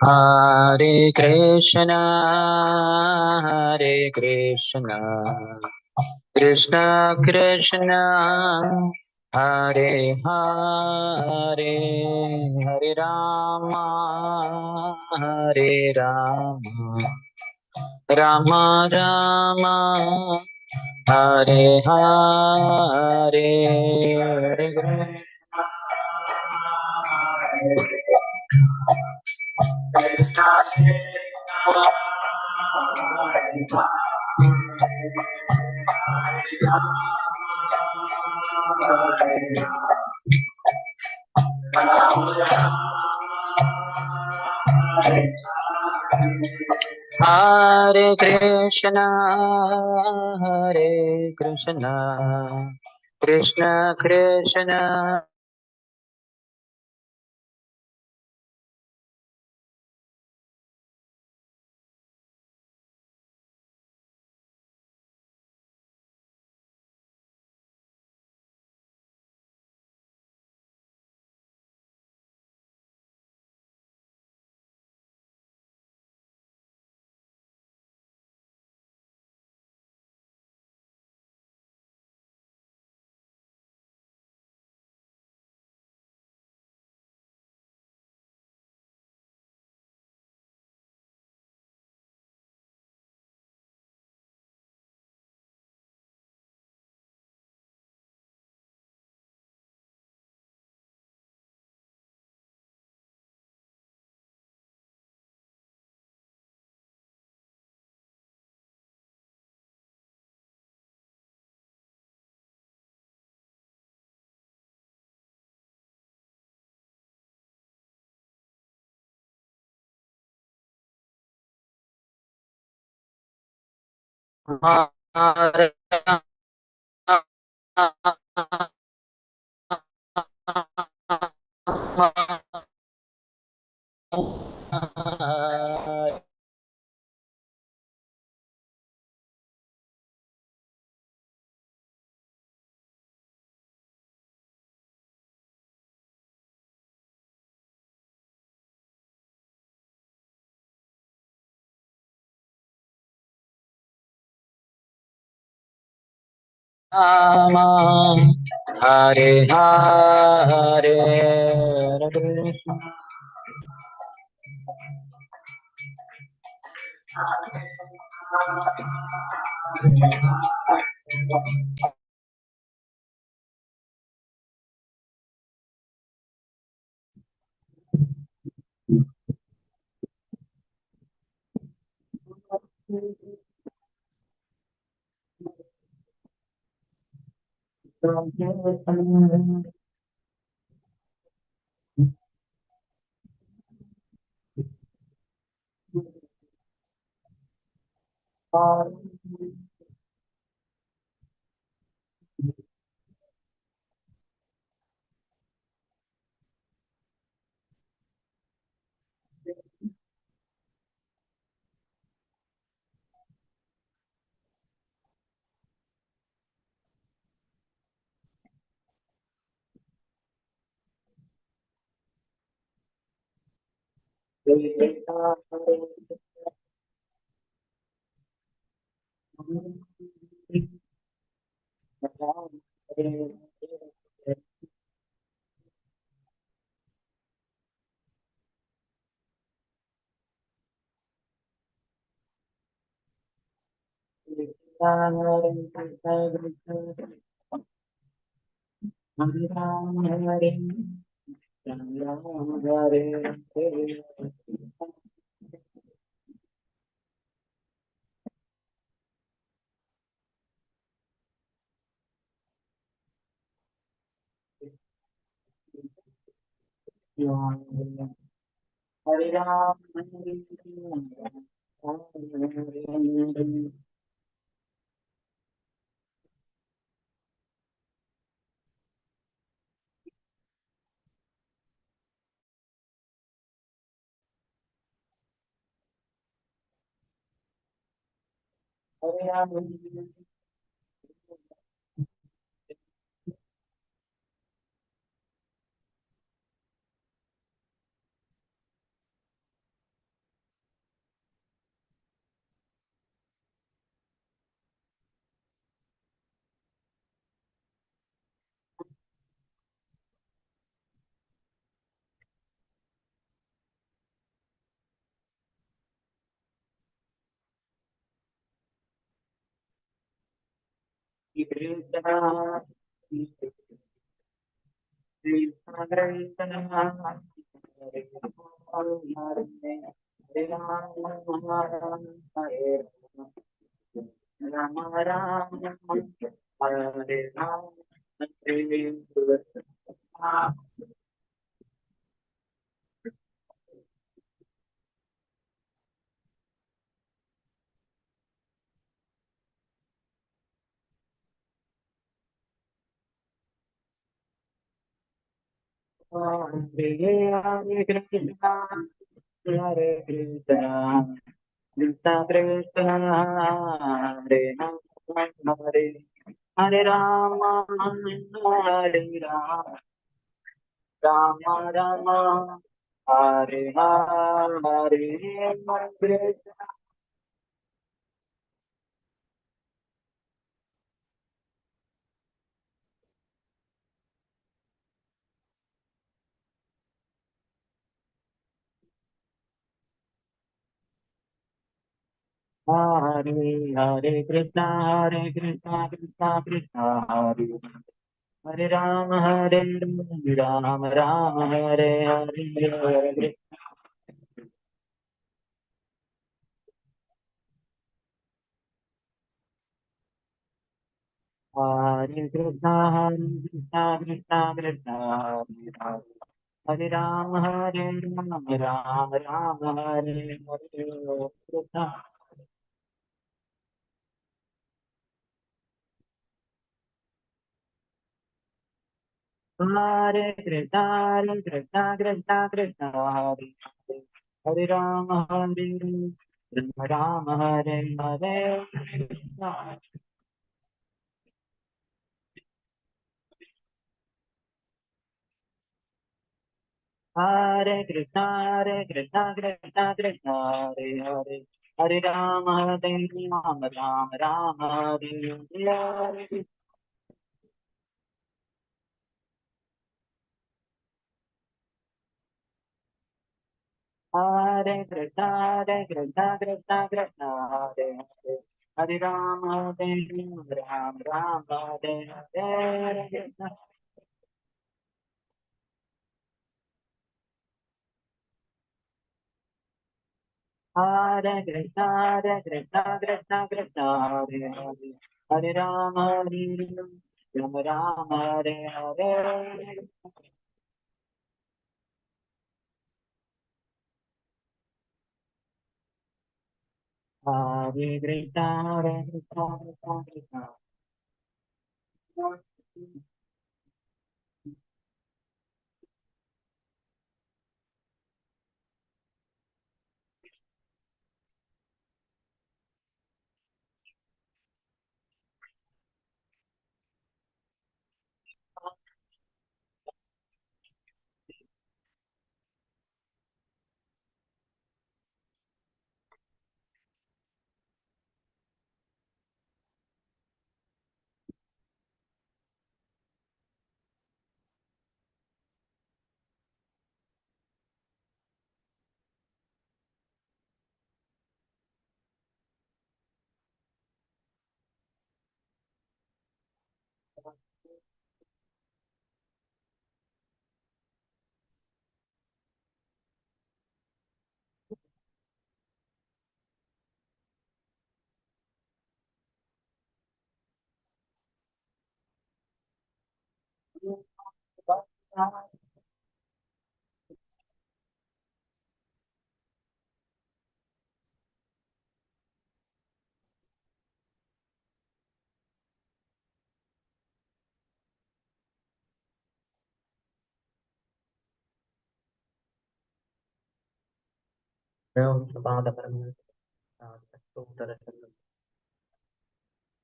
Hare Krishna, Krishna Krishna, Hare Hare, Hare Rama, Hare Rama, Rama Rama, Hare Hare, Hare Hare Krishna, Hare Krishna, Krishna Krishna. Hare Rama, Hare Hare, Hare Krishna. Krishna, Krishna Krishna, Hare Hare, Hare Rama, Hare Rama, Rama Rama, Hare Rama, Hare Krishna, Hare Krishna, Krishna Krishna, Hare Rama, Hare Rama, Hare Rama, Rama Rama, Hare Hare, Hare Hare Krishna, Hare Krishna, Krishna Krishna, Hare Hare Rama, Hare Rama, Rama Hare Hare, Hare Hare Krishna, Hare Krishna, Krishna Krishna, Hare Hare Rama, Hare Rama, Rama Rama Hare Hare Krishna. Hare Krishna, Hare Krishna, Krishna Krishna, Hare Hare, Hare Rama, Hare Rama, Rama Hare Hare Krishna. Hare Krishna, Hare Krishna, Krishna Krishna, Hare Hare, Hare Rama, Hare Rama, Rama Rama Hare Hare. Hare Krishna, Hare Krishna, Krishna Krishna, Hare Hare, Hare Rama, Hare Rama, Rama Rama Hare Hare. Hare Krishna, Hare Krishna, Krishna Krishna, Hare Hare, Hare Rama, Hare Rama, Rama Rama Hare Hare. Hare Krishna, Hare Krishna, Krishna Krishna.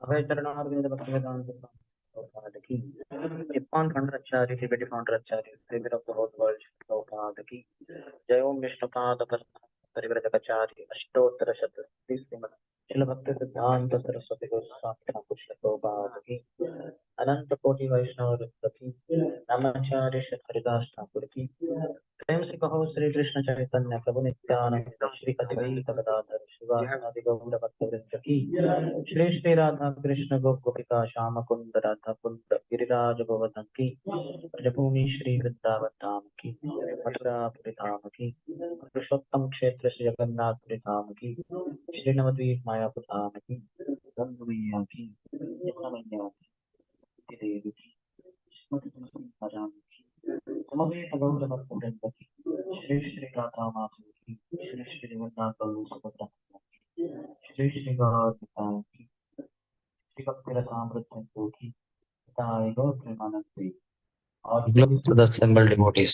अभय चरणारविंद भक्तिवेदांत प्रभुपाद की ISKCON founder acharya deputy founder acharya father of the whole world Prabhupada की जय ओम विष्णुपाद परिव्रजकाचार्य अष्टोत्तर शत श्रीमद शिल भक्ति सिद्धांत सरस्वती गोस्वामी ठाकुर प्रभुपाद की अनंत कोटि वैष्णव वृंद की रामाचार्य श्री हरिदास ठाकुर की प्रेम से कहो श्री कृष्ण चैतन्य प्रभु नित्यानंद श्री अद्वैत गदाधर शिवासादि गौर भक्तवृंद की श्री श्री राधा कृष्ण गोपिका श्याम कुंद राधा कुंद गिरिराज गोवर्धन की ब्रजभूमि श्री वृंदावन धाम की मथुरापुरी धाम की पुरुषोत्तम क्षेत्र श्री जगन्नाथपुरी धाम की श्री नवद्वीप मायापुर धाम की गंग मैया की यमुना मैया की देवी की श्रीमती तुलसी महारानी की समवेत गौर भक्तवृंद की श्री श्री राधा माधव की श्री श्री जगन्नाथ बल्लभ सुभद्रा की श्री श्री गौर की श्री भक्ति रसामृत सिंधु की ताई गौर Premanand. All glory to the assembled devotees.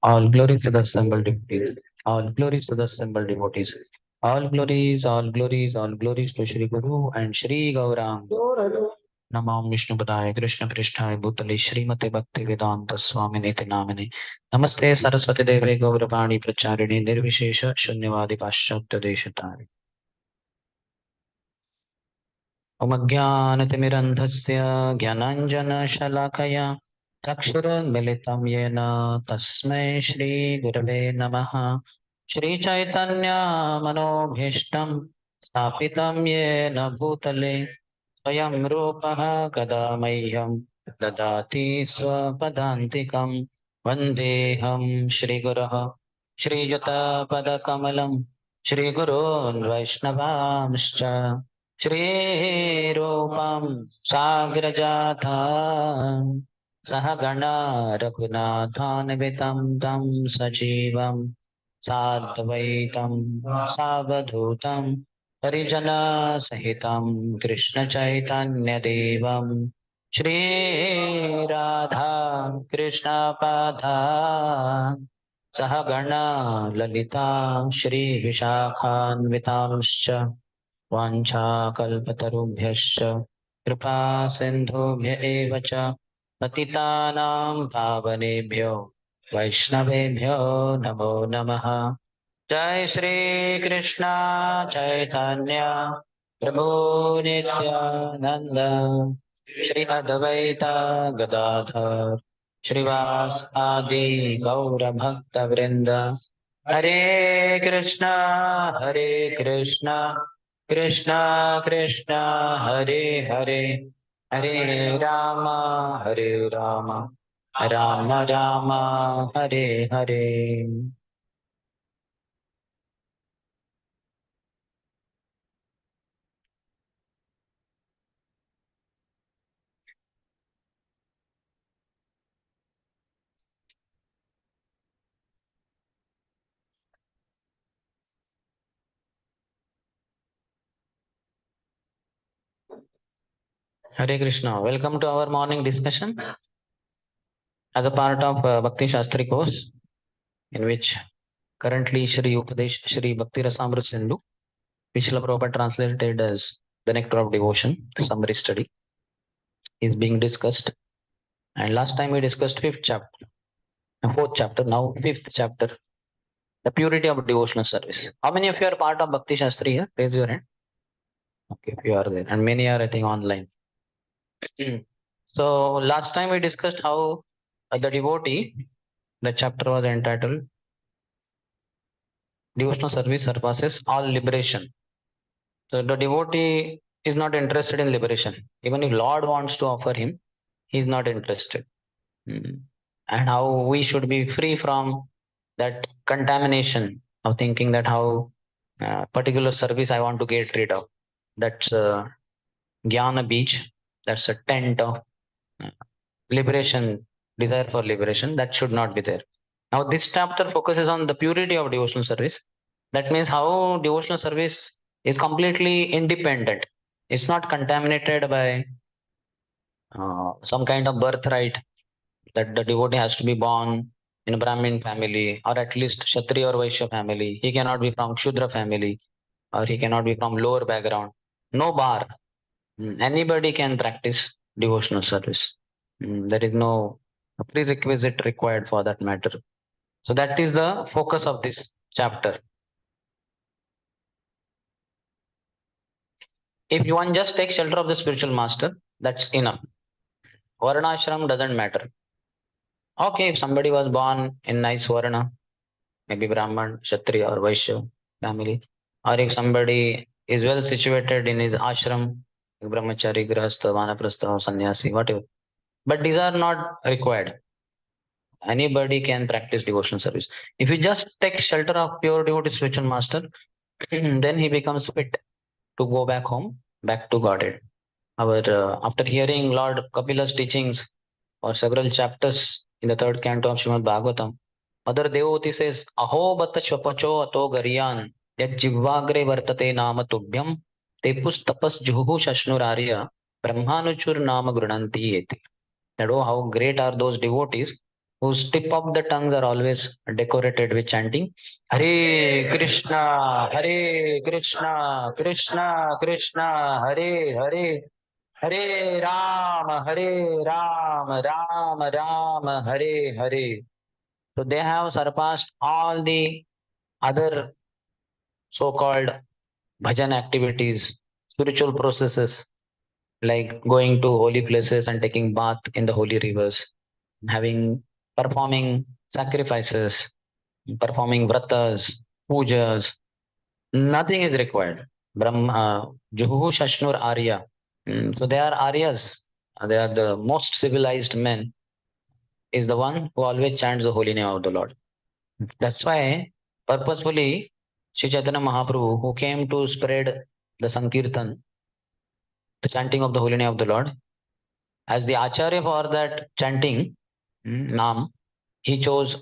All glory to the assembled devotees. All glories to the assembled devotees. All glories to Shri Guru and Shri Gaurang. नमो विष्णुपदाय कृष्ण पृष्ठाय भूतले श्रीमते भक्ति वेदांत स्वामिने नामिने नमस्ते सरस्वती देवे गौरवाणी प्रचारिणे निर्विशेष शून्यवादी पाश्चात्य देशतारिणे अज्ञानतिमिरन्धस्य ज्ञानाञ्जनशलाकया चक्षुरुन्मिलितं येन तस्मै श्रीगुरवे नमः। श्रीचैतन्यमनोभीष्टं स्थापितं येन भूतले स्वयं रूपः कदा मह्यं ददाति स्वपदान्तिकं वन्देऽहं श्रीगुरः श्रीयुतपदकमलं श्रीगुरोन् वैष्णवांश्च श्रीरूपं साग्रजातं सहगणा रघुनाथान्वितं तं सजीवं साद्वैतं सावधूतं परिजनसहितं कृष्णचैतन्यदेवं श्रीराधा कृष्णपादान् सहगणा ललिता श्रीविशाखान्वितांश्च वाञ्छाकल्पतरुभ्यश्च कृपा सिन्धुभ्य एव च पतितानां पावनेभ्यो वैष्णवेभ्यो नमो नमः। जय श्री कृष्ण चैतन्य प्रभु नित्यानंद श्री अद्वैत गदाधर श्रीवास आदि गौर भक्त वृंद। हरे Krishna Krishna Krishna Hare Hare Hare Ram Ram Ram Hare Hare. Hare Krishna. Welcome to our morning discussion as a part of Bhakti Shastri course, in which currently Shri Upadesh Shri Bhakti Rasamrita Sindhu, which Srila Prabhupada translated as the Nectar of Devotion, summary study, is being discussed. And last time we discussed fourth chapter, now fifth chapter, the purity of devotional service. How many of you are part of Bhakti Shastri here? Raise your hand. Okay, if you are there, and many are, I think, online. So last time we discussed how the devotee, the chapter was entitled Devotional Service Surpasses All Liberation. So the devotee is not interested in liberation. Even if Lord wants to offer him, he is not interested. And how we should be free from that contamination of thinking that how particular service I want to get rid of. That's Jnana Beach. That's a tent of liberation, desire for liberation. That should not be there. Now this chapter focuses on the purity of devotional service. That means how devotional service is completely independent. It's not contaminated by some kind of birthright that the devotee has to be born in a Brahmin family or at least Kshatriya or Vaishya family. He cannot be from Shudra family or he cannot be from lower background. No bar. Anybody can practice devotional service. There is no prerequisite required for that matter. So that is the focus of this chapter. If one just takes shelter of the spiritual master, that's enough. Varnashram doesn't matter. Okay, if somebody was born in nice Varna, maybe Brahman, Kshatriya or Vaishya family, or if somebody is well situated in his ashram, brahmachari, grihastha, vanaprastha, or sannyasi, whatever. But these are not required. Anybody can practice devotional service. If you just take shelter of pure devotee spiritual master, then he becomes fit to go back home, back to Godhead. After hearing Lord Kapila's teachings for several chapters in the third canto of Srimad Bhagavatam, Mother Devoti says, Aho bata shvapacho ato garyan yad jivvagre vartate nama tubhyam tepus tapas juhu shashnurarya brahmanuchur nama grunanti eti. That oh, how great are those devotees whose tip of the tongues are always decorated with chanting Hare Krishna, Hare Krishna, Krishna Krishna, Hare Hare, Hare Ram, Hare Ram, Ram Ram, Hare Hare. So they have surpassed all the other so-called bhajan activities, spiritual processes like going to holy places and taking bath in the holy rivers, having performing sacrifices, performing vratas, pujas. Nothing is required. Brahma, Juhu Shashnur Arya. So they are Aryas. They are the most civilized men. Is the one who always chants the holy name of the Lord. That's why purposefully Sri Chaitanya Mahaprabhu, who came to spread the Sankirtan, the chanting of the holy name of the Lord, as the Acharya for that chanting, Nam, he chose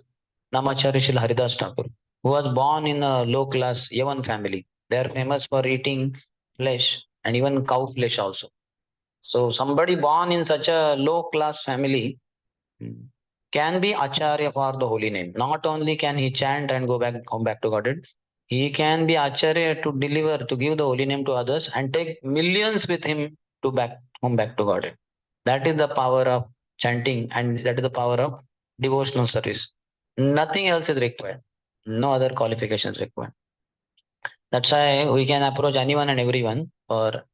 Namacharya Srila Haridas Thakur, who was born in a low class Yavan family. They are famous for eating flesh and even cow flesh also. So somebody born in such a low class family can be Acharya for the holy name. Not only can he chant and go back, come back to Godhead, he can be Acharya to deliver, to give the holy name to others and take millions with him to back, come back to Godhead. That is the power of chanting and that is the power of devotional service. Nothing else is required. No other qualifications required. That's why we can approach anyone and everyone for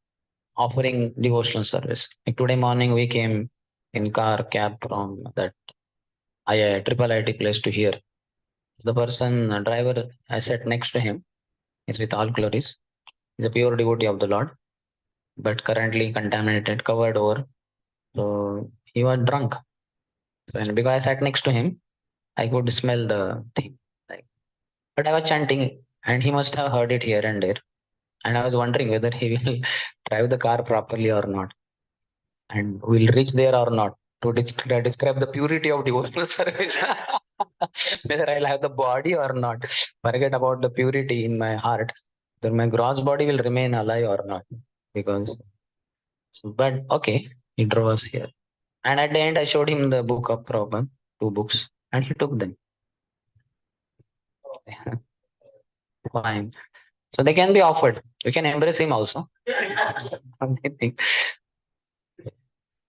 offering devotional service. Like today morning we came in car cab from that triple IT place to here. The person driver I sat next to him is with all glories. He's a pure devotee of the Lord, but currently contaminated, covered over. So he was drunk. So, and because I sat next to him, I could smell the thing. Like, but I was chanting, and he must have heard it here and there. And I was wondering whether he will drive the car properly or not, and will reach there or not to describe the purity of devotional service. Whether I'll have the body or not. Forget about the purity in my heart. Whether my gross body will remain alive or not. Because, but okay, he drove us here. And at the end, I showed him the book of Prabhupada, two books, and he took them. Fine. So they can be offered. You can embrace him also.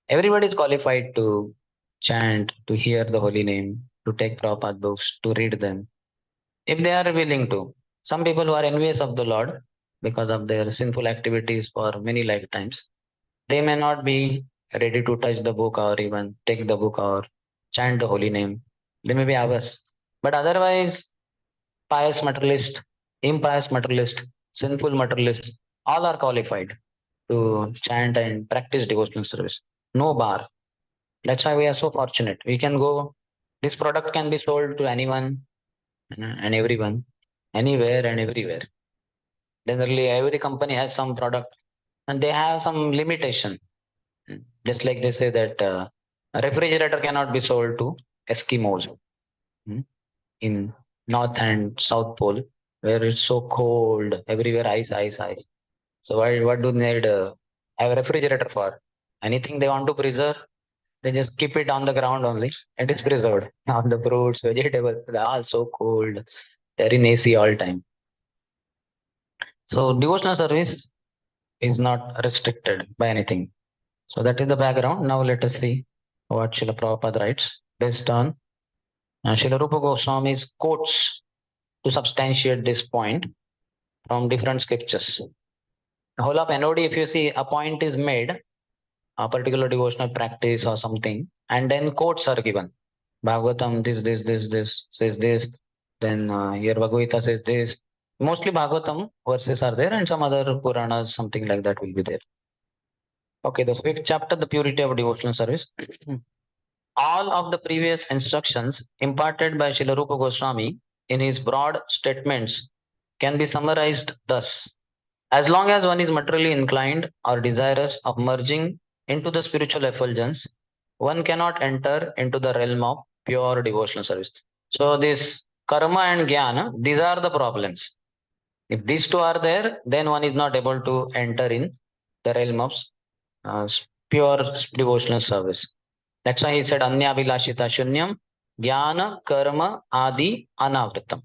Everybody is qualified to chant, to hear the holy name, to take Prabhupada books, to read them, if they are willing to. Some people who are envious of the Lord because of their sinful activities for many lifetimes, they may not be ready to touch the book or even take the book or chant the holy name. They may be averse. But otherwise, pious materialist, impious materialist, sinful materialist, all are qualified to chant and practice devotional service. No bar. That's why we are so fortunate. We can go, this product can be sold to anyone and everyone, anywhere and everywhere. Generally, every company has some product and they have some limitation. Just like they say that a refrigerator cannot be sold to Eskimos in North and South Pole, where it's so cold, everywhere ice, ice, ice. So what do they need have a refrigerator for? Anything they want to preserve, they just keep it on the ground only. It is preserved. Now the fruits, vegetables, they are so cold. They're in AC all time. So devotional service is not restricted by anything. So that is the background. Now let us see what Srila Prabhupada writes based on Srila Rupa Goswami's quotes to substantiate this point from different scriptures. The whole of NOD, if you see a point is made, a particular devotional practice or something, and then quotes are given. Bhagavatam, this says this, Then here Bhagavad Gita says this. Mostly Bhagavatam verses are there, and some other Puranas, something like that will be there. Okay, the fifth chapter, the purity of devotional service. All of the previous instructions imparted by Srila Rupa Goswami in his broad statements can be summarized thus. As long as one is materially inclined or desirous of merging into the spiritual effulgence, one cannot enter into the realm of pure devotional service. So this karma and jnana, these are the problems. If these two are there, then one is not able to enter in the realm of uh, pure devotional service. That's why he said Anyabhilashita Shunyam Jnana Karma Adi Anavritam.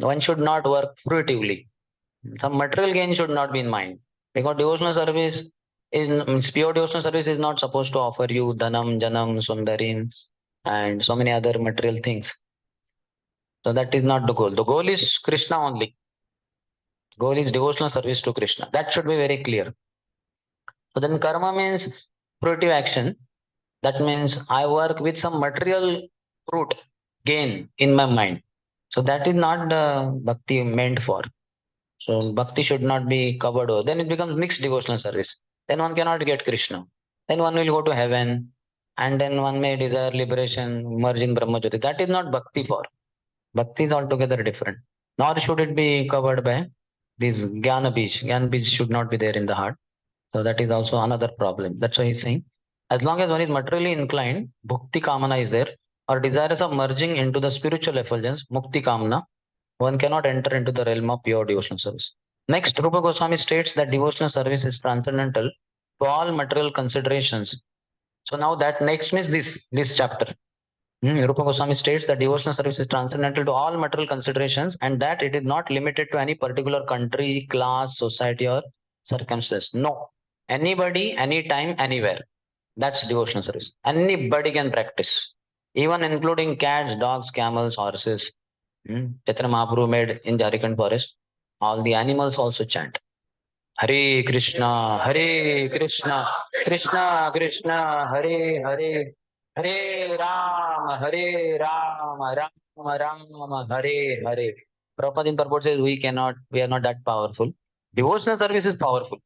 One should not work fruitively. Some material gain should not be in mind. Because devotional service is pure devotional service is not supposed to offer you dhanam, janam, sundarin, and so many other material things. So that is not the goal. The goal is Krishna only. Goal is devotional service to Krishna. That should be very clear. So then karma means fruitive action. That means I work with some material fruit gain in my mind. So that is not the bhakti meant for. So bhakti should not be covered over. Then it becomes mixed devotional service. Then one cannot get Krishna. Then one will go to heaven, and then one may desire liberation, merge in Brahmajyoti. That is not bhakti for. Bhakti is altogether different. Nor should it be covered by this Jnana Bij. Jnana Bij should not be there in the heart. So that is also another problem. That's why he's saying, as long as one is materially inclined, bhukti kamana is there, or desirous of merging into the spiritual effulgence, mukti kamana, one cannot enter into the realm of pure devotional service. Next, Rupa Goswami states that devotional service is transcendental to all material considerations. So now that next means this chapter. Rupa Goswami states that devotional service is transcendental to all material considerations and that it is not limited to any particular country, class, society, or circumstance. No. Anybody, anytime, anywhere. That's devotional service. Anybody can practice. Even including cats, dogs, camels, horses. Chaitanya Mahaprabhu made in Jharkhand forest. All the animals also chant. Hare Krishna, Hare Krishna, Krishna Krishna, Hare Hare, Hare Ram, Ram Ram, Hare Hare. Prabhupada in purport says we are not that powerful. Devotional service is powerful.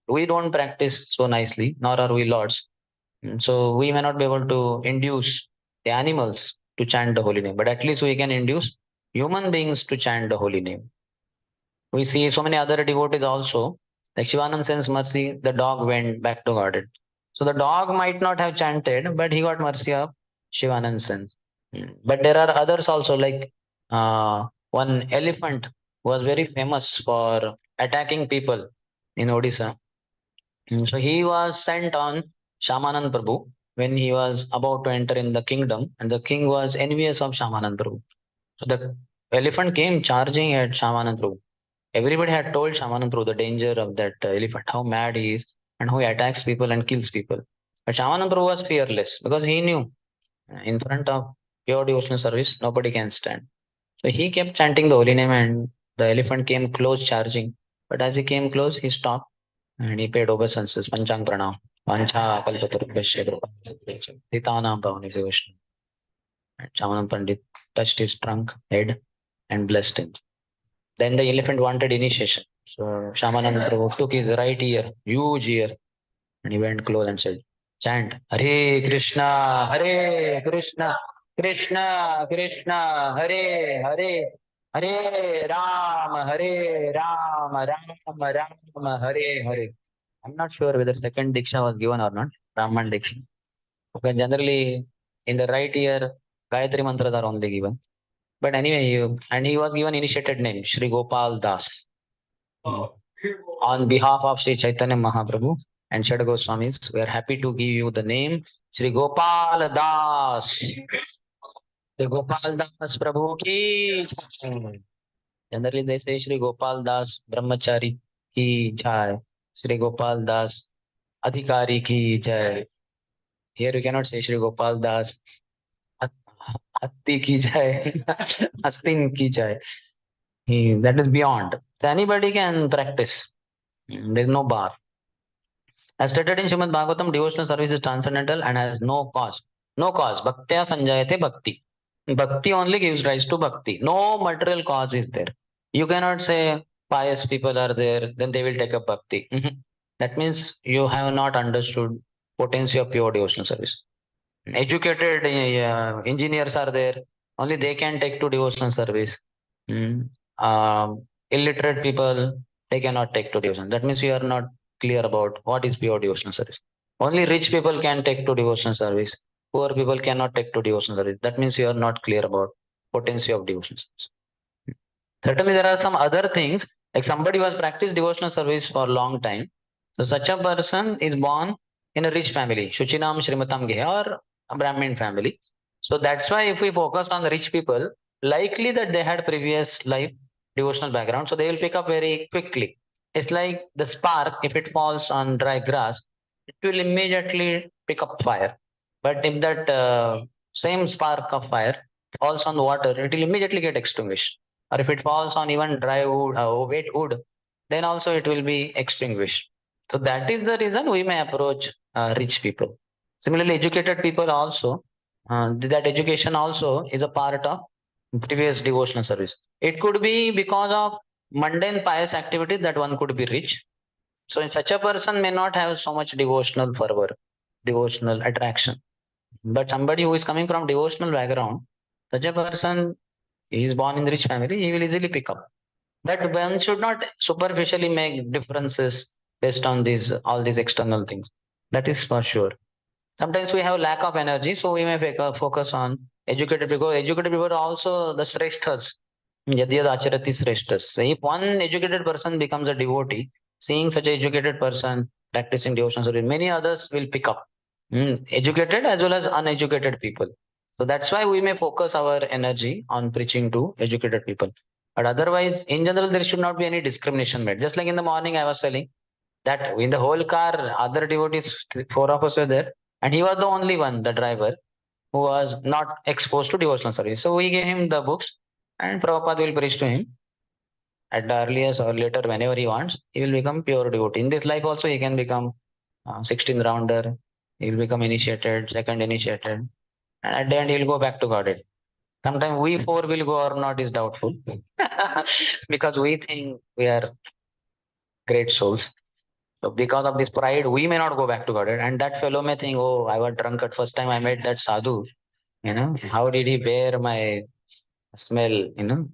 We don't practice so nicely, nor are we lords. So we may not be able to induce the animals to chant the holy name, but at least we can induce human beings to chant the holy name. We see so many other devotees also. Like Shivanand Sen's mercy, the dog went back to garden. So the dog might not have chanted, but he got mercy of Shivanand Sen's. But there are others also, like one elephant was very famous for attacking people in Odisha. So he was sent on Shamanand Prabhu when he was about to enter in the kingdom, and the king was envious of Shamanand Prabhu. So the elephant came charging at Shamanand Prabhu. Everybody had told Shamanand Prabhu the danger of that elephant, how mad he is, and how he attacks people and kills people. But Shamanand Prabhu was fearless because he knew in front of pure devotional service, nobody can stand. So he kept chanting the holy name, and the elephant came close charging. But as he came close, he stopped and he paid obeisances, Panchang Pranam. Vancha Kalpatarubhasya Titanam Bhavani Vishnu. And Shamanand Pandit touched his trunk, head, and blessed him. Then the elephant wanted initiation. So Shamananda Prabhu took his right ear, huge ear, and he went close and said, chant, Hare Krishna, Hare Krishna, Krishna Krishna, Hare Hare, Hare Ram, Ram Ram, Hare Hare. I'm not sure whether second Diksha was given or not, Brahman Diksha. Okay, generally, in the right ear, Gayatri mantras are only given. But anyway, he was given initiated name, Shri Gopal Das. On behalf of Sri Chaitanya Mahaprabhu and Shad Goswamis, we are happy to give you the name Shri Gopal Das. Shri Gopal Das Prabhu ki jai. Generally, they say Shri Gopal Das Brahmachari ki jai. Shri Gopal Das Adhikari ki jai. Here you cannot say Shri Gopal Das Hatti ki jai. Hastin ki jai. That is beyond. So anybody can practice. There is no bar. As stated in Srimad Bhagavatam, devotional service is transcendental and has no cause. No cause. Bhaktya sanjayate bhakti. Bhakti only gives rise to bhakti. No material cause is there. You cannot say pious people are there, then they will take up bhakti. That means you have not understood potency of pure devotional service. Educated engineers are there, only they can take to devotional service. Mm. Illiterate people, they cannot take to devotion. That means you are not clear about what is pure devotional service. Only rich people can take to devotional service. Poor people cannot take to devotional service. That means you are not clear about potency of devotional service. Certainly, there are some other things, like somebody who has practiced devotional service for a long time. So, such a person is born in a rich family, Shuchinam Shrimatam Geha, or a Brahmin family. So, that's why if we focus on the rich people, likely that they had previous life devotional background, so they will pick up very quickly. It's like the spark, if it falls on dry grass, it will immediately pick up fire. But if that same spark of fire falls on the water, it will immediately get extinguished, or if it falls on even dry wood, wet wood, then also it will be extinguished. So that is the reason we may approach rich people. Similarly, educated people also, that education also is a part of previous devotional service. It could be because of mundane pious activities that one could be rich. So such a person may not have so much devotional fervor, devotional attraction. But somebody who is coming from devotional background, such a person, he is born in rich family, he will easily pick up. But one should not superficially make differences based on these all these external things. That is for sure. Sometimes we have lack of energy, so we may focus on educated people. Educated people are also the sreshthas. Yadyad acharati sreshthas. So if one educated person becomes a devotee, seeing such an educated person practicing devotion service, many others will pick up. Educated as well as uneducated people. So that's why we may focus our energy on preaching to educated people. But otherwise, in general, there should not be any discrimination made. Just like in the morning, I was telling that in the whole car, other devotees, four of us were there, and he was the only one, the driver, who was not exposed to devotional service. So we gave him the books, and Prabhupada will preach to him at the earliest or later, whenever he wants. He will become pure devotee. In this life also, he can become 16 rounder. He will become initiated, second initiated, and at the end, he will go back to Godhead. Sometimes we four will go or not is doubtful because we think we are great souls. So because of this pride, we may not go back to Godhead. And that fellow may think, oh, I was drunk at first time I met that sadhu. How did he bear my smell?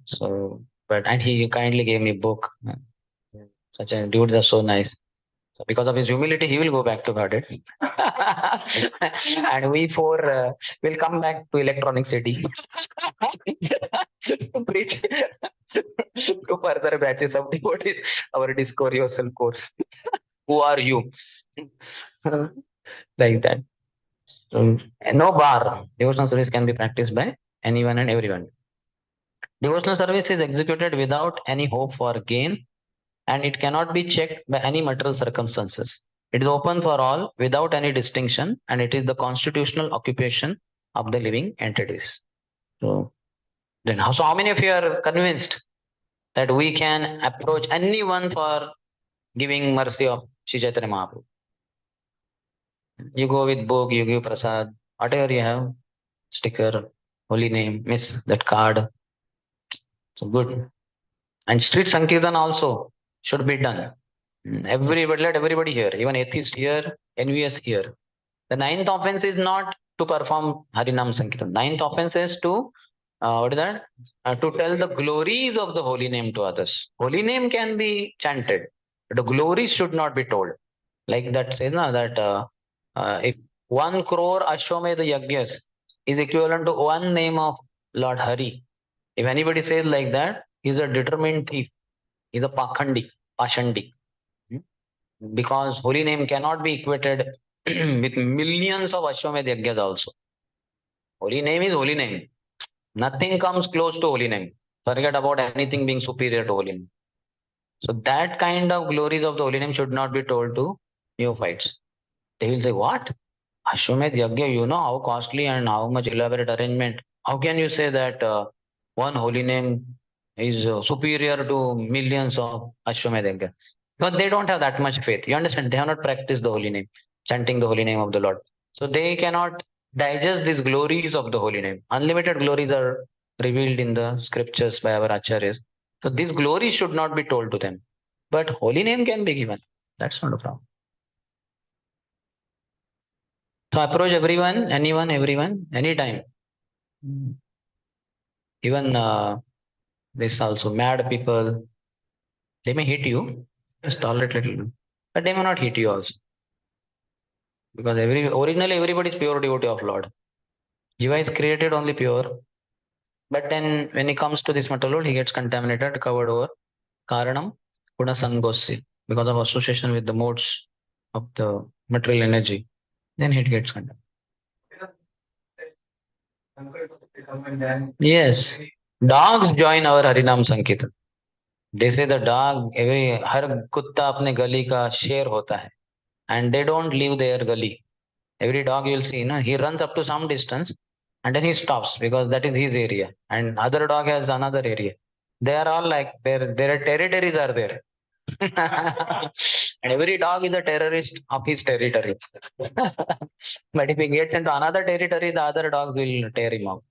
So, and he kindly gave me book. Such a dudes are so nice. So because of his humility, he will go back to Godhead. And we four will come back to Electronic City to preach to further batches of devotees, our Discover Yourself course. Who are you? Like that. So, no bar. Devotional service can be practiced by anyone and everyone. Devotional service is executed without any hope for gain, and it cannot be checked by any material circumstances. It is open for all without any distinction, and it is the constitutional occupation of the living entities. So, so how many of you are convinced that we can approach anyone for giving mercy of Sri Chaitanya Mahaprabhu? You go with book, you give prasad, whatever you have, sticker, holy name, miss that card. So good. And street sankirtan also should be done. Everybody, let everybody hear, even atheist here, envious here. The ninth offense is not to perform Harinam Sankirtan. Ninth offense is to, what is that? To tell the glories of the holy name to others. Holy name can be chanted, but the glories should not be told. Like that says, na, that if 1 crore Ashwamedha Yagyas is equivalent to one name of Lord Hari. If anybody says like that, he's a determined thief. He's a pakhandi, pashandi. Because holy name cannot be equated with millions of Ashwamedha Yagyas also. Holy name is holy name. Nothing comes close to holy name. Forget about anything being superior to holy name. So that kind of glories of the holy name should not be told to neophytes. They will say, what? Ashwamedh Yagya, you know how costly and how much elaborate arrangement. How can you say that one holy name is superior to millions of Ashwamedh Yagya? Because they don't have that much faith. You understand? They have not practiced the holy name, chanting the holy name of the Lord. So they cannot digest these glories of the holy name. Unlimited glories are revealed in the scriptures by our acharyas. So these glories should not be told to them. But holy name can be given. That's not a problem. So approach everyone, anyone, everyone, anytime. Even this also mad people, they may hit you. Just tolerate little bit. But they may not hit you also. Because originally everybody is pure devotee of Lord. Jiva is created only pure. But then when he comes to this material world, he gets contaminated, covered over. Karanam Guna Sangosi. Because of association with the modes of the material energy. Then it gets contaminated. Yes. Dogs join our Harinam Sankirtan. They say the dog, हर कुत्ता अपने गली का शेर होता है. And they don't leave their gully. Every dog you'll see, no, he runs up to some distance and then he stops because that is his area. And other dog has another area. They are all like their territories are there. And every dog is a terrorist of his territory. But if he gets into another territory, the other dogs will tear him out.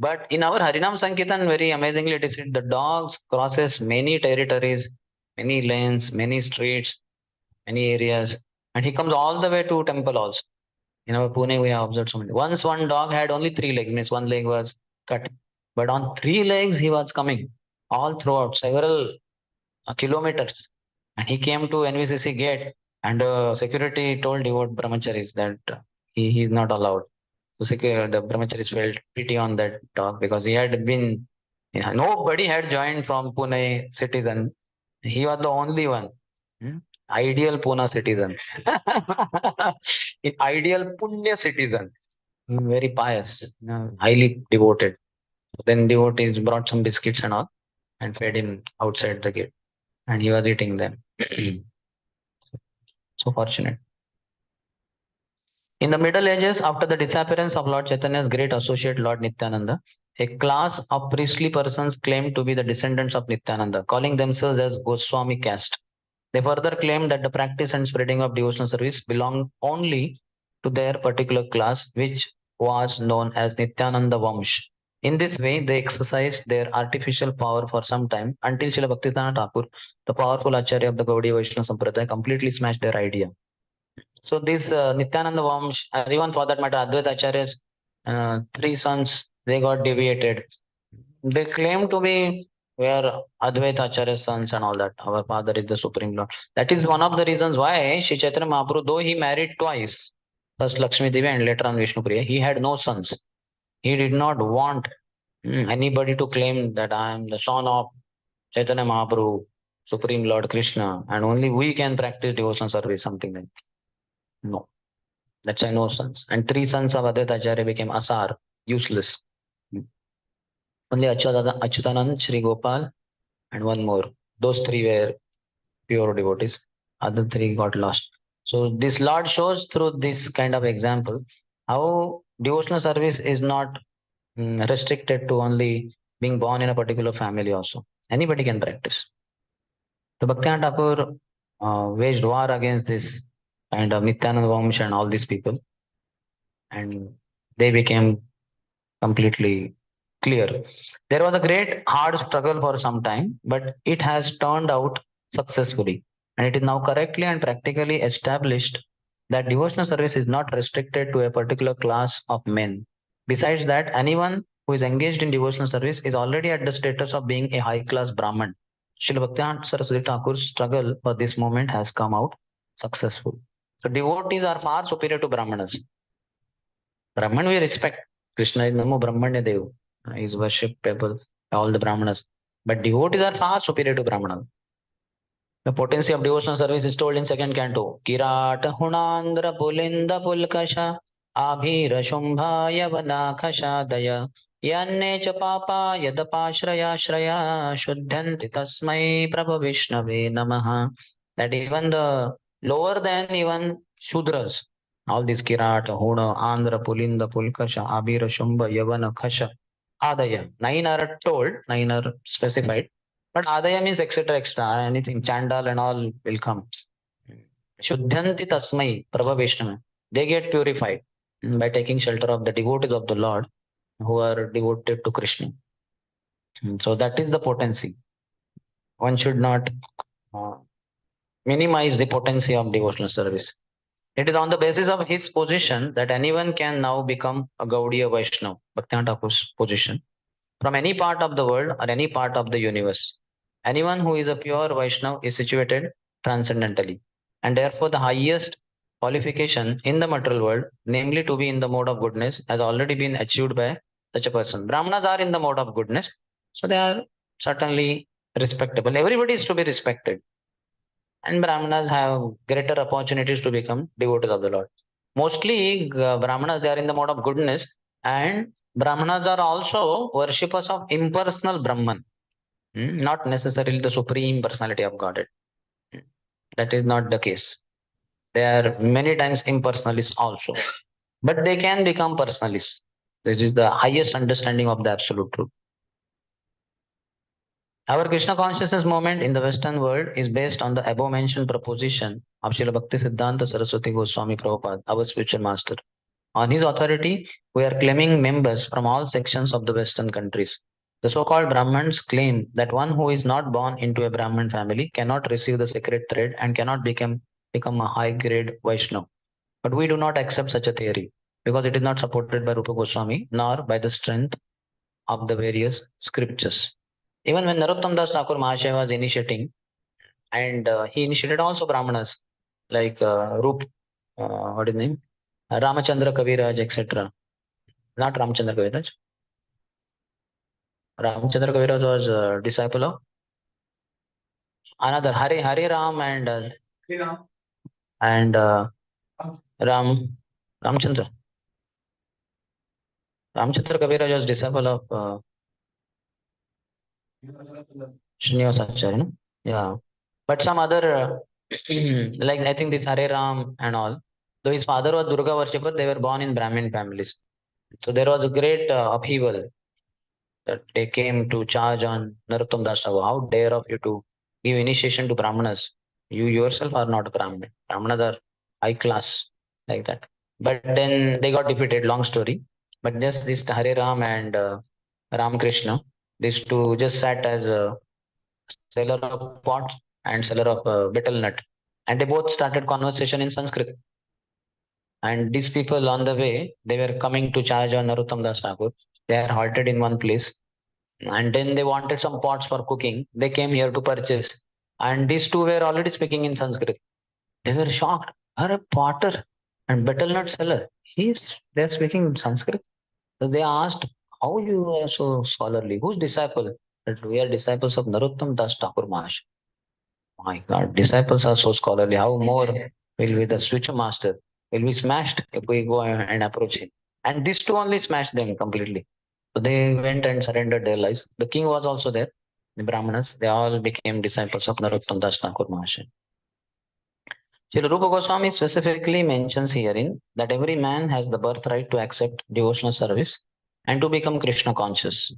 But in our Harinam Sankirtan, very amazingly, it is said the dogs crosses many territories, many lanes, many streets, many areas, and he comes all the way to temple also. In our Pune, we have observed so many. Once one dog had only three legs, means one leg was cut, but on three legs he was coming all throughout several kilometers, and he came to NVCC gate, and security told devout brahmacharis that he is not allowed. So the brahmacharis felt pity on that dog because he had been, nobody had joined from Pune citizen. He was the only one. Hmm? Ideal Pune citizen. Ideal Punya citizen. Very pious, highly devoted. Then devotees brought some biscuits and all and fed him outside the gate. And he was eating them. So fortunate. In the Middle Ages, after the disappearance of Lord Chaitanya's great associate Lord Nityananda, a class of priestly persons claimed to be the descendants of Nityananda, calling themselves as Goswami caste. They further claimed that the practice and spreading of devotional service belonged only to their particular class, which was known as Nityananda Vamsh. In this way, they exercised their artificial power for some time until Srila Bhaktivedanta Thakur, the powerful Acharya of the Gaudiya Vaishnava Sampradaya, completely smashed their idea. So this Nityananda Vamsh, or even for that matter, Advaita Acharya's three sons, they got deviated. They claim to be we are Advaita Acharya's sons and all that. Our father is the Supreme Lord. That is one of the reasons why Sri Chaitanya Mahaprabhu, though he married twice, first Lakshmi Devi and later on Vishnu Priya, he had no sons. He did not want anybody to claim that I am the son of Chaitanya Mahaprabhu, Supreme Lord Krishna, and only we can practice devotional service, something like that. No. That's why no sons. And three sons of Advaita Acharya became Asar, useless. Only Achyutanand, Sri Gopal, and one more. Those three were pure devotees. Other three got lost. So this Lord shows through this kind of example how devotional service is not restricted to only being born in a particular family also. Anybody can practice. The Bhaktivinoda Thakur waged war against this kind of Nityananda Vamsh and all these people, and they became completely clear. There was a great hard struggle for some time, but it has turned out successfully. And it is now correctly and practically established that devotional service is not restricted to a particular class of men. Besides that, anyone who is engaged in devotional service is already at the status of being a high class Brahman. Srila Bhaktivinoda Saraswati Thakur's struggle for this moment has come out successful. So devotees are far superior to Brahmanas. Brahman we respect. Krishna is Namo Brahmanya Dev. He is worshipable by all the Brahmanas. But devotees are far superior to Brahmanas. The potency of devotional service is told in second canto. Kirata Hunandra Pulinda Pulkasha Abhira Shumbha Yavanakasha Daya Yanne cha Papa Yadapashraya Shraya Shuddhanti Tasmai Prabha Vishnave Namaha. That even the lower than even Shudras, all these Kirata, Huna, Andhra, Pulinda, Pulkasha, Abhira, Shumbha, Yavana, Kasha, Adaya. Nine are told, nine are specified. But Adaya means etc. extra, anything, Chandal and all will come. Shuddhanti Tasmai, Prabha Vaishnava. They get purified. by taking shelter of the devotees of the Lord who are devoted to Krishna. So that is the potency. One should not uh, minimize the potency of devotional service. It is on the basis of his position that anyone can now become a Gaudiya Vaishnava, Bhaktivinoda Thakur's position, from any part of the world or any part of the universe. Anyone who is a pure Vaishnava is situated transcendentally, and therefore the highest qualification in the material world, namely to be in the mode of goodness, has already been achieved by such a person. Brahmanas are in the mode of goodness, so they are certainly respectable. Everybody is to be respected, and Brahmanas have greater opportunities to become devotees of the Lord. Mostly, Brahmanas they are in the mode of goodness, and Brahmanas are also worshippers of impersonal Brahman, not necessarily the supreme personality of Godhead. That is not the case. They are many times impersonalists also, but they can become personalists. This is the highest understanding of the absolute truth. Our Krishna consciousness movement in the Western world is based on the above mentioned proposition of Srila Bhakti Siddhanta Saraswati Goswami Prabhupada, our spiritual master. On his authority, we are claiming members from all sections of the Western countries. The so-called Brahmins claim that one who is not born into a Brahmin family cannot receive the sacred thread and cannot become a high-grade Vaishnava. But we do not accept such a theory because it is not supported by Rupa Goswami nor by the strength of the various scriptures. Even when Narottam Das Thakur Mahashaya was initiating, and he initiated also Brahmanas like Rup, what is his name? Ramachandra Kaviraj, etc. Not Ramachandra Kaviraj. Ramachandra Kaviraj was a disciple of another Hare Ram and Ram Ramchandra. Ramchandra Kaviraj was disciple of Srinivasacharya. No? Yeah, but some other like I think this Hare Ram and all. Though his father was Durga worshipper, they were born in Brahmin families. So there was a great upheaval that they came to charge on Narottam Das Thakur. How dare of you to give initiation to Brahmanas? You yourself are not a Brahmin. Brahmanas are high class, like that. But then they got defeated, long story. But just this Hare Ram and Ram Krishna, these two just sat as a seller of pots and seller of betel nut. And they both started conversation in Sanskrit. And these people on the way, they were coming to charge on Narottam Das Thakur. They are halted in one place and then they wanted some pots for cooking. They came here to purchase, and these two were already speaking in Sanskrit. They were shocked. Are a potter and betel nut seller? They're speaking in Sanskrit. So they asked, "How you are so scholarly? Whose disciple?" That we are disciples of Narottam Das Thakur Maharaj. My God, disciples are so scholarly. How more will be the switch master? Will be smashed if we go and approach him. And these two only smashed them completely. So they went and surrendered their lives. The king was also there. The Brahmanas, they all became disciples of Narottam Das Thakur Maharaj. Srila Rupa Goswami specifically mentions herein that every man has the birthright to accept devotional service and to become Krishna conscious.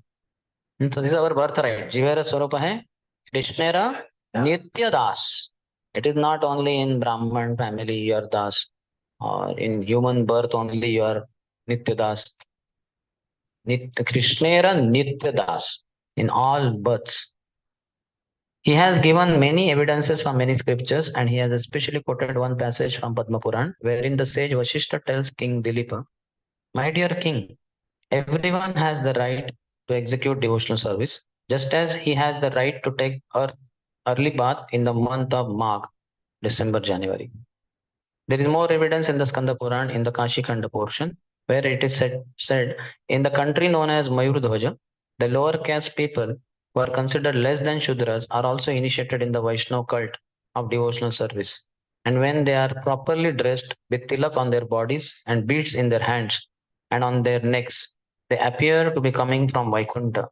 And so this is our birthright. Jivera Swarupa hai Krishnera Nitya Das. It is not only in Brahman family you are Das, or in human birth only you are Nitya Das. Krishnera Nitya Das. In all births. He has given many evidences from many scriptures, and he has especially quoted one passage from Padma Puran, wherein the sage Vashishta tells King Dilipa, "My dear king, everyone has the right to execute devotional service, just as he has the right to take early bath in the month of Magh, December, January." There is more evidence in the Skanda Puran in the Kashi Khanda portion, where it is said in the country known as Mayurdhwaja, the lower caste people who are considered less than Shudras are also initiated in the Vaishnava cult of devotional service. And when they are properly dressed with tilak on their bodies and beads in their hands and on their necks, they appear to be coming from Vaikuntha.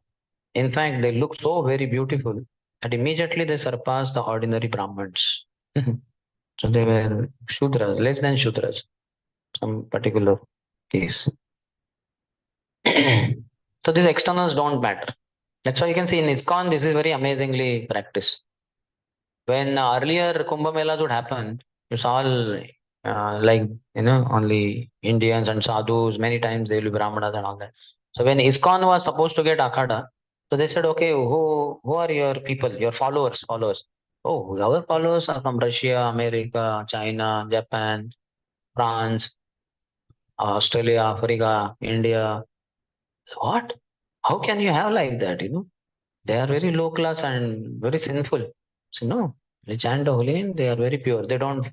In fact, they look so very beautiful that immediately they surpass the ordinary Brahmins. So they were Shudras, less than Shudras, some particular case. So these externals don't matter. That's why you can see in ISKCON, this is very amazingly practiced. When earlier Kumbh Melas would happen, it's all like only Indians and sadhus. Many times they will be brahmanas and all that. So when ISKCON was supposed to get akhada, so they said, okay, who are your people, your followers? Oh, our followers are from Russia, America, China, Japan, France, Australia, Africa, India. What? How can you have like that? They are very low class and very sinful. So no, they chant the holy name. They are very pure. They don't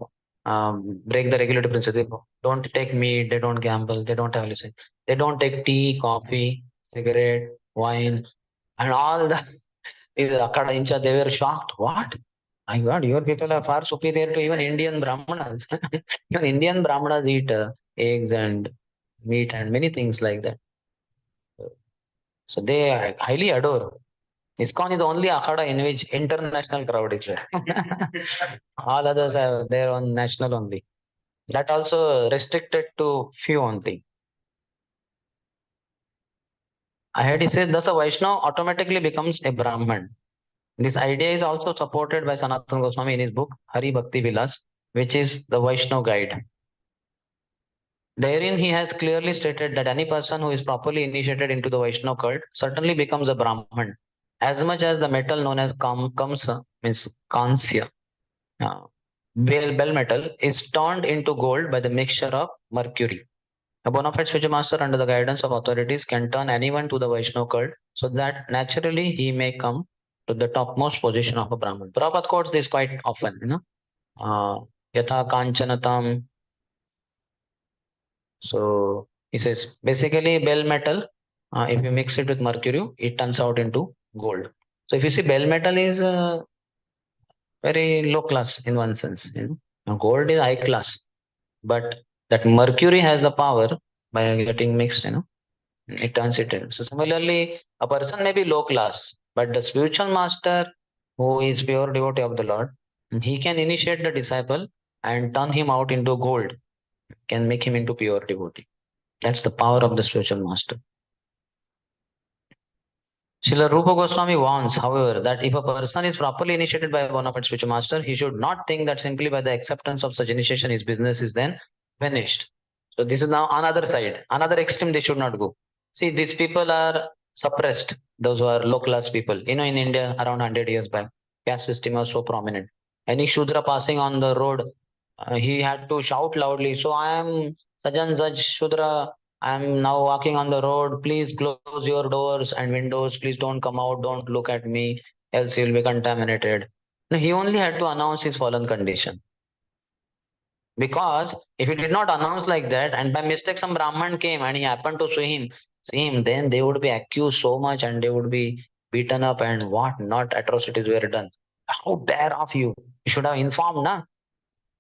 break the regulative principle. They don't take meat. They don't gamble. They don't have listen. They don't take tea, coffee, cigarette, wine, and all that. Is Akkada Incha. They were shocked. What? My God, your people are far superior to even Indian Brahmanas. Even Indian Brahmanas eat eggs and meat and many things like that. So they highly adore. ISKCON is the only akhada in which international crowd is there. All others have their own national only. That also restricted to few only. I had said thus a Vaishnava automatically becomes a Brahman. This idea is also supported by Sanatana Goswami in his book Hari Bhakti Vilas, which is the Vaishnava guide. Therein he has clearly stated that any person who is properly initiated into the Vaishnava cult certainly becomes a Brahman, as much as the metal known as kamsa means kansya. Uh, bell metal is turned into gold by the mixture of mercury. A bona fide spiritual master under the guidance of authorities can turn anyone to the Vaishnava cult so that naturally he may come to the topmost position of a Brahman. Prabhupada quotes this quite often, Yatha Kanchanatam. So he says basically bell metal, if you mix it with mercury, it turns out into gold. So if you see bell metal is very low class in one sense. Now, gold is high class, but that mercury has the power by getting mixed, it turns it in. So similarly, a person may be low class, but the spiritual master who is pure devotee of the Lord, he can initiate the disciple and turn him out into gold, can make him into pure devotee. That's the power of the spiritual master. Srila Rupa Goswami warns, however, that if a person is properly initiated by a bona fide spiritual master, he should not think that simply by the acceptance of such initiation his business is then finished. So this is now another side, another extreme they should not go. See, these people are suppressed, those who are low class people. In India, around 100 years back, caste system was so prominent. Any Shudra passing on the road, he had to shout loudly, so I am Sajan Saj Shudra, I'm now walking on the road. Please close your doors and windows. Please don't come out. Don't look at me, else you'll be contaminated. No, he only had to announce his fallen condition. Because if he did not announce like that, and by mistake some Brahman came and he happened to see him, then they would be accused so much and they would be beaten up and what not atrocities were done. How dare of you? You should have informed, na?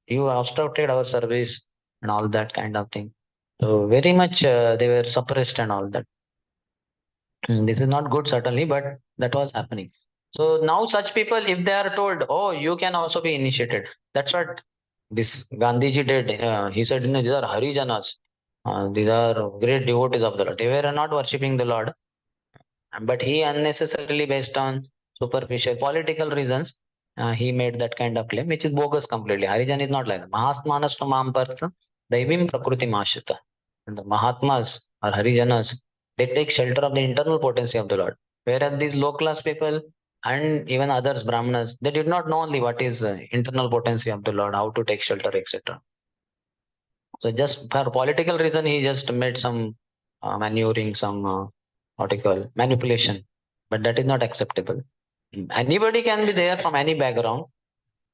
You obstructed our service and all that kind of thing. So very much they were suppressed and all that. This is not good certainly, but that was happening. So now such people, if they are told, oh, you can also be initiated, that's what this Gandhiji did. He said, these are Harijanas. These are great devotees of the Lord. They were not worshipping the Lord, but he unnecessarily based on superficial political reasons, he made that kind of claim, which is bogus completely. Harijan is not like that. Mahasmanastu mampartha daivim prakriti mashita. And the Mahatmas or Harijanas, they take shelter of the internal potency of the Lord. Whereas these low class people and even others, Brahmanas, they did not know only what is internal potency of the Lord, how to take shelter, etc. So just for political reason, he just made some maneuvering, some what you call manipulation, but that is not acceptable. Anybody can be there from any background,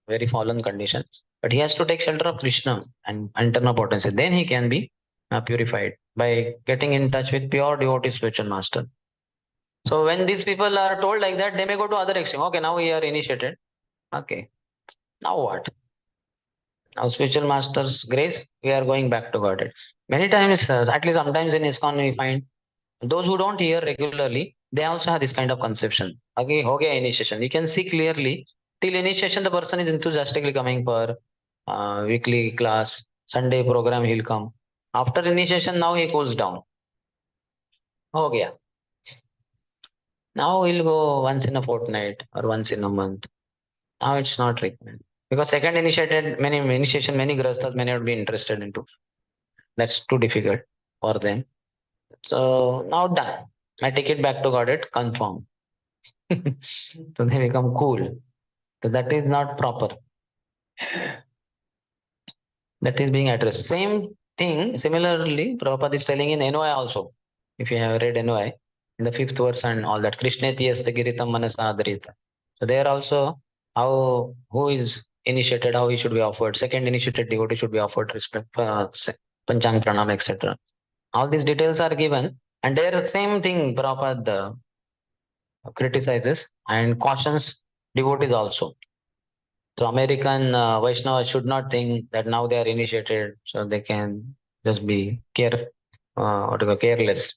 very fallen condition, but he has to take shelter of Krishna and internal potency. Then he can be purified by getting in touch with pure devotee spiritual master. So when these people are told like that, they may go to other extreme. Okay, now we are initiated. Okay, now what? Now spiritual master's grace, we are going back to Godhead. Many times, at least sometimes in ISKCON, we find those who don't hear regularly, they also have this kind of conception. Okay, ho gaya initiation. You can see clearly till initiation, the person is enthusiastically coming for weekly class, Sunday program. He'll come. After initiation, now he cools down. Ho gaya. Now he'll go once in a fortnight or once in a month. Now it's not required. Because second initiation, many grastas may not be interested into. That's too difficult for them. So now done. My ticket back to Godhead confirmed. So they become cool. So that is not proper. That is being addressed. Same thing, similarly, Prabhupada is telling in NOI also. If you have read NOI, in the fifth verse and all that, Krishneti yasta giritam manasadrita. So there also, how, who is initiated, how he should be offered. Second initiated devotee should be offered respect, Panchang Pranam, etc. All these details are given. And there, same thing Prabhupada criticizes and cautions devotees also. So American Vaishnavas should not think that now they are initiated, so they can just be careless.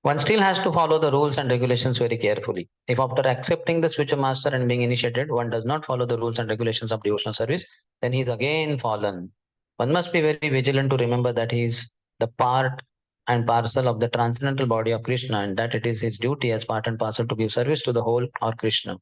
One still has to follow the rules and regulations very carefully. If after accepting the spiritual master and being initiated, one does not follow the rules and regulations of devotional service, then he is again fallen. One must be very vigilant to remember that he is the part and parcel of the transcendental body of Krishna, and that it is his duty as part and parcel to give service to the whole or Krishna.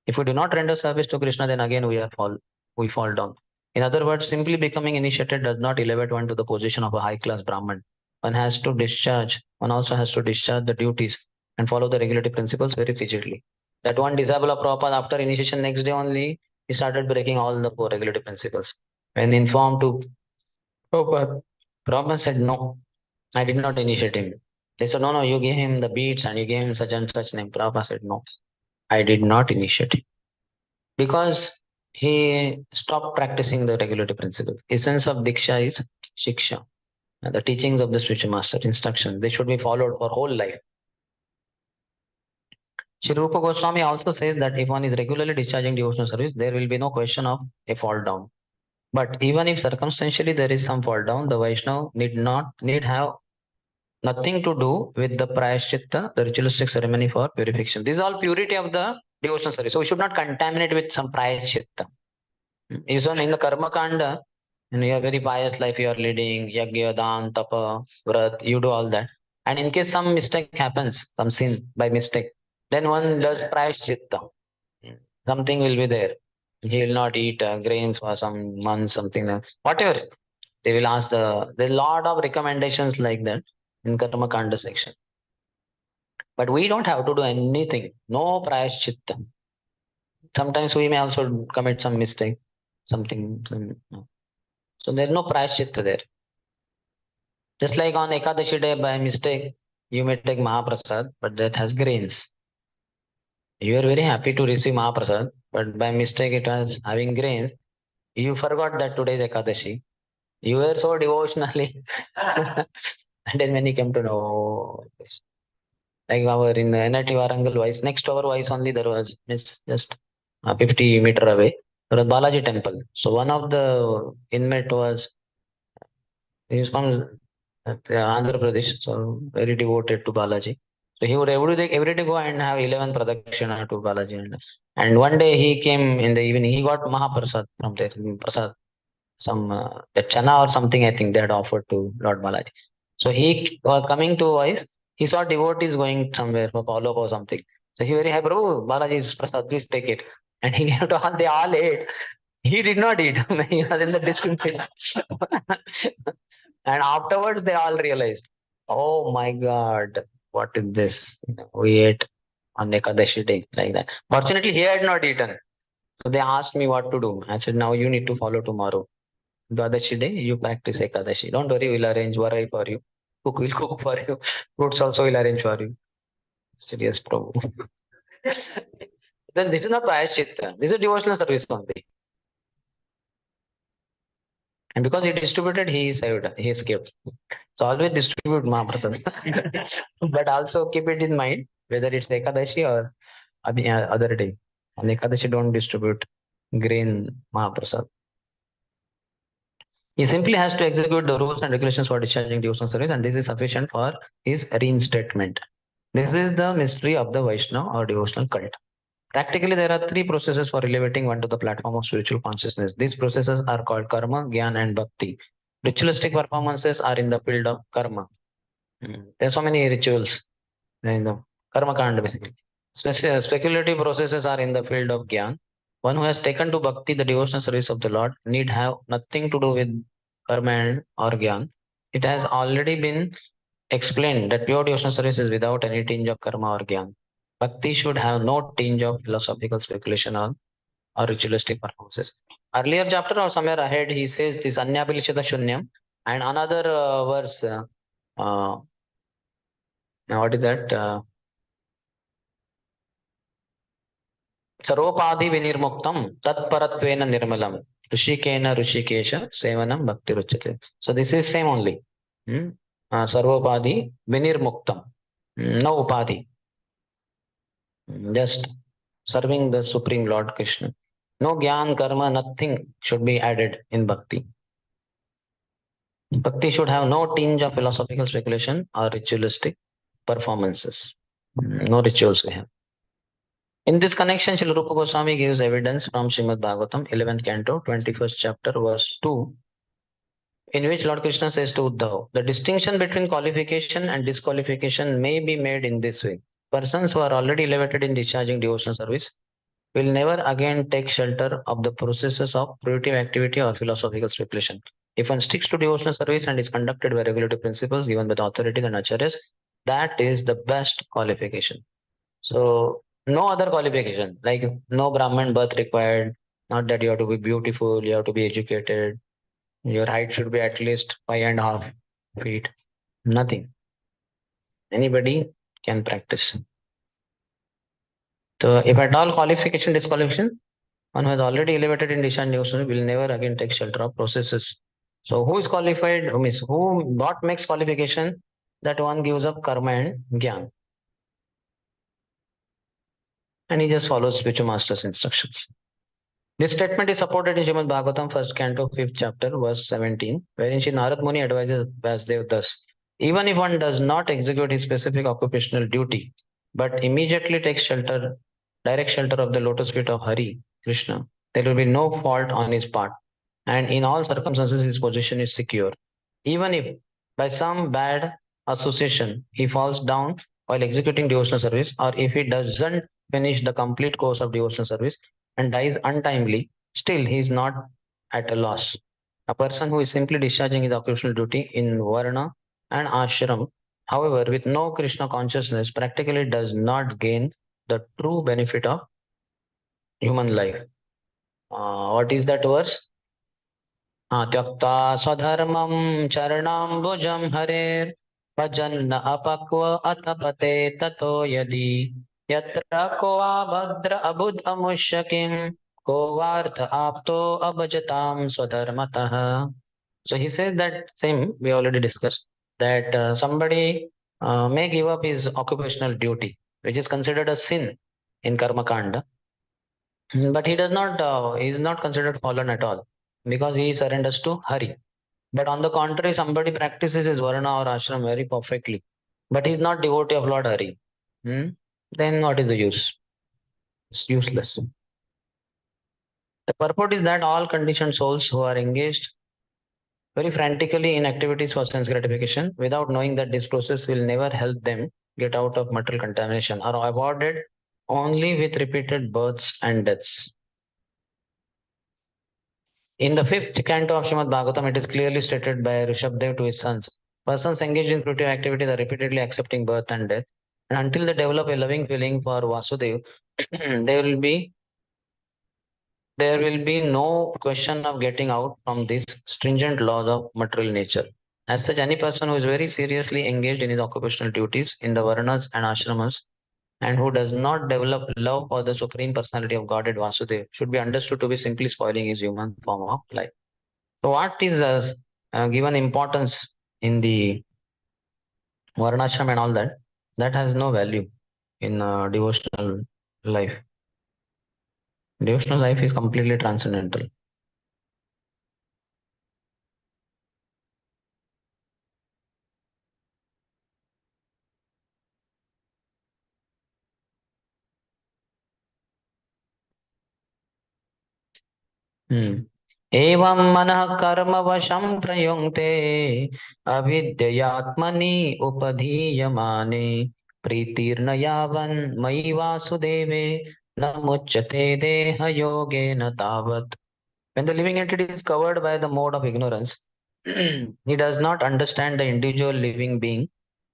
If we do not render service to Krishna, then again we fall down. In other words, simply becoming initiated does not elevate one to the position of a high class Brahman. One also has to discharge the duties and follow the regulative principles very rigidly. That one disciple of Prabhupada, after initiation, next day only, he started breaking all the four regulative principles. When informed to Prabhupada, Prabhupada said, no, I did not initiate him. They said, no, you gave him the beads and you gave him such and such name. Prabhupada said, no, I did not initiate him. Because he stopped practicing the regulative principles. Essence of Diksha is Shiksha. The teachings of the spiritual master, instructions, they should be followed for whole life. Sri Rupa Goswami also says that if one is regularly discharging devotional service, there will be no question of a fall down. But even if circumstantially there is some fall down, the Vaishnava need have nothing to do with the prayaschitta, the ritualistic ceremony for purification. This is all purity of the devotional service. So we should not contaminate with some prayaschitta. Even in the karma kanda, and you are very pious life you are leading, yagya, dan, tapa, vrat, you do all that. And in case some mistake happens, some sin by mistake, then one does prayaschitta. Something will be there. He will not eat grains for some months, something like whatever. They will ask there's a lot of recommendations like that in karma kanda section. But we don't have to do anything. No prayaschitta. Sometimes we may also commit some mistake, something. So there's no prayaschitta there. Just like on Ekadashi day, by mistake, you may take Mahaprasad, but that has grains. You are very happy to receive Mahaprasad, but by mistake it was having grains. You forgot that today is Ekadashi. You were so devotionally. And then when you came to know, like our in the NIT Warangal wise, next to our wise only there was just 50 meters away. There was Balaji temple. So one of the inmate was, he was from Andhra Pradesh, so very devoted to Balaji. So he would every day go and have 11 pradakshina to Balaji. And one day he came in the evening, he got Mahaprasad from there, Prasad, some the chana or something I think they had offered to Lord Balaji. So he was coming to Wise, he saw devotees going somewhere for follow-up or something. So he very happy, Prabhu, Balaji's Prasad, please take it. And he gave to all, they all ate. He did not eat. He was in the discipline. And afterwards, they all realized, oh my God, what is this? We ate on Ekadashi day like that. Fortunately, he had not eaten. So they asked me what to do. I said, now you need to follow tomorrow. Dwadashi day, you practice Ekadashi. Don't worry, we'll arrange varai for you. Cook will cook for you. Fruits also will arrange for you. Serious Prabhu. Then this is not Prayaschitta. This is devotional service only. And because he distributed, he saved, he escaped. So always distribute Mahaprasad. But also keep it in mind, whether it's Ekadashi or other day. On Ekadashi, don't distribute green Mahaprasad. He simply has to execute the rules and regulations for discharging devotional service, and this is sufficient for his reinstatement. This is the mystery of the Vaishnava or devotional cult. Practically, there are three processes for elevating one to the platform of spiritual consciousness. These processes are called karma, gyan, and bhakti. Ritualistic performances are in the field of karma. There are so many rituals in the karma kanda basically. Speculative processes are in the field of gyan, One who has taken to bhakti, the devotional service of the Lord, need have nothing to do with karma and or gyan. It has already been explained that pure devotional service is without any tinge of karma or gyan. Bhakti should have no tinge of philosophical speculation or ritualistic performances. Earlier chapter or somewhere ahead, he says this Anyapilishita Shunyam, and another verse. Uh, what is that? Sarvopadi vinirmuktam tatparattvena nirmalam Rishikena Rishikesha Sevanam Bhakti Ruchate. So this is same only. Hmm? Sarvopadi vinirmuktam. No upadi. Just serving the Supreme Lord Krishna. No gyan, karma, nothing should be added in bhakti. Bhakti should have no tinge of philosophical speculation or ritualistic performances. No rituals we have. In this connection, Srila Rupa Goswami gives evidence from Srimad Bhagavatam, 11th canto, 21st chapter, verse 2, in which Lord Krishna says to Uddhav, the distinction between qualification and disqualification may be made in this way. Persons who are already elevated in discharging devotional service will never again take shelter of the processes of productive activity or philosophical speculation. If one sticks to devotional service and is conducted by regulative principles given by the authorities and acharyas, that is the best qualification. So no other qualification, like no Brahman birth required, not that you have to be beautiful, you have to be educated, your height should be at least 5.5 feet. Nothing. Anybody can practice. So if at all qualification, disqualification, one who has already elevated in Dishan Devotion will never again take shelter of processes. So who is qualified? What makes qualification? That one gives up karma and gyan. And he just follows spiritual master's instructions. This statement is supported in Srimad Bhagavatam, 1st canto, 5th chapter, verse 17, wherein Shri Narad Muni advises Vasudev thus: even if one does not execute his specific occupational duty, but immediately takes shelter, direct shelter of the lotus feet of Hari, Krishna, there will be no fault on his part, and in all circumstances his position is secure. Even if, by some bad association, he falls down while executing devotional service, or if he doesn't finish the complete course of devotional service and dies untimely, still he is not at a loss. A person who is simply discharging his occupational duty in Varna and Ashram, however, with no Krishna consciousness, practically does not gain the true benefit of human life. What is that verse? त्यक्ता स्वधर्मं चरणाम्बुजं हरेर् भजन्न अपक्व अथ पते ततो यदि यत्र को वा भद्र अबुध अमुष्य किं को वार्थ आप्तो अभजतां स्वधर्मतः. So he says that same we already discussed, that somebody may give up his occupational duty, which is considered a sin in karma kanda, but he is not considered fallen at all because he surrenders to Hari. But on the contrary, somebody practices his Varna or ashram very perfectly, but he is not devotee of Lord Hari. Then what is the use? It's useless. The purport is that all conditioned souls who are engaged very frantically in activities for sense gratification without knowing that this process will never help them get out of material contamination are avoided only with repeated births and deaths. In the 5th canto of Srimad Bhagavatam, it is clearly stated by Rishabdev to his sons: persons engaged in fruitive activities are repeatedly accepting birth and death, and until they develop a loving feeling for Vasudev, there will be no question of getting out from these stringent laws of material nature. As such, any person who is very seriously engaged in his occupational duties in the Varnas and Ashramas and who does not develop love for the Supreme Personality of Godhead Vasudev should be understood to be simply spoiling his human form of life. So what is given importance in the Varnashram and all that, that has no value in devotional life. Devotional life is completely transcendental. एवं मनः कर्म वशं प्रयुङ्क्ते अविद्ययात्मनि उपधीयमाने प्रीतिर्न यावन् मयि वासुदेवे na muchyate deha yogena tavat. When the living entity is covered by the mode of ignorance, he does not understand the individual living being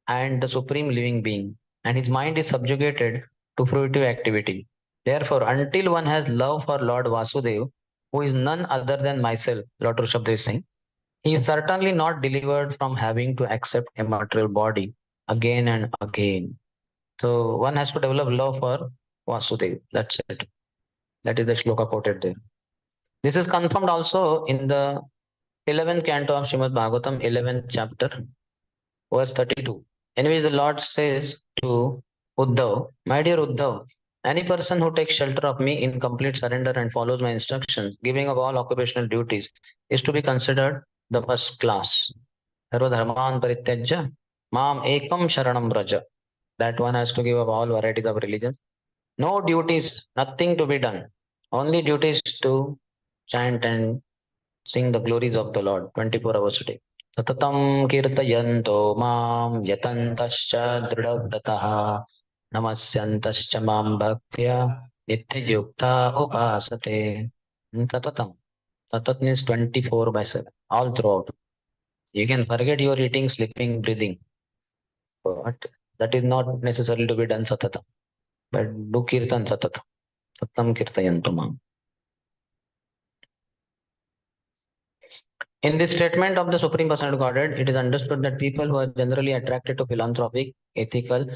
and the supreme living being, and his mind is subjugated to fruitive activity. Therefore, until one has love for Lord Vasudev, who is none other than myself, Lord Rishabdev is saying, he is certainly not delivered from having to accept a material body again and again. So one has to develop love for Vasudev. That's it. That is the shloka quoted there. This is confirmed also in the 11th canto of Srimad Bhagavatam, 11th chapter, verse 32, in which the Lord says to Uddhav, my dear Uddhav, any person who takes shelter of me in complete surrender and follows my instructions, giving up all occupational duties, is to be considered the first class. Sarva dharman parityajya mam ekam sharanam braja. That one has to give up all varieties of religions. No duties, nothing to be done. Only duties to chant and sing the glories of the Lord 24 hours a day. Satatam kirtayanto mam yatantascha dridavdatah namasyantascha mam bhaktya nityayukta upasate. Satatam. Satat means 24 by 7, all throughout. You can forget your eating, sleeping, breathing, but that is not necessarily to be done satatam. But do kirtan satatam. Satam kirtayanto mam. In this statement of the Supreme Personality of Godhead, it is understood that people who are generally attracted to philanthropic, ethical,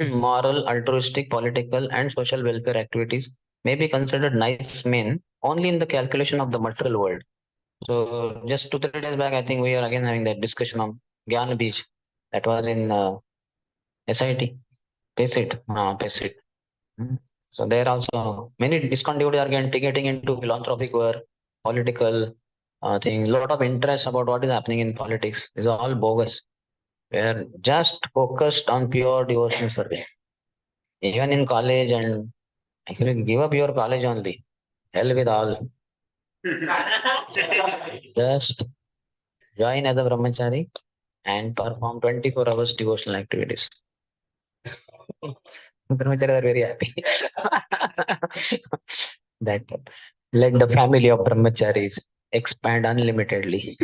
moral, altruistic, political, and social welfare activities may be considered nice men only in the calculation of the material world. So, just 2 3 days back, I think we are again having that discussion on Gyan Beach. That was in SIT, PACIT. PACIT. Hmm. So, there also many ISKCON devotees are getting into philanthropic work, political thing. Lot of interest about what is happening in politics is all bogus. We are just focused on pure devotional service. Even in college, and actually give up your college only. Hell with all. Just join as a brahmachari and perform 24 hours devotional activities. Brahmachari are very happy. That let the family of brahmacharis expand unlimitedly.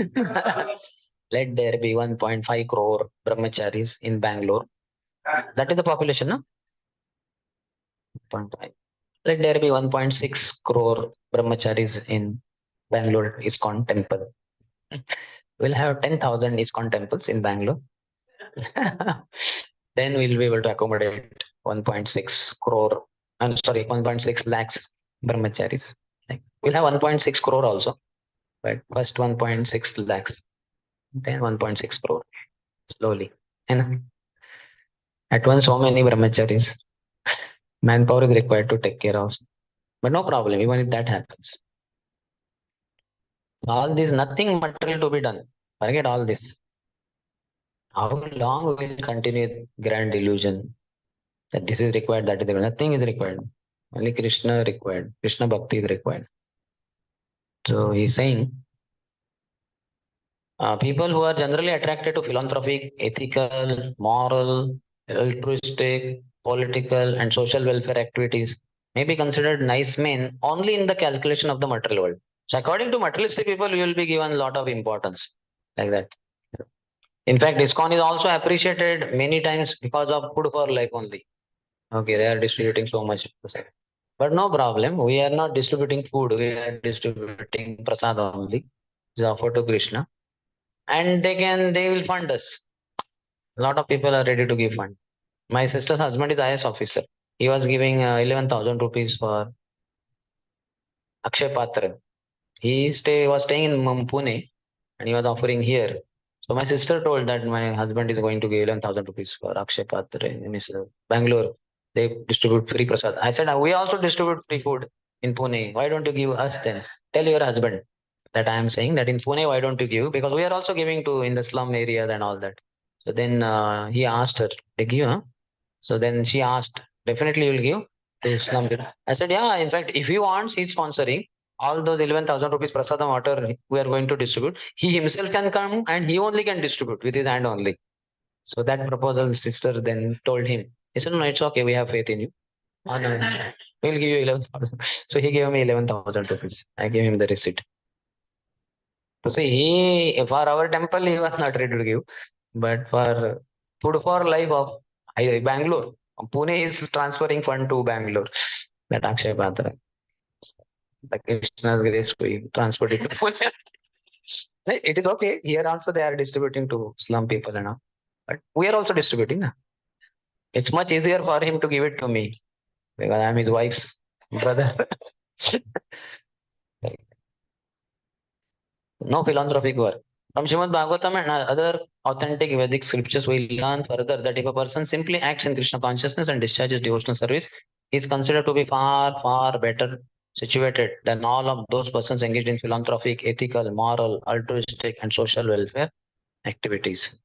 Let there be 1.5 crore brahmacharis in Bangalore. That is the population, no? 1.5. Let there be 1.6 crore brahmacharis in Bangalore ISKCON temple. We'll have 10,000 ISKCON temples in Bangalore. Then we'll be able to accommodate 1.6 crore, I'm sorry, 1.6 lakhs brahmacharis. Like, we'll have 1.6 crore also, but first 1.6 lakhs, then 1.6 crore, slowly. And at once, so many brahmacharis, manpower is required to take care of. But no problem, even if that happens. All this, nothing material to be done. Forget all this. How long will continue grand illusion that this is required, that is required? Nothing is required. Only Krishna required. Krishna Bhakti is required. So he's saying people who are generally attracted to philanthropic, ethical, moral, altruistic, political, and social welfare activities may be considered nice men only in the calculation of the material world. So according to materialistic people, you will be given a lot of importance like that. In fact, ISKCON is also appreciated many times because of food for life only. Okay, they are distributing so much. But no problem. We are not distributing food. We are distributing prasad only. It's offered to Krishna. And they will fund us. A lot of people are ready to give fund. My sister's husband is IS officer. He was giving 11,000 rupees for Akshay Patra. Was staying in Pune and he was offering here. So my sister told that my husband is going to give 11,000 rupees for Akshay Patra in his Bangalore. They distribute free prasad. I said, we also distribute free food in Pune. Why don't you give us then? Tell your husband that I am saying that in Pune, why don't you give? Because we are also giving to in the slum areas and all that. So then he asked her, they give, huh? So then she asked, definitely you'll give to slum people. I said, yeah, in fact, if he wants, he's sponsoring all those 11,000 rupees prasadam water we are going to distribute. He himself can come and he only can distribute with his hand only. So that proposal, sister then told him. He said, no, it's okay. We have faith in you. Oh, no, we'll give you 11,000. So he gave me 11,000 rupees. I gave him the receipt. So see, for our temple, he was not ready to give, but for food for life of Bangalore, Pune is transferring fund to Bangalore. That Akshay Patra, the Krishna's grace, we transferred it to Pune. It is okay. Here also they are distributing to slum people and all. But we are also distributing. Na? It's much easier for him to give it to me because I'm his wife's brother. No philanthropic work. From Srimad Bhagavatam and other authentic Vedic scriptures, we learn further that if a person simply acts in Krishna consciousness and discharges devotional service, he is considered to be far, far better situated than all of those persons engaged in philanthropic, ethical, moral, altruistic, and social welfare activities.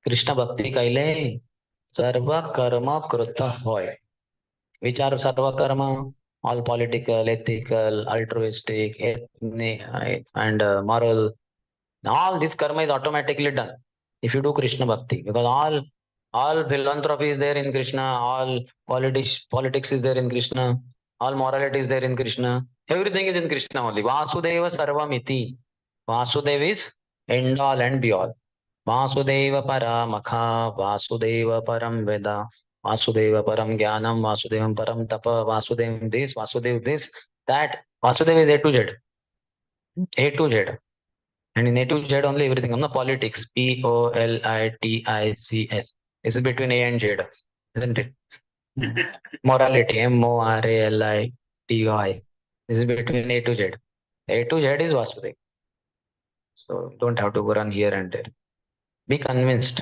Krishna Bhakti kaile sarva karma krita hoy. Which are sarva karma? All political, ethical, altruistic, ethnic, and moral. All this karma is automatically done if you do Krishna Bhakti, because all philanthropy is there in Krishna, all politics is there in Krishna, all morality is there in Krishna. Everything is in Krishna only. Vasudeva Sarvamiti. Vasudeva is end all and be all. Vasudeva Paramakha, Vasudeva Param Veda, Vasudeva Param Jnanam, Vasudevam Param Tapa, Vasudevam this, Vasudev this, that. Vasudeva is A to Z. A to Z. And in A to Z only everything on the politics. Politics. This is between A and Z, isn't it? Morality. Morality. This is between A to Z. A to Z is Vasudeva. So don't have to go run here and there. Be convinced.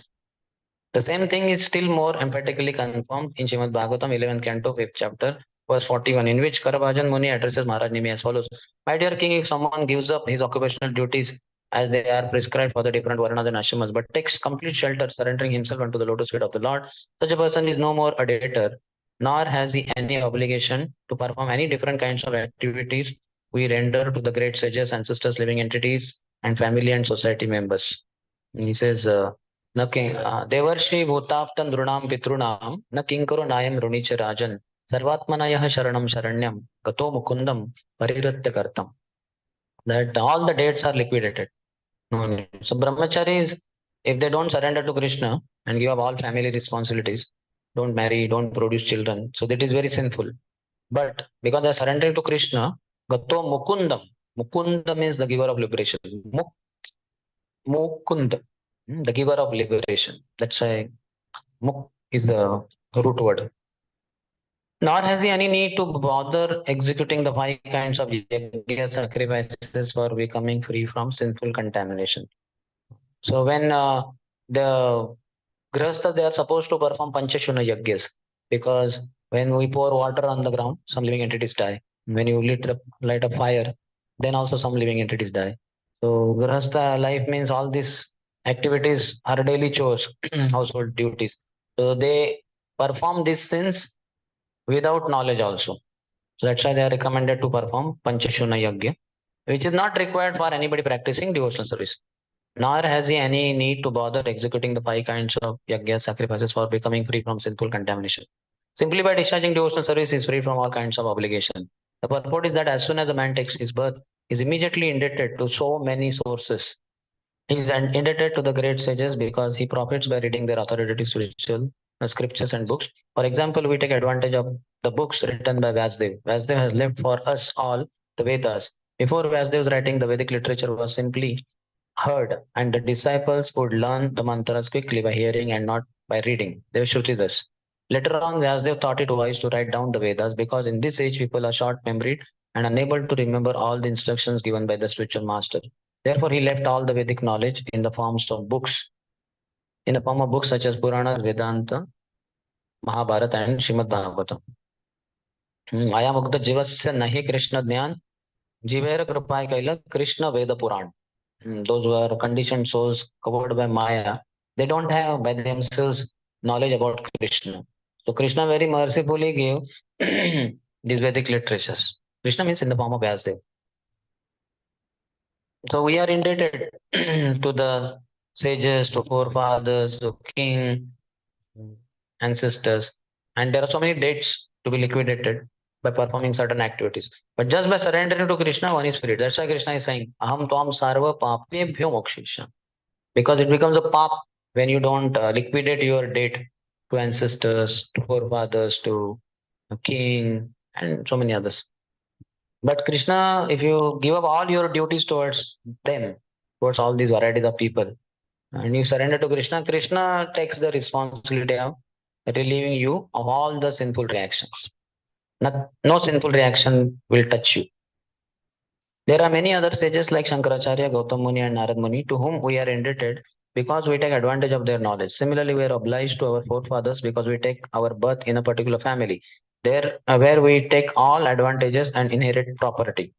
The same thing is still more emphatically confirmed in Srimad Bhagavatam 11th Canto 5th chapter verse 41, in which Karabhajan Muni addresses Maharaj Nimi as follows. My dear king, if someone gives up his occupational duties as they are prescribed for the different varnas and ashramas, but takes complete shelter, surrendering himself unto the lotus feet of the Lord, such a person is no more a debtor, nor has he any obligation to perform any different kinds of activities we render to the great sages, ancestors, living entities, and family and society members. He says, न किं देवर्षि भूताप्तं नृणां पितॄणां न किङ्करो नायं ऋणी च राजन् सर्वात्मना यः शरणं शरण्यं गतो मुकुन्दं परिहृत्य कर्तम्. That all the dates are liquidated. No need. So brahmacharis, if they don't surrender to Krishna and give up all family responsibilities, don't marry, don't produce children, so that is very sinful. But because they are surrendering to Krishna, gato mukundam. Mukundam means the giver of liberation. Mukund, the giver of liberation. That's why Muk is the root word. Nor has he any need to bother executing the 5 kinds of yajna sacrifices for becoming free from sinful contamination. So when the grihasthas, they are supposed to perform panchashuna yajnas, because when we pour water on the ground, some living entities die. When you light a fire, then also some living entities die. So grihastha life means all these activities are daily chores, household duties. So they perform these sins without knowledge also. So that's why they are recommended to perform Panchashuna Yajna, which is not required for anybody practicing devotional service. Nor has he any need to bother executing the 5 kinds of yajna sacrifices for becoming free from sinful contamination. Simply by discharging devotional service, he is free from all kinds of obligation. The purport is that as soon as a man takes his birth, he is immediately indebted to so many sources. He is indebted to the great sages because he profits by reading their authoritative spiritual scriptures and books. For example, we take advantage of the books written by Vyasdev. Vyasdev has left for us all the Vedas. Before Vyasdev's writing, the Vedic literature was simply heard, and the disciples would learn the mantras quickly by hearing and not by reading. They were Shruti. Later on, Vyasdev thought it wise to write down the Vedas because in this age people are short-memoried and unable to remember all the instructions given by the spiritual master. Therefore, he left all the Vedic knowledge in the forms of books, in the form of books such as Puranas, Vedanta, Mahabharata, and Srimad Bhagavatam. Ayamukta Jivasya Nahi Krishna Jnana Jivera Kripai Kaila Krishna Veda Puran. Those who are conditioned souls covered by Maya, they don't have by themselves knowledge about Krishna. So Krishna very mercifully gave these Vedic literatures. Krishna means in the form of Vyasdev. So we are indebted to the sages, to forefathers, to king, ancestors, and there are so many debts to be liquidated by performing certain activities. But just by surrendering to Krishna, one is freed. That's why Krishna is saying, Aham tvam sarva papebhyo mokshisham. Because it becomes a pap when you don't liquidate your debt to ancestors, to forefathers, to a king, and so many others. But Krishna, if you give up all your duties towards them, towards all these varieties of people, and you surrender to Krishna, Krishna takes the responsibility of relieving you of all the sinful reactions. No sinful reaction will touch you. There are many other sages like Shankaracharya, Gautam Muni, and Narad Muni to whom we are indebted because we take advantage of their knowledge. Similarly, we are obliged to our forefathers because we take our birth in a particular family, there where we take all advantages and inherit property.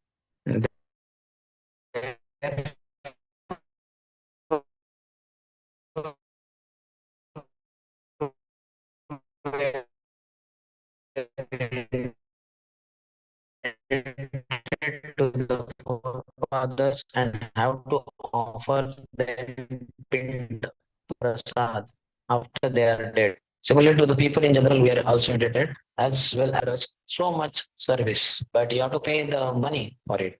To the forefathers and have to offer them pind prasad after they are dead. Similar to the people in general, we are also indebted as well as so much service, but you have to pay the money for it.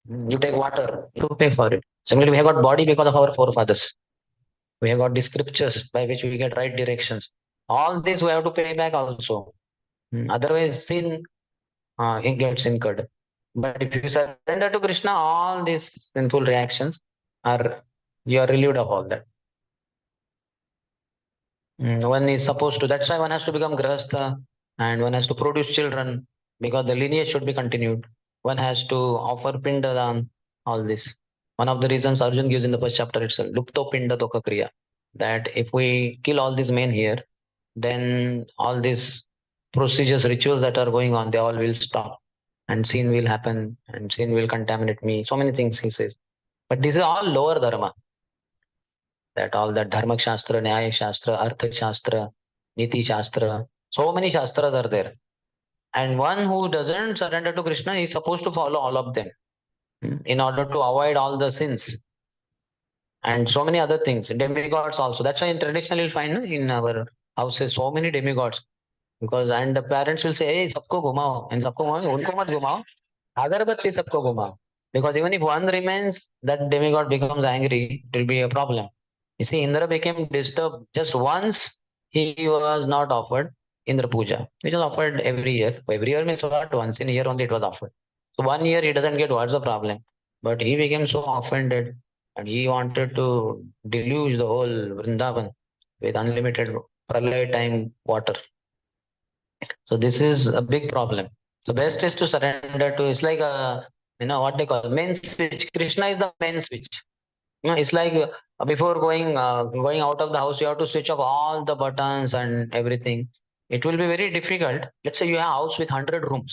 You take water, you have to pay for it. Similarly, we have got body because of our forefathers. We have got the scriptures by which we get right directions. All this we have to pay back also. Otherwise, sin it gets incurred. But if you surrender to Krishna, all these sinful reactions are you are relieved of all that. One is supposed to. That's why one has to become grahastha and one has to produce children because the lineage should be continued. One has to offer pindadan. All this. One of the reasons Arjun gives in the first chapter itself, lupto pinda toka kriya, that if we kill all these men here, then all these procedures, rituals that are going on, they all will stop and sin will happen and sin will contaminate me. So many things he says. But this is all lower dharma. That all that dharma shastra, nyaya shastra, artha shastra, niti shastra. So many shastras are there. And one who doesn't surrender to Krishna is supposed to follow all of them in order to avoid all the sins and so many other things. Demigods also. That's why in traditional you'll find in our houses so many demigods. Because and the parents will say, hey, सबको घुमाओ and सबको घुमाओ उनको मत घुमाओ अगरबत्ती सबको घुमाओ. Because even if one remains, that demigod becomes angry, it will be a problem. You see, Indra became disturbed just once he was not offered Indra Puja, which was offered every year. Every year means what? Once in a year only it was offered. So 1 year he doesn't get what's the problem. But he became so offended and he wanted to deluge the whole Vrindavan with unlimited pralay time water. So this is a big problem. So best is to surrender to. It's like a what they call main switch. Krishna is the main switch. It's like before going out of the house, you have to switch off all the buttons and everything. It will be very difficult. Let's say you have a house with 100 rooms,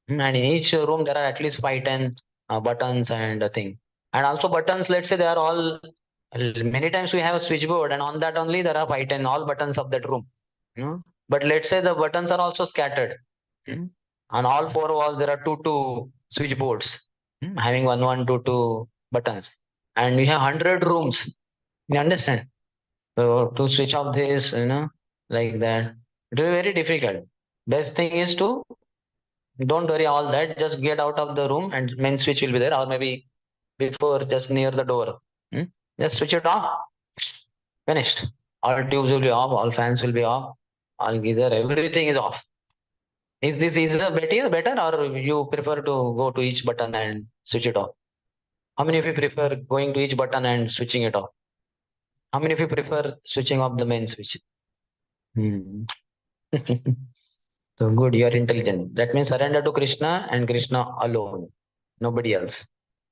and in each room there are at least 5, 10 buttons and a thing. And also buttons. Let's say they are all. Many times we have a switchboard, and on that only there are 5, 10 all buttons of that room. But let's say the buttons are also scattered. On all four walls there are two switchboards having one, two buttons, and we have 100 rooms. You understand? So to switch off this, like that, it will be very difficult. Best thing is to don't worry all that. Just get out of the room and main switch will be there, or maybe before just near the door. Just switch it off. Finished. All tubes will be off. All fans will be off. All geyser, everything is off. Is this easier, better, or you prefer to go to each button and switch it off? How many of you prefer going to each button and switching it off? How many of you prefer switching off the main switch? Hmm. So good, you are intelligent. That means surrender to Krishna and Krishna alone. Nobody else.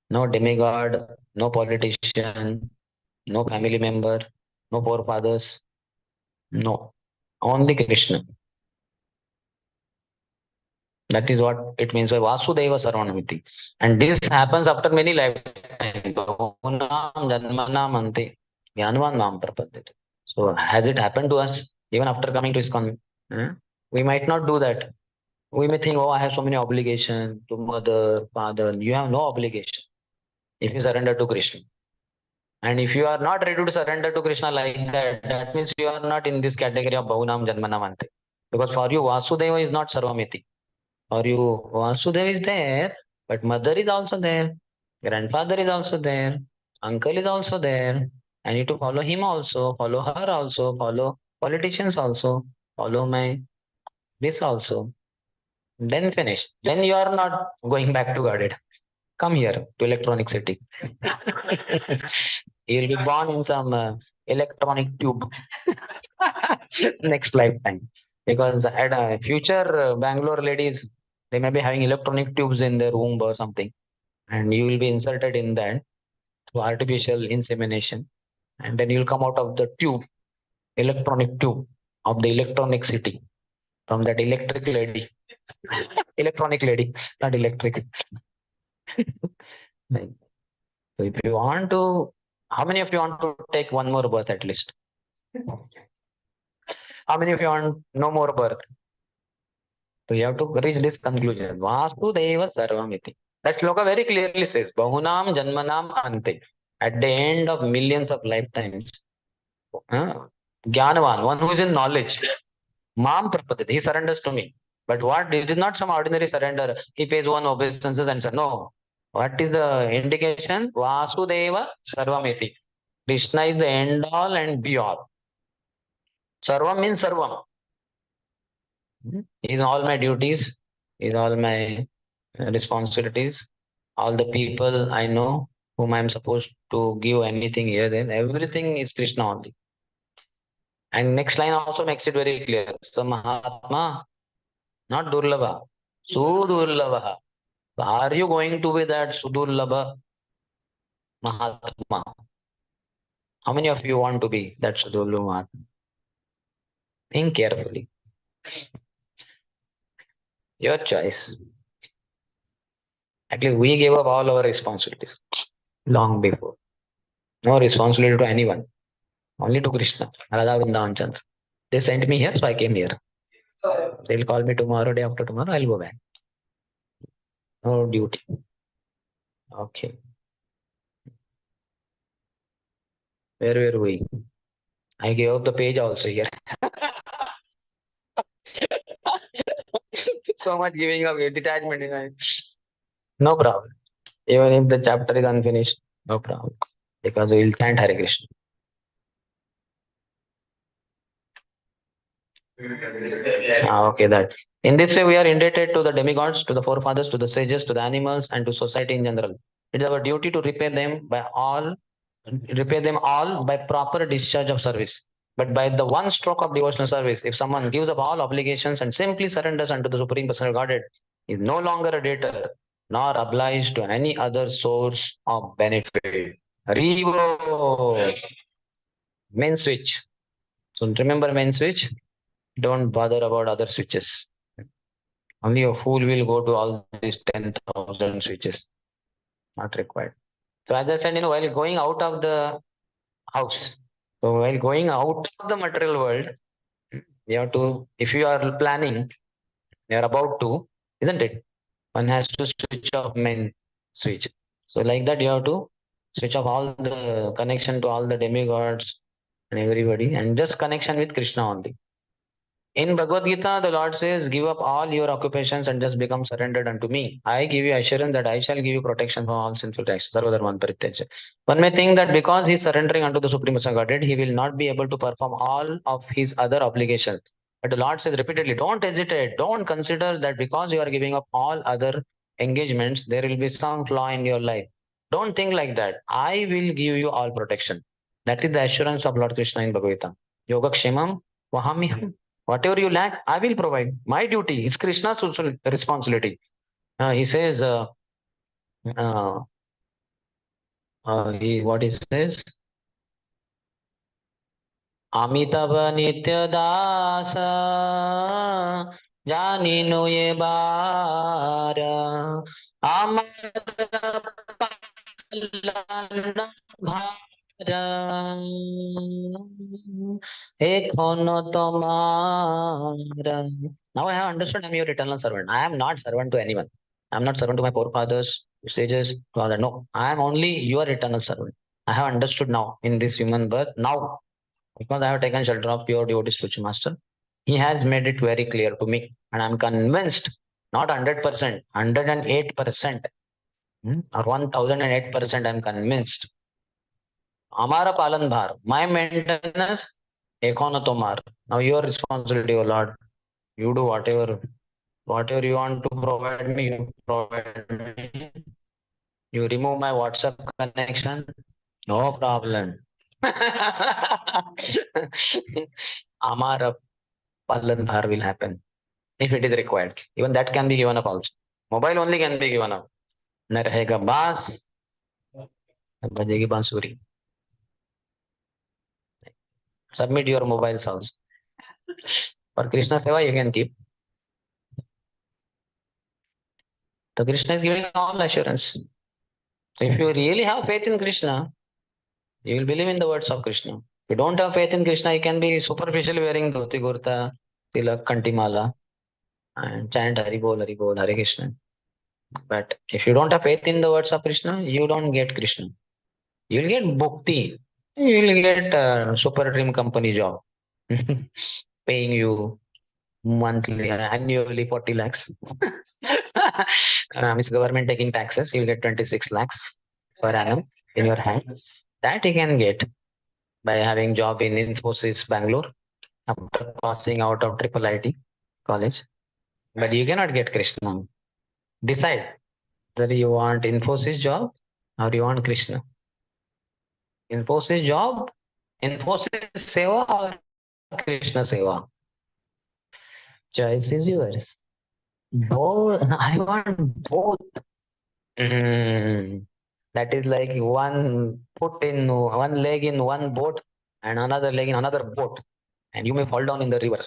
No demigod, no politician, no family member, no forefathers. No. Only Krishna. That is what it means by Vasudeva Sarvanamiti. And this happens after many lifetimes. Bahunam janmanam ante jnanvan mam prapadyate. So has it happened to us even after coming to ISKCON? We might not do that. We may think, oh, I have so many obligations to mother, father. You have no obligation if you surrender to Krishna. And if you are not ready to surrender to Krishna like that, that means you are not in this category of Bahunam Janmanam Ante. Because for you, Vasudeva is not Sarvamiti. For you, Vasudeva is there, but mother is also there, grandfather is also there, uncle is also there. I need to follow him also, follow her also, follow politicians also, follow my this also. Then finish. Then you are not going back to Godhead. Come here to electronic city. You'll be born in some electronic tube next lifetime. Because at future Bangalore ladies, they may be having electronic tubes in their womb or something, and you will be inserted in that through artificial insemination, and then you'll come out of the tube, electronic tube of the electronic city from that electric lady, electronic lady, not electric. Right. So if you want to, how many of you want to take one more birth at least? How many of you want no more birth? So you have to reach this conclusion. Vasudeva Sarvamiti. That shloka very clearly says, Bahunam Janmanam Ante. At the end of millions of lifetimes, uh, Jnanavan, one who is in knowledge, Mam Prapatit, he surrenders to me. But what? It is not some ordinary surrender. He pays one obeisances and says, no. What is the indication? Vasudeva Sarvamiti. Krishna is the end all and be all. Sarvam means Sarvam. Is all my duties, is all my responsibilities, all the people I know whom I'm supposed to give anything here, then everything is Krishna only. And next line also makes it very clear. Samahatma, not Durlabha, Sudurlabha. Are you going to be that Sudurlabha Mahatma? How many of you want to be that Sudurlabha Mahatma? Think carefully. Your choice. Actually, we gave up all our responsibilities long before. No responsibility to anyone, only to Krishna, Radha Vrindavan Chandra. They sent me here, so I came here. They'll call me tomorrow, day after tomorrow, I'll go back. No duty. Okay. Where were we? I gave up the page also here. So much giving up, detachment in my... No problem. Even if the chapter is unfinished, no problem. Because we will chant Hare Krishna. Okay, that. In this way, we are indebted to the demigods, to the forefathers, to the sages, to the animals, and to society in general. It is our duty to repay them all by proper discharge of service. But by the one stroke of devotional service, if someone gives up all obligations and simply surrenders unto the Supreme Personal Godhead, is no longer a debtor, nor obliged to any other source of benefit. Revo! Main switch. So remember main switch? Don't bother about other switches. Only a fool will go to all these 10,000 switches. Not required. So as I said, while going out of the house, so while going out of the material world, you have to, if you are planning, you are about to, isn't it? One has to switch off main switch. So like that, you have to switch off all the connection to all the demigods and everybody, and just connection with Krishna only. In Bhagavad Gita, the Lord says, give up all your occupations and just become surrendered unto me. I give you assurance that I shall give you protection from all sinful acts. Sarvadharman Parityaja. One may think that because he is surrendering unto the Supreme Personal Godhead, he will not be able to perform all of his other obligations. But the Lord says repeatedly, don't hesitate, don't consider that because you are giving up all other engagements, there will be some flaw in your life. Don't think like that. I will give you all protection. That is the assurance of Lord Krishna in Bhagavad Gita. Yogakshemam Vahamiham. Whatever you lack, I will provide. My duty is Krishna's responsibility. He says, what he says? Amitava Nitya Dasa Janinu Ye Bara Amar Palana Bhara Ekhono Tomara. Now I have understood I am your eternal servant. I am not servant to anyone. I am not servant to my forefathers, sages, to other. No, I am only your eternal servant. I have understood now in this human birth. Now, because I have taken shelter of pure devotee spiritual master, He has made it very clear to me, and I'm convinced, not 100%, 108%, or 1008%, I'm convinced. हमारा पालन भार, my maintenance, एकोन tomar. Now your responsibility, O Lord. You do whatever you want to provide me, you provide me. You remove my WhatsApp connection, no problem. हमारा पालन भार will happen if it is required. Even that can be given up also. Mobile only can be given up. न रहेगा बांस, न बजेगी बांसुरी. Submit your mobiles also. For Krishna Seva, you can keep. So Krishna is giving all assurance. So if you really have faith in Krishna, you will believe in the words of Krishna. If you don't have faith in Krishna, you can be superficially wearing dhoti kurta, tilak, kantimala, and chant Hari Bol, Hare Krishna. But if you don't have faith in the words of Krishna, you don't get Krishna. You will get Bhakti. You will get a super dream company job, paying you monthly, annually 40 lakhs. It's government taking taxes. You will get 26 lakhs per annum in your hand. That you can get by having job in Infosys Bangalore after passing out of triple IT college. But you cannot get Krishna. Decide whether you want Infosys job or you want Krishna. Infosys job, Infosys Seva or Krishna Seva. Choice is yours. Both. I want both. That is like one foot in one leg in one boat and another leg in another boat, and you may fall down in the river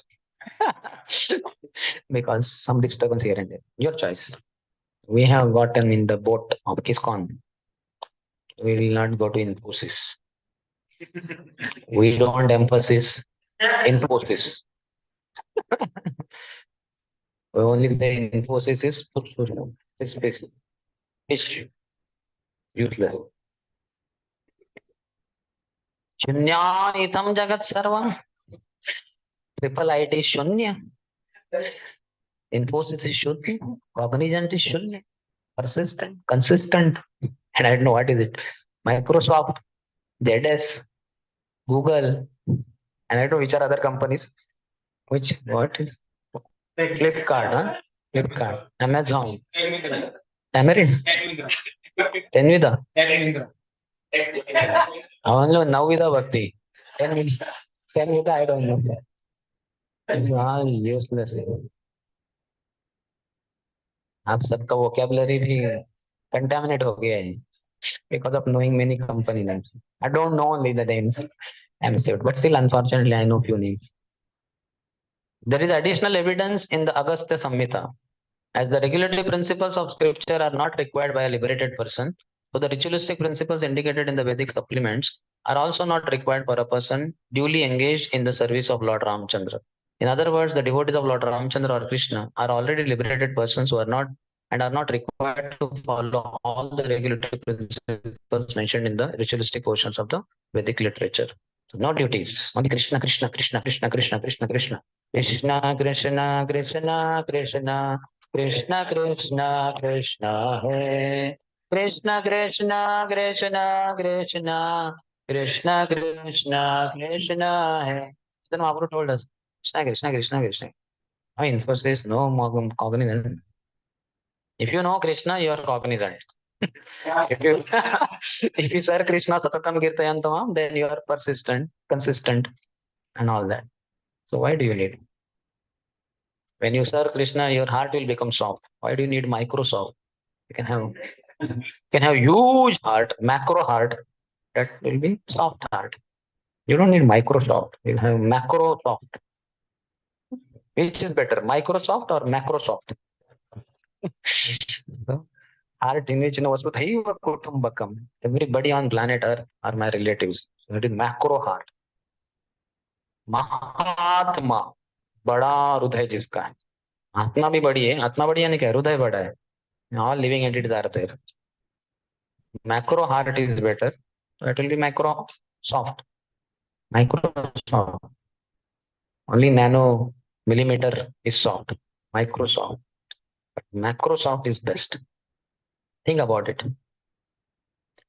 because some disturbance here and there. Your choice. We have gotten in the boat of ISKCON. We will not go to Infosys. We don't emphasis Infosys. We only say Infosys is fish, useless. Shunyanitam jagat sarvam. Triple IT is shunya. Infosys is shunya. Cognizant is shunya. Persistent, consistent. And I don't know what is it. Microsoft, ZS, Google, and I don't know which are other companies. What is Flipkart, huh? Flipkart, Amazon, Tamarind, Tenvida. I only know Navida Bhakti. Tenvida, I don't know. It's all useless. आप सबका vocabulary भी contaminate हो गया है because of knowing many company names. I don't know only the names. I'm saved, but still, unfortunately, I know few names. There is additional evidence in the Agastya Samhita, as the regulatory principles of scripture are not required by a liberated person. So the ritualistic principles indicated in the Vedic supplements are also not required for a person duly engaged in the service of Lord Ramchandra. In other words, the devotees of Lord Ramchandra or Krishna are already liberated persons who are not required to follow all the regulatory principles mentioned in the ritualistic portions of the Vedic literature. So no duties, only Krishna, Krishna, Krishna, Krishna, Krishna, Krishna, Krishna, Krishna, Krishna, Krishna, Krishna, Krishna, Krishna, Krishna, Hai. Krishna, Krishna, Krishna, Krishna, Krishna, Krishna, Krishna, Hai. Then Mahaprabhu told us, Krishna, Krishna, Krishna, Krishna. I mean, first is no cognizant. If you know Krishna, you are cognizant. If you if you say Krishna Satatam Kirtayantamam, then you are persistent, consistent, and all that. So why do you need? When you serve Krishna, your heart will become soft. Why do you need Microsoft? You can have huge heart, macro heart, that will be soft heart. You don't need Microsoft. You'll have macrosoft. Which is better, Microsoft or macrosoft? So, heart in which vasudhaiva kutumbakam. Everybody on planet Earth are my relatives. So it is macro heart. महात्मा, बड़ा हृदय जिसका है. आत्मा भी बड़ी है. आत्मा बड़ी यानी क्या, हृदय बड़ा है. All living entities are there. Macro heart is better. So it will be macro soft. Microsoft. Only nano Millimeter is soft. Microsoft. But Macrosoft is best. Think about it.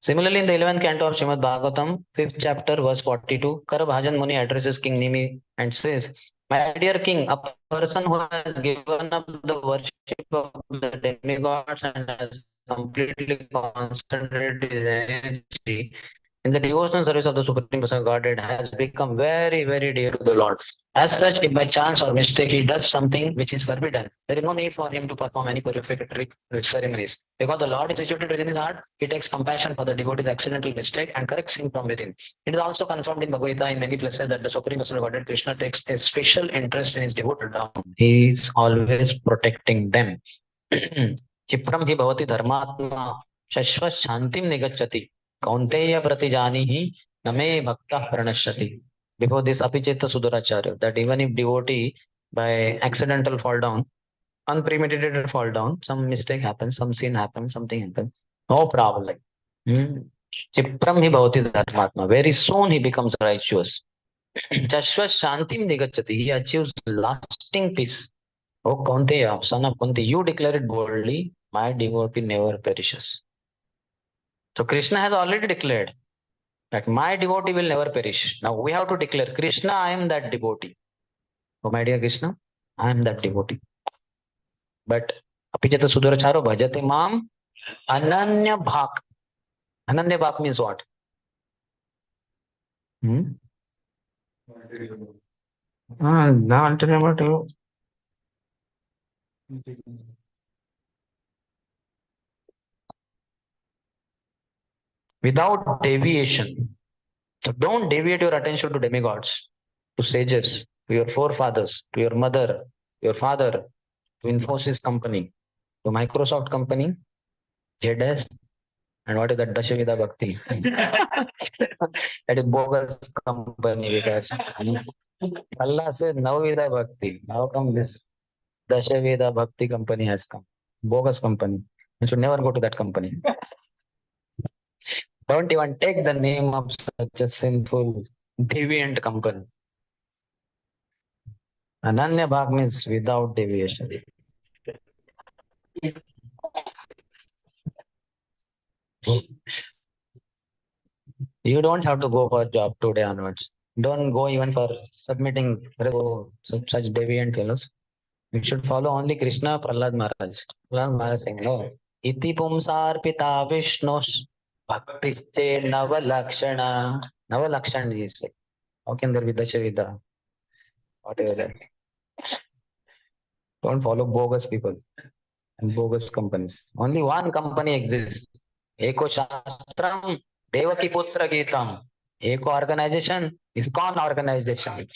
Similarly, in the 11th canto of Srimad Bhagavatam, 5th chapter, verse 42, Karabhajan Muni addresses King Nimi and says, my dear king, a person who has given up the worship of the demigods and has completely concentrated his energy in the devotional service of the Supreme Personal Godhead has become very, very dear to the Lord. As such, if by chance or mistake he does something which is forbidden, there is no need for him to perform any purificatory ceremonies. Because the Lord is situated within his heart, he takes compassion for the devotee's accidental mistake and corrects him from within. It is also confirmed in Bhagavad Gita in many places that the Supreme Personal Godhead Krishna takes a special interest in his devoted down. He is always protecting them. क्षिप्रम हि भवति धर्मात्मा शश्वत शांतिम निगच्छति कौन्तेय प्रतिजानीहि न मे भक्तः प्रणश्यति. Before this Apicheta Suduracharya, that even if devotee by accidental fall down, unpremeditated fall down, some mistake happens, some sin happens, something happens, no problem. Chipram hi bhavati dharmatma. Very soon he becomes righteous. Shashvat shantim nigachati. He achieves lasting peace. O Kaunteya, son of Kunti, you declare it boldly, my devotee never perishes. So Krishna has already declared that my devotee will never perish. Now we have to declare, Krishna, I am that devotee. Oh my dear Krishna, I am that devotee. But Apijata Suduracharo bhajate mam ananya bhak. Ananya bhak means what? Now I'll tell you about you. Without deviation. So don't deviate your attention to demigods, to sages, to your forefathers, to your mother, your father, to Infosys company, to Microsoft company, JDS, and what is that Dashavida Bhakti? That is bogus company because Allah says Navavida Bhakti. How come this Dashavida Bhakti company has come? Bogus company. You should never go to that company. Don't even take the name of such a sinful, deviant company. Ananya Bhag means without deviation. You don't have to go for a job today onwards. Don't go even for submitting such deviant fellows. You should follow only Krishna Prahlad Maharaj. Prahlad Maharaj saying, no. Iti pumsar pita Vishnush bhakti te navalakshana. Navalakshana is like, how can there be Dashavida? Whatever that. Don't follow bogus people and bogus companies. Only one company exists. Eko Shastram, Devaki Putra Geetam. Eko organization, ISKCON organization.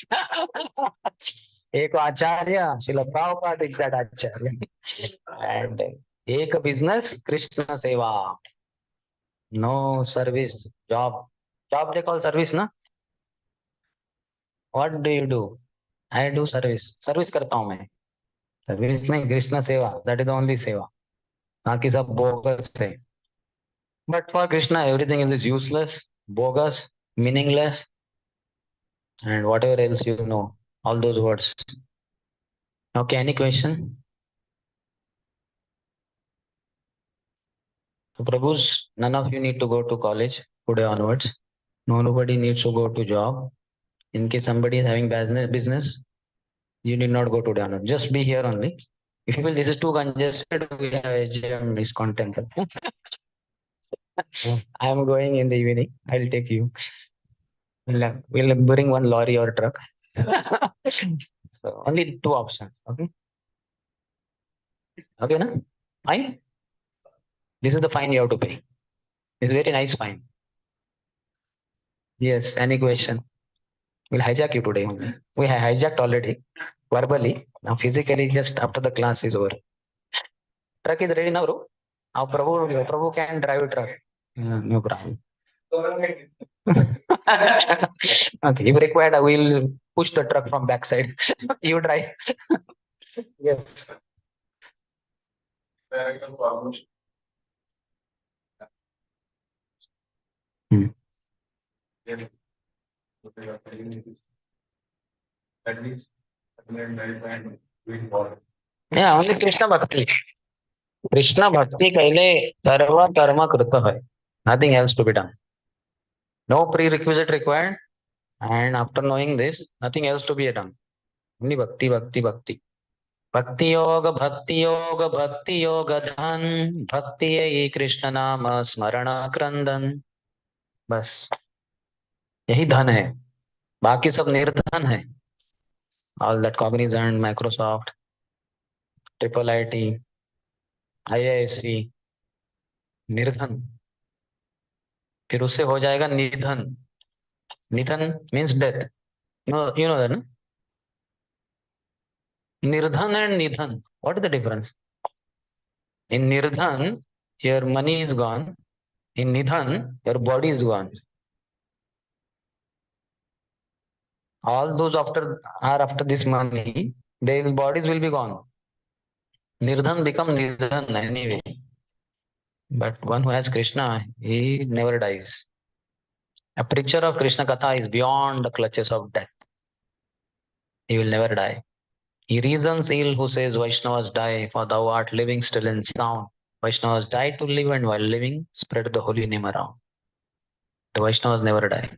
Eko Acharya, Srila Prabhupada is that Acharya. And Eka business, Krishna Seva. No service, job. Job they call service, na? What do you do? I do service. Service करता हूँ मैं. Service में Krishna Seva. That is the only Seva. बाकी सब bogus है. But for Krishna, everything is useless, bogus, meaningless, and whatever else you know, all those words. Okay, any question? So, Prabhus, none of you need to go to college today onwards. No, nobody needs to go to job. In case somebody is having business, you need not go today onwards. Just be here only. If you feel this is too congested, we have AGM is content. I am going in the evening. I'll take you. We'll bring one lorry or truck. So only two options. Okay. Okay, na? Fine. This is the fine you have to pay. It's very nice fine. Yes. Any question? We'll hijack you today only. We have hijacked already verbally. Now physically, just after the class is over. Truck is ready now, bro. Now Prabhu can drive a truck. No problem. Okay. If required, I will push the truck from backside. You drive. Yes. Hmm. Yeah, only Krishna Bhakti. Krishna Bhakti kaile sarva karma krita hai. Nothing else to be done. No prerequisite required. And after knowing this, nothing else to be done. Only Bhakti, Bhakti, Bhakti. Bhakti yoga, Bhakti yoga, Bhakti yoga dhan. Bhakti यही कृष्ण नाम स्मरण क्रंदन. बस यही धन है. बाकी सब निर्धन है. All that Cognizant, Microsoft, Triple IT, IISc, निर्धन. फिर उससे हो जाएगा निधन. निधन means death. You know that, no? Nirdhan and Nidhan. What is the difference? In Nirdhan, your money is gone. In Nidhan, your body is gone. All those after this money, their bodies will be gone. Nirdhan become Nidhan anyway. But one who has Krishna, he never dies. A preacher of Krishna Katha is beyond the clutches of death. He will never die. He reasons ill who says Vaishnavas die, for thou art living still in sound. Vaishnavas die to live, and while living, spread the holy name around. The Vaishnavas never die.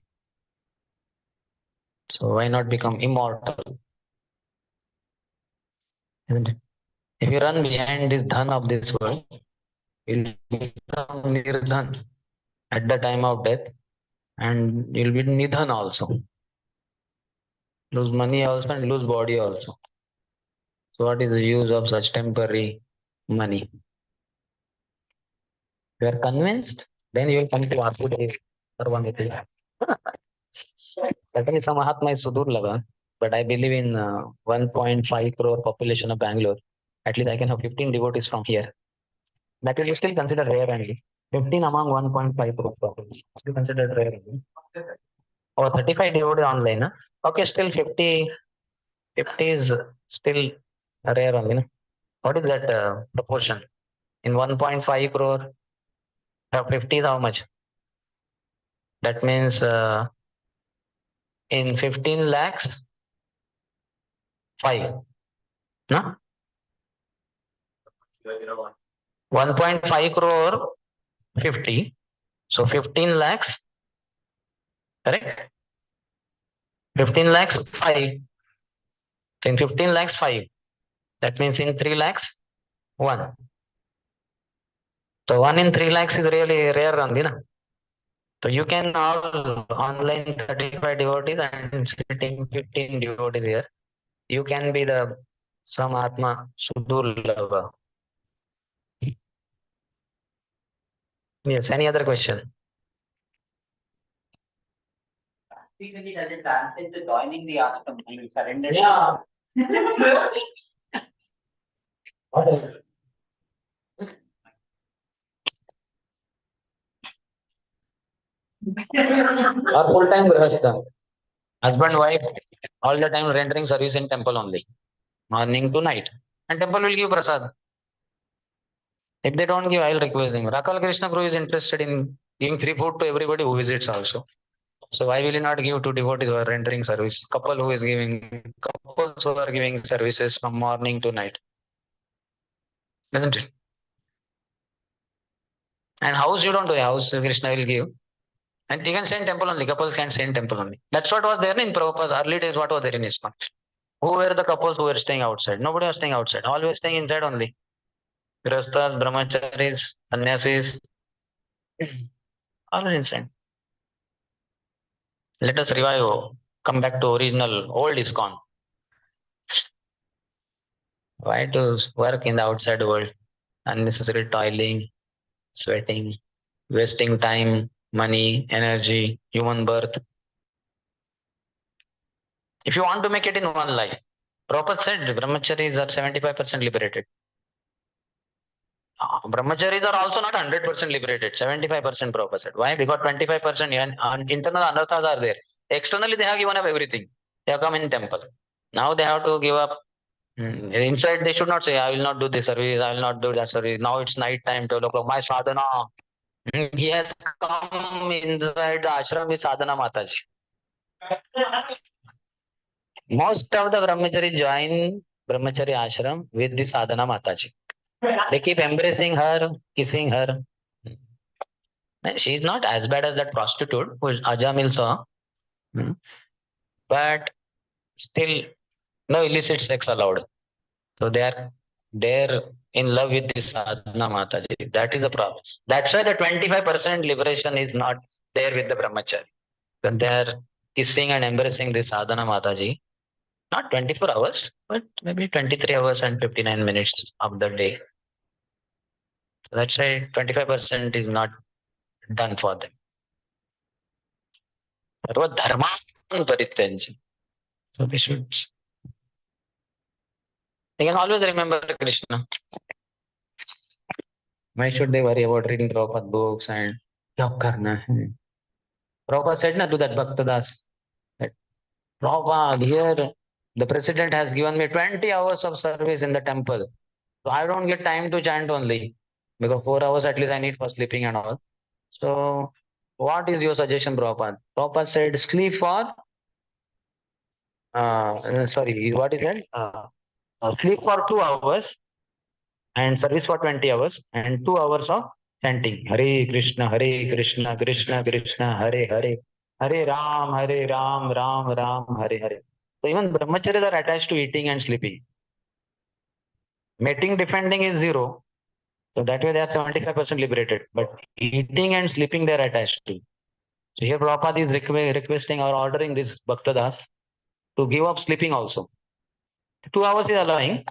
So why not become immortal? Isn't it? If you run behind this dhan of this world, you'll become nirdhan at the time of death, and you'll be nidhan also. Lose money also and lose body also. So what is the use of such temporary money? You are convinced, then you will come to Vasudev Sarvamiti. Certainly some Mahatma is Sudurlava, but I believe in 1.5 crore population of Bangalore. At least I can have 15 devotees from here. That will be still considered rare only. 15 among 1.5 crore population. Still considered rare only. Or 35 devotees online. Huh? Okay, still 50 is still rare only. No? What is that proportion? In 1.5 crore, 50 is how much? That means in 15 lakhs, 5. No? 1.5 crore, 50. So 15 lakhs, correct? 15 lakhs, 5. So in 15 lakhs, 5. That means in 3 lakhs, 1. So 1 in 3 lakhs is really rare only. Na? So you can all online 35 devotees and sitting 15 devotees here. You can be the some Atma Sudurlava. Yes, any other question? Basically, does it translate to joining the ashram and surrender? Yeah. What else? Or full-time grihastha. Husband, wife, all the time rendering service in temple only. Morning to night. And temple will give prasad. If they don't give, I'll request them. Rakal Krishna Guru is interested in giving free food to everybody who visits also. So why will he not give to devotees who are rendering service? Couples who are giving services from morning to night. Isn't it? And house you don't do, house Krishna will give. And you can send temple only. Couples can send temple only. That's what was there in Prabhupada's early days. What was there in ISKCON? Who were the couples who were staying outside? Nobody was staying outside. Always staying inside only. Grastas, brahmacharis, sannyasis, all inside. Let us revive, come back to original old ISKCON. Why to work in the outside world? Unnecessary toiling, sweating, wasting time, money, energy, human birth. If you want to make it in one life, Prabhupada said brahmacharis are 75% liberated. Brahmacharis are also not 100% liberated, 75% Prabhupada said. Why? Because 25% internal anarthas are there. Externally, they have given up everything. They have come in temple. Now they have to give up. Inside, they should not say, I will not do this service, I will not do that service. Now it's night time, 12 o'clock. My sadhana. He has come inside the ashram with sadhana Mataji. Most of the brahmachari join brahmachari ashram with the sadhana mataji. They keep embracing her, kissing her. She is not as bad as that prostitute who Ajamil saw, but still no illicit sex allowed. So they're in love with this sadhana mataji. That is the problem. That's why the 25% liberation is not there with the brahmachari. When they're kissing and embracing this sadhana mataji, not 24 hours, but maybe 23 hours and 59 minutes of the day. So that's why 25% is not done for them. Sarva dharman parityanja. So they can always remember Krishna. Why should they worry about reading Prabhupada books and job karna hai? Prabhupada said na to that Bhaktadas that Prabhupada, here the president has given me 20 hours of service in the temple. So I don't get time to chant only because 4 hours at least I need for sleeping and all. So what is your suggestion, Prabhupada? Prabhupada said sleep for, what is that? Sleep for 2 hours and service for 20 hours and 2 hours of chanting. Hare Krishna, Krishna Krishna, Hare Hare, Hare Ram, Ram Ram, Hare Hare. So even brahmacharis are attached to eating and sleeping. Mating, defending is zero. So that way they are 75% liberated. But eating and sleeping they are attached to. So here Prabhupada is requesting or ordering this Bhaktadas to give up sleeping also. 2 hours is allowing.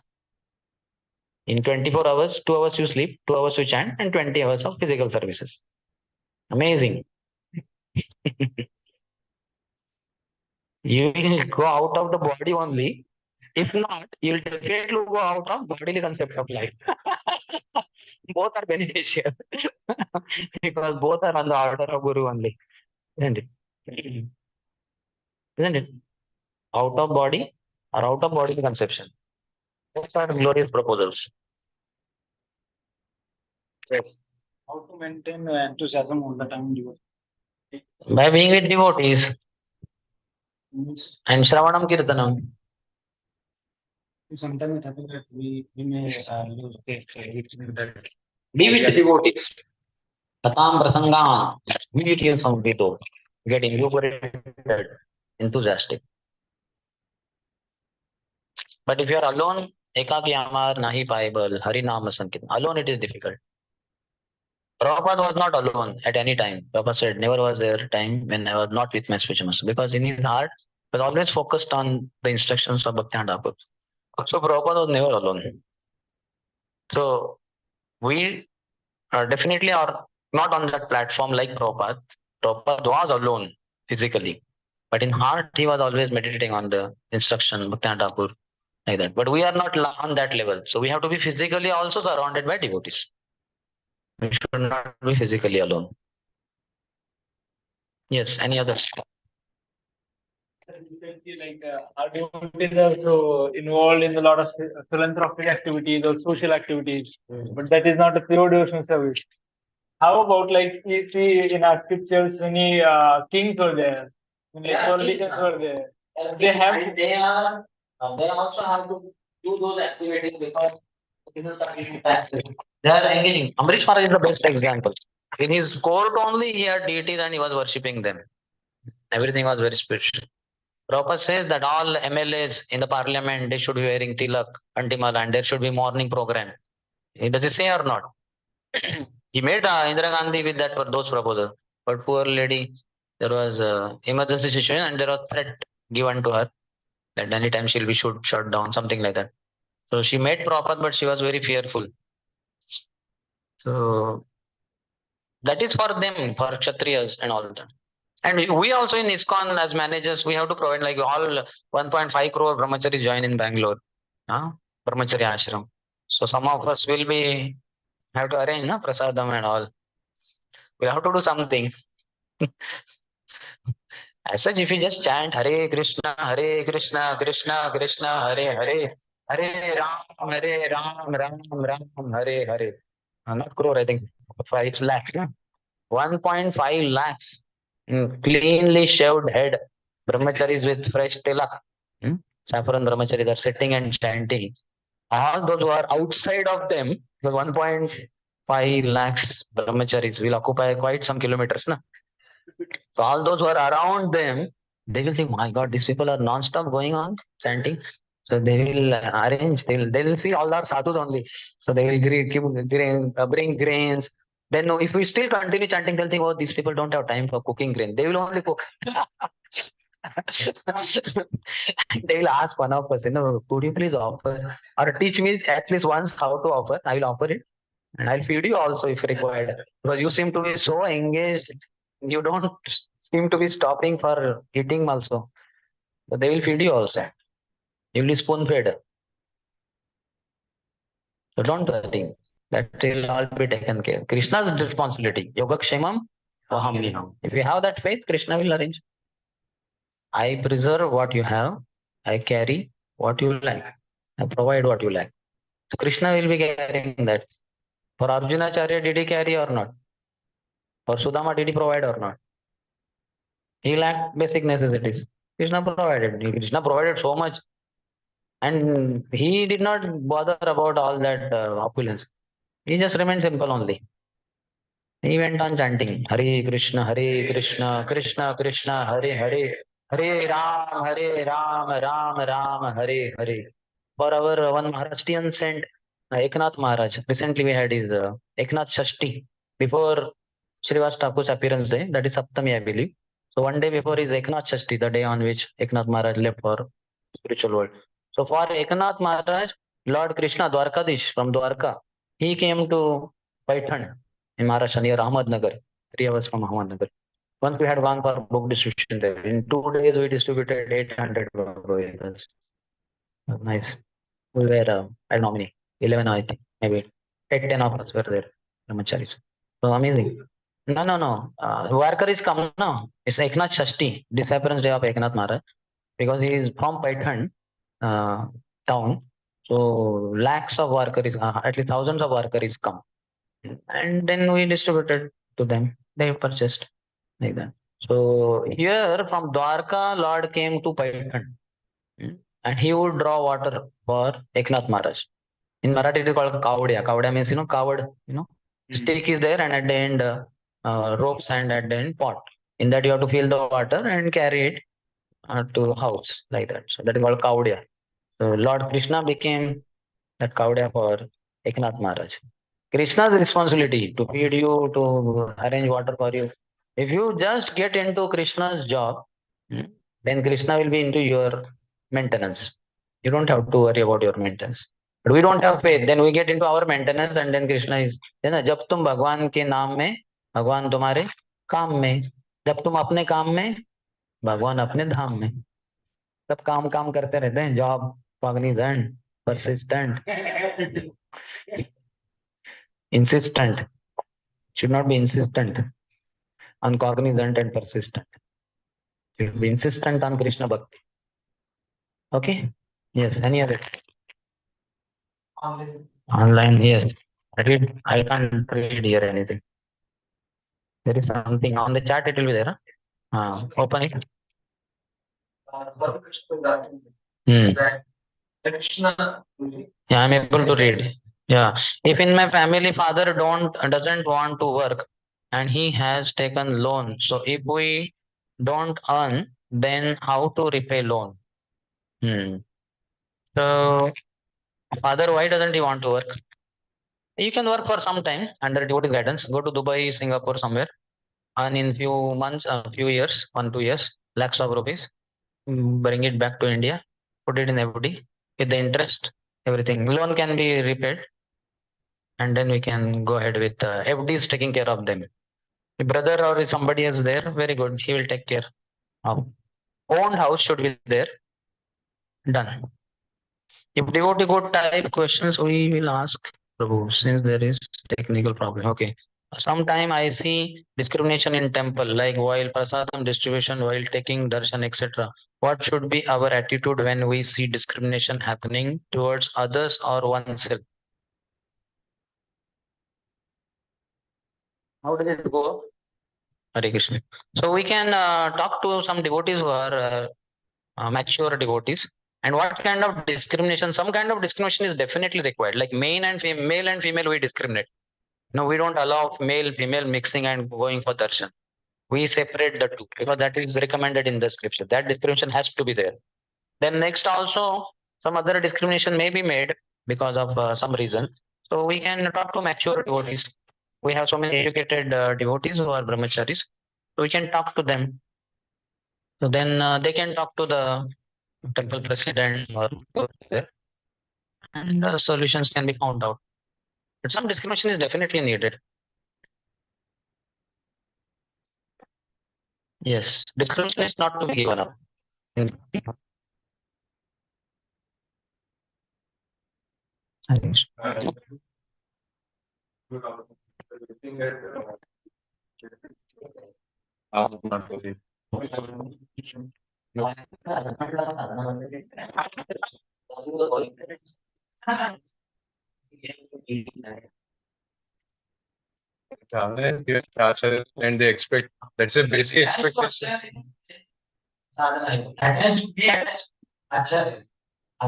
In 24 hours, 2 hours you sleep, 2 hours you chant, and 20 hours of physical services. Amazing. You will go out of the body only. If not, you will definitely go out of bodily concept of life. Both are beneficial because both are on the order of Guru only, isn't it? Isn't it? Out of body or out of body conception. Those are glorious proposals. Yes. How to maintain enthusiasm all the time? By being with devotees and Shravanam Kirtanam. Sometimes it happens that we may lose that. Be with devotees. Tatam Prasangam. Immediate Samvito. Get invigorated, enthusiastic. But if you are alone, Ekaki Amar Nahi Paibal, Harinama Sankirtan. Alone it is difficult. Prabhupada was not alone at any time. Prabhupada said, never was there a time when I was not with my spiritual master. Because in his heart, he was always focused on the instructions of Bhakti and Thakur. So Prabhupada was never alone. So we definitely are not on that platform like Prabhupada. Prabhupada was alone physically. But in heart, he was always meditating on the instruction, Bhakti and Thakur, like that. But we are not on that level. So we have to be physically also surrounded by devotees. We should not be physically alone. Yes, any others? Like our devotees are also involved in a lot of philanthropic activities or social activities, but that is not a pure devotional service. How about like we see in our scriptures many kings were there, many politicians were there. They have They also have to do those activities because business are giving taxes. They are engaging. Amrish Maharaj is the best example. In his court only, he had deities and he was worshipping them. Everything was very spiritual. Prabhupada says that all MLAs in the parliament, they should be wearing tilak, antimal, and there should be morning program. Does he say or not? He made Indira Gandhi with that for those proposals. But poor lady, there was emergency situation and there was threat given to her that anytime she'll be shut down, something like that. So she made Prabhupada, but she was very fearful. So that is for them, for Kshatriyas and all that. And we also in ISKCON as managers, we have to provide like all 1.5 crore brahmachari join in Bangalore. Brahmachari ashram. So some of us will be have to arrange prasadam and all. We have to do something. As such, if you just chant Hare Krishna, Krishna Krishna, Hare Hare, Hare Ram, Ram Ram, Hare Hare. Not crore, I think 5 lakhs. 1.5 lakhs. Cleanly shaved head. Brahmacharis with fresh tilak. saffron brahmacharis are sitting and chanting. All those who are outside of them, the 1.5 lakhs brahmacharis will occupy quite some kilometers. Na? So all those who are around them, they will think, my God, these people are non-stop going on chanting. So they will arrange, they will see all our sadhus only. So they will bring grains. Then if we still continue chanting, they'll think, oh, these people don't have time for cooking grain. They will only cook. They will ask one of us, could you please offer or teach me at least once how to offer? I will offer it and I'll feed you also if required. Because you seem to be so engaged, you don't seem to be stopping for eating also. So they will feed you also. You will be spoon fed. So don't worry. That will all be taken care. Krishna's responsibility. Yogakshemam vahamniham. If you have that faith, Krishna will arrange. I preserve what you have. I carry what you like. I provide what you like. So Krishna will be carrying that. For Arjuna Charya, did he carry or not? For Sudama, did he provide or not? He lacked basic necessities. Krishna provided. Krishna provided so much. And he did not bother about all that opulence. He just remained simple only. He went on chanting Hare Krishna, Krishna Krishna, Hare Hare, Hare Ram, Ram Ram, Hare Hare. For our one Maharashtrian saint, Eknath Maharaj, recently we had his Eknath Shastri before Srivas Thakur's appearance day, that is Saptami, I believe. So one day before his Eknath Shastri, the day on which Eknath Maharaj left for spiritual world. So for Eknath Maharaj, Lord Krishna, Dwarkadish from Dwarka, he came to Paithan in Maharashtra near Ahmednagar, 3 hours from Ahmednagar. Once we had gone for book distribution there. In 2 days, we distributed 800 Bhagavad. Nice. We were, I don't know how many, 11, I think, maybe 8, 10 of us were there, brahmacharis. So amazing. No. Warkar is come now. It's Eknath Shashti, disappearance day of Eknath Maharaj, because he is from Paithan town. So lakhs of workers, at least thousands of workers come. And then we distributed to them. They purchased like that. So here from Dwarka, Lord came to Paithan. And he would draw water for Eknath Maharaj. In Marathi, it is called Kavadya. Kavadya means, kavod, stick is there and at the end, ropes and at the end pot. In that, you have to fill the water and carry it to house like that. So that is called Kavadya. So Lord Krishna became that Kavadya for Eknath Maharaj. Krishna's responsibility to feed you, to arrange water for you. If you just get into Krishna's job, then Krishna will be into your maintenance. You don't have to worry about your maintenance. But we don't have faith, then we get into our maintenance and then Krishna is, जब तुम भगवान के नाम में, भगवान तुम्हारे काम में, जब तुम अपने काम में, भगवान अपने धाम में. सब काम काम करते रहते हैं, job, cognizant, persistent, insistent. Should not be insistent on cognizant and persistent. Should be insistent on Krishna Bhakti. Okay? Yes, any other? Online, yes. I can't read here anything. There is something on the chat, it will be there. Open it. Yeah, I'm able to read. Yeah. If in my family father doesn't want to work and he has taken loan, so if we don't earn, then how to repay loan? So father, why doesn't he want to work? You can work for some time under devotee's guidance. Go to Dubai, Singapore, somewhere, and in few months, few years, 1-2 years, lakhs of rupees, bring it back to India, put it in FD with the interest, everything. Loan can be repaid, and then we can go ahead with FD is taking care of them. If brother or if somebody is there, very good. He will take care of. Owned house should be there. Done. If devotee could type questions, we will ask Prabhu, since there is technical problem. Okay. Sometime I see discrimination in temple, like while prasadam distribution, while taking darshan, etc. What should be our attitude when we see discrimination happening towards others or oneself? How does it go? Hare Krishna. So we can talk to some devotees who are mature devotees. And what kind of discrimination? Some kind of discrimination is definitely required. Like male and female, we discriminate. No, we don't allow male female mixing and going for darshan. We separate the two because that is recommended in the scripture. That discrimination has to be there. Then next also some other discrimination may be made because of some reason. So we can talk to mature devotees. We have so many educated devotees who are brahmacharis. So we can talk to them. So then they can talk to the temple president or there, and solutions can be found out. But some discrimination is definitely needed. Yes, discrimination is not to be given up. I think so. And they expect, that's a basic expectation. Acharya's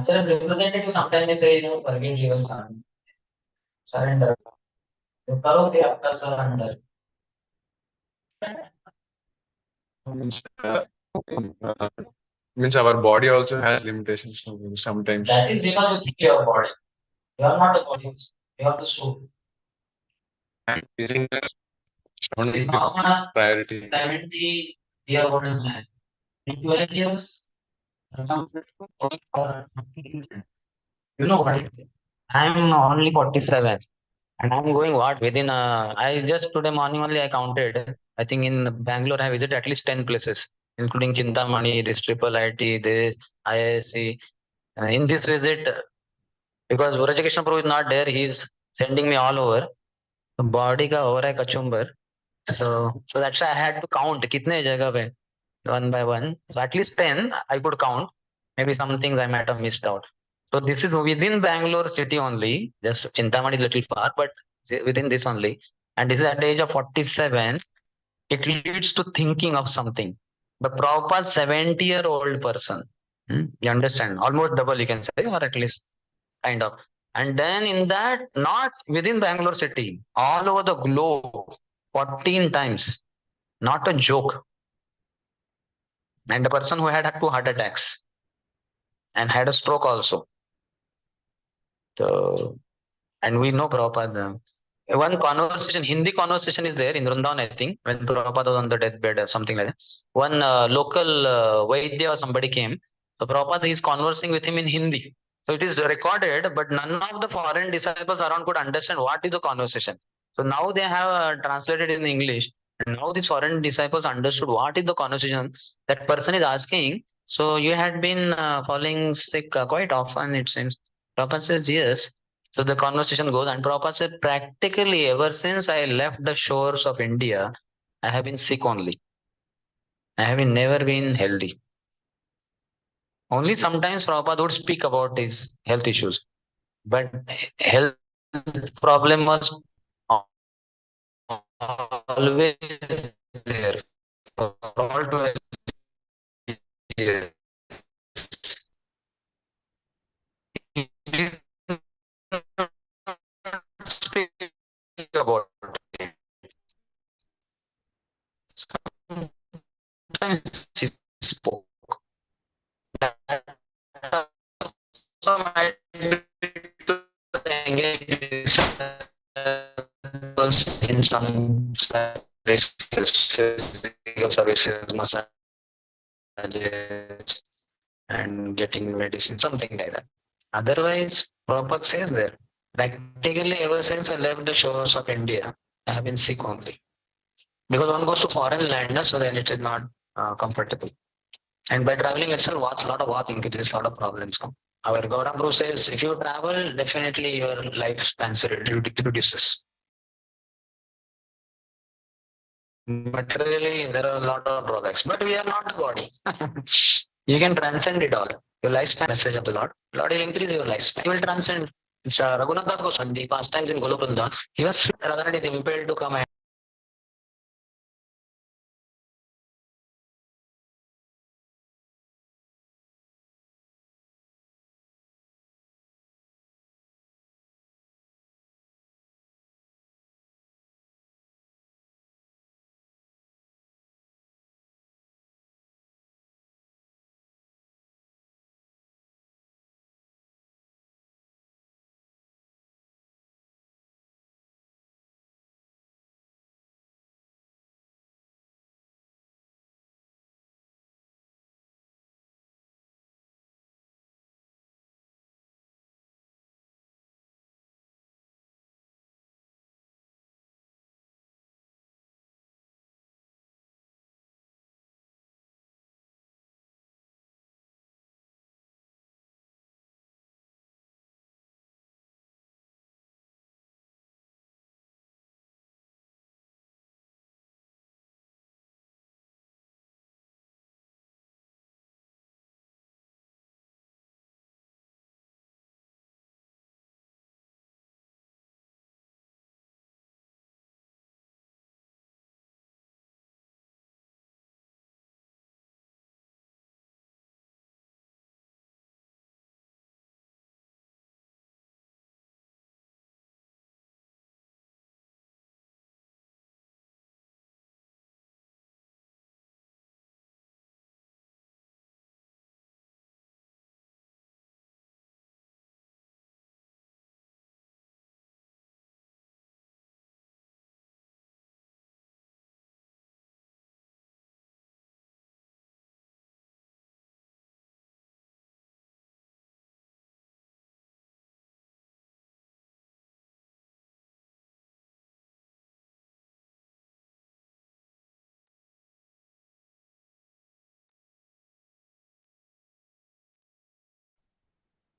representative sometimes they say, forgive, even surrender. You karo ke apka surrender. Means our body also has limitations sometimes. That is because you think your body. You are not a body. You are the soul. And using the only Bhavana, priority. 70-year-old man. In 12 years, you know what? I'm only 47. And I'm going what within I just today morning only I counted. I think in Bangalore I visited at least 10 places, including Chintamani, this triple IT, this ISC. In this visit, because Vurajakrishna Prabhu is not there, he's sending me all over. So body ka ho raha hai kachumbar. So that's why I had to count kitne jagah pe, one by one. So at least 10 I could count. Maybe some things I might have missed out. So this is within Bangalore city only. Just Chintamani is little far, but within this only. And this is at the age of 47. It leads to thinking of something. The proper 70-year-old person. You understand? Almost double you can say, or at least kind of. And then in that, not within Bangalore city, all over the globe, 14 times. Not a joke. And the person who had 2 heart attacks and had a stroke also. So, and we know Prabhupada. One conversation, Hindi conversation is there in Vrindavan, I think, when Prabhupada was on the deathbed or something like that. One local Vaidya or somebody came. So Prabhupada is conversing with him in Hindi. So it is recorded, but none of the foreign disciples around could understand what is the conversation. So now they have translated in English. And now these foreign disciples understood what is the conversation. That person is asking, so you had been falling sick quite often, it seems. Prabhupada says, yes. So the conversation goes, and Prabhupada said, practically ever since I left the shores of India, I have been sick only. I have never been healthy. Only sometimes Prabhupada would speak about his health issues, but health problem was always there for all 12 years. He did not speak about it. Sometimes he spoke. That also might be to engage in some services, physical services, massages, and getting medicine, something like that. Otherwise, Prabhupada says there, practically ever since I left the shores of India, I have been sick only. Because one goes to foreign land, so then it is not comfortable. And by traveling itself, a lot of work increases, a lot of problems come. Our Gaurang Guru says, if you travel, definitely your lifespan reduces. Materially, there are a lot of drawbacks, but we are not the body. You can transcend it all. Your lifespan, message of the Lord. Lord will increase your lifespan. He will transcend. Raghunath Das Goswami, pastimes in Golokunda, he was Radharani is impelled to come and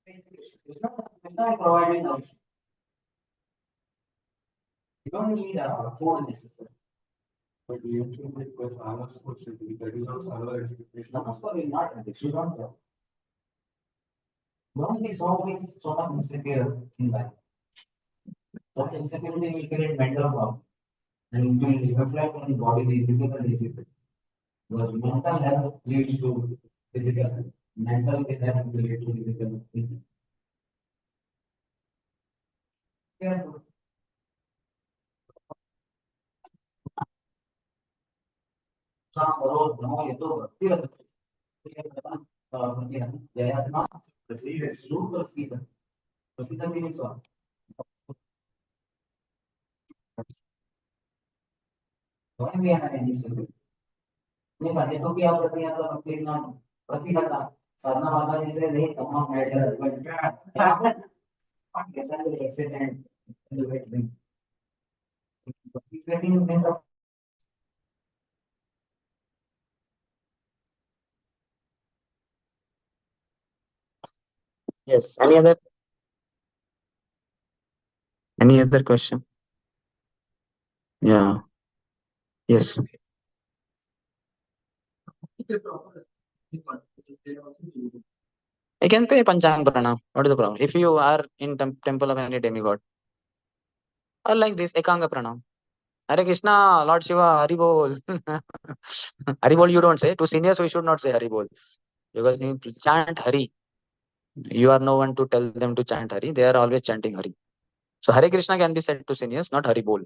Krishna is providing the option. You don't need food necessary. But you should make with Anna's possibility. That is also another expectation. Namaskar will not reject. You don't know. Don't be so much insecure in life. That insecurity will create mental problem. And it will reflect on body, physical diseases. Because mental health leads to physical health. Mental health will lead to physical health. Careful. Some road, no, you do. Jayatma, Prasida means what? Why we are any secret? Means I to be out of the other thing on Pratihata. Sadhana Mata is a they come on my husband. Yes, I will accident. He's getting in the Yes. Any other question? Yeah. Yes. I can pay Panchang Pranam. What is the problem? If you are in temple of any demigod, or like this, Ekanga Pranam. Hare Krishna, Lord Shiva, Hari Bol. Hari Bol you don't say. To seniors we should not say Hari Bol. Because you chant Hari. You are no one to tell them to chant Hari. They are always chanting Hari. So Hare Krishna can be said to seniors, not Hari Bol.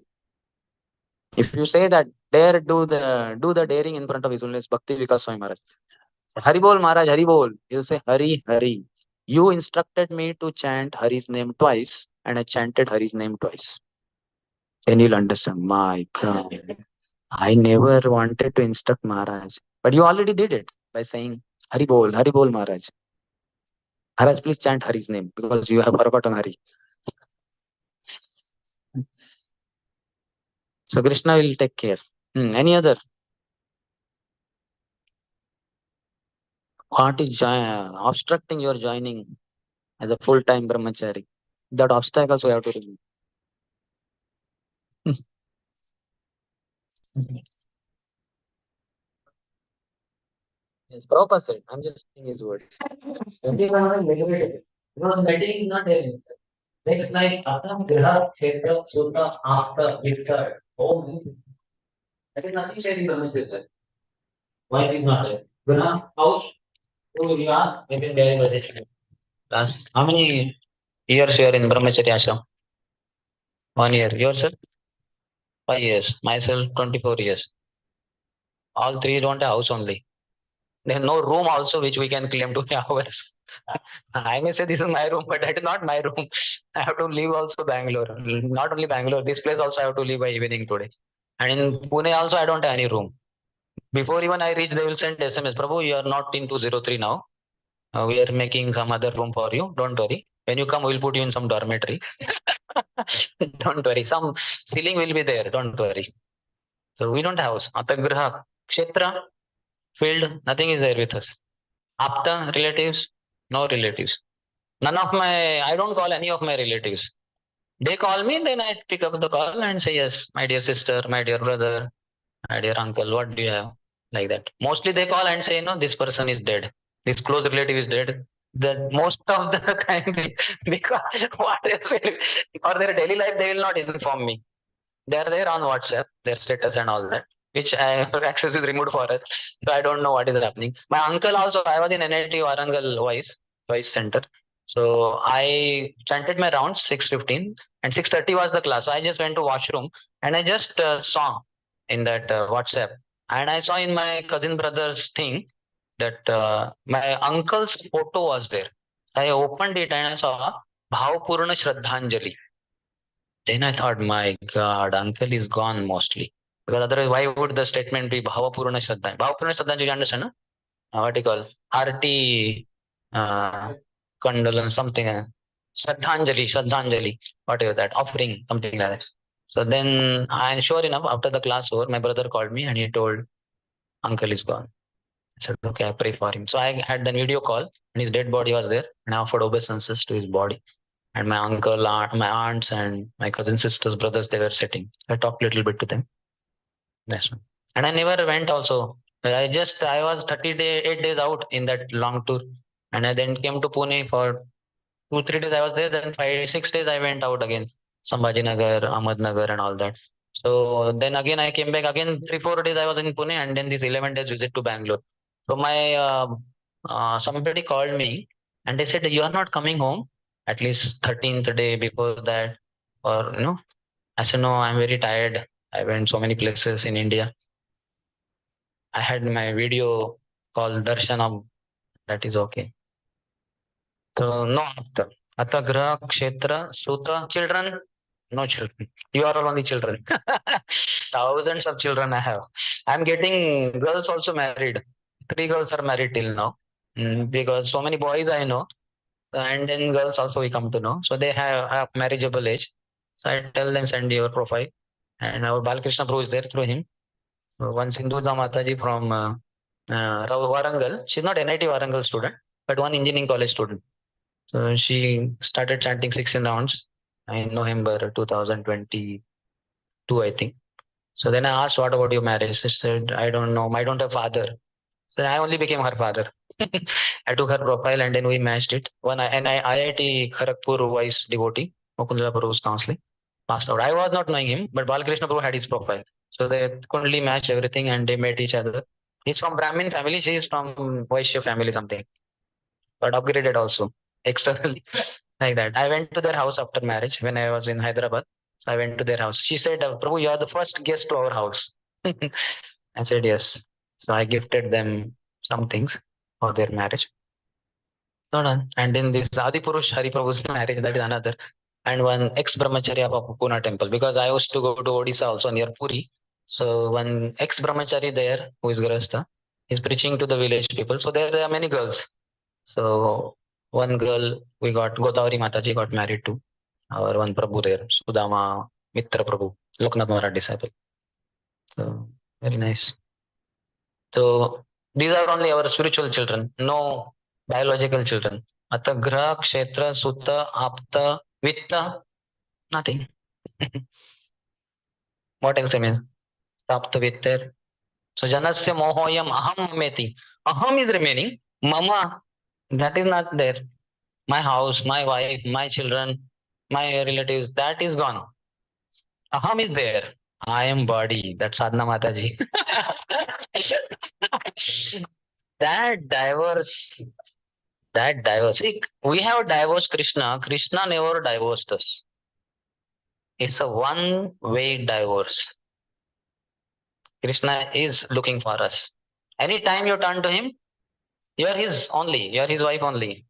If you say that, dare do the daring in front of His Holiness Bhakti Vikas Swami Maharaj. Hari Bol Maharaj, Hari Bol. He'll say Hari, Hari. You instructed me to chant Hari's name twice, and I chanted Hari's name twice. Then you'll understand. My God. I never wanted to instruct Maharaj. But you already did it by saying Hari Bol Maharaj. Maharaj, please chant Hari's name because you have forgotten Hari. So Krishna will take care. Any other? What is obstructing your joining as a full-time brahmachari? That obstacles we have to remove. Yes, Prabhupada said. I'm just saying his words. Everyone is motivated. Because meditation is not there. Next like Atam Griha Kshetra Sutta after Vikta. Oh, that is nothing sharing brahmacharya. Why it is not there? Griha, house, who you ask, maybe there is meditation. Last, how many years you are in brahmacharya ashram? 1 year. Yourself? 5 years. Myself, 24 years. All three don't have house only. There's no room also which we can claim to be ours. I may say this is my room, but that is not my room. I have to leave also Bangalore. Not only Bangalore, this place also I have to leave by evening today. And in Pune also I don't have any room. Before even I reach, they will send SMS. Prabhu, you are not in 203 now. We are making some other room for you. Don't worry. When you come, we'll put you in some dormitory. Don't worry. Some ceiling will be there. Don't worry. So we don't have house. Atagraha, Kshetra, field, nothing is there with us. Apta, relatives, no relatives. None of my, I don't call any of my relatives. They call me, then I pick up the call and say, yes, my dear sister, my dear brother, my dear uncle, what do you have? Like that. Mostly they call and say, no, this person is dead. This close relative is dead. That most of the time, because what else will, for their daily life, they will not inform me. They are there on WhatsApp, their status and all that, which access is removed for us. So I don't know what is happening. My uncle also, I was in NIT Warangal Voice Center. So I chanted my rounds 6:15 and 6:30 was the class. So I just went to washroom and I just saw in that WhatsApp. And I saw in my cousin brother's thing that my uncle's photo was there. I opened it and I saw Bhavpurna Shraddhanjali. Then I thought, my God, uncle is gone mostly. Because otherwise, why would the statement be Bhavapurna Shraddha? Bhavapurna Shraddha, you understand? No? What you call? Hearty condolence, something. Shraddhanjali, whatever that, offering, something like that. So then, and sure enough, after the class over, my brother called me and he told, uncle is gone. said, okay, I pray for him. So I had the video call and his dead body was there and I offered obeisances to his body. And my uncle, aunt, my aunts and my cousin sisters, brothers, they were sitting. I talked a little bit to them. That's one. And I never went also. I was 8 days out in that long tour. And I then came to Pune for 2, 3 days I was there. Then 5, 6 days I went out again. Sambhajinagar, Ahmednagar and all that. So then again I came back again 3, 4 days I was in Pune and then this 11 days visit to Bangalore. So my somebody called me and they said you are not coming home at least 13th day before that or I said no, I'm very tired. I went so many places in India. I had my video called Darshanam. That is okay. So no after. Ata Graha Kshetra Suta children, no children. You are all only children. Thousands of children I have. I'm getting girls also married. 3 girls are married till now. Because so many boys I know. And then girls also we come to know. So they have marriageable age. So I tell them send your profile. And our Balakrishna Prabhu is there through him. One Sindhuja Mataji from Warangal. She's not NIT Warangal student, but one engineering college student. So she started chanting 16 rounds in November 2022, I think. So then I asked, what about your marriage? She said, I don't know. I don't have father. So I only became her father. I took her profile and then we matched it. IIT Kharagpur voice devotee, Mukundala Prabhu's counseling, passed out. I was not knowing him, but Balakrishna Prabhu had his profile. So they couldn't match everything and they met each other. He's from Brahmin family, she is from Vaishya family, something. But upgraded also externally. Like that. I went to their house after marriage when I was in Hyderabad. So I went to their house. She said, Prabhu, you are the first guest to our house. I said, yes. So I gifted them some things for their marriage. No, done. And then this Adi Purush Hari Prabhu's marriage, that is another. And one ex-brahmachari of Pune temple, because I used to go to Odisha also near Puri. So one ex-brahmachari there, who is Grahastha, is preaching to the village people. So there are many girls. So one girl we got, Godavari Mataji got married to, our one Prabhu there, Sudama Mitra Prabhu, Loknath Maharaj disciple. So very nice. So these are only our spiritual children, no biological children. Ata Graha, Kshetra, Sutta, Apta, Vitta, nothing. What else I mean? Apta, Vitta. So Janasya Mohoyam Aham Meti. Aham is remaining. Mama, that is not there. My house, my wife, my children, my relatives, that is gone. Aham is there. I am body. That's Sadhana Mataji. that diverse, that diverse. See, we have divorced Krishna. Krishna never divorced us. It's a one-way divorce. Krishna is looking for us. Anytime you turn to him, you are his only. You are his wife only.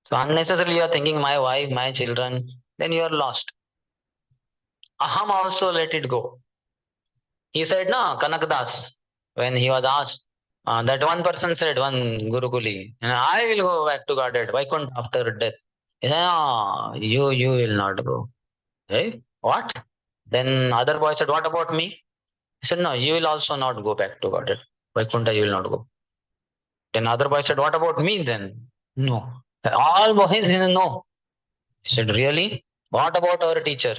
So unnecessarily you are thinking my wife, my children, then you are lost. Aham also let it go. He said, no, Kanakdas, when he was asked, that one person said, one Gurukuli, I will go back to Godhead. Why couldn't after death? He said, no, you will not go. Hey, what? Then other boy said, what about me? He said, no, you will also not go back to Godhead. Why couldn't you will not go? Then other boy said, what about me then? No. All boys said, no. He said, really? What about our teacher?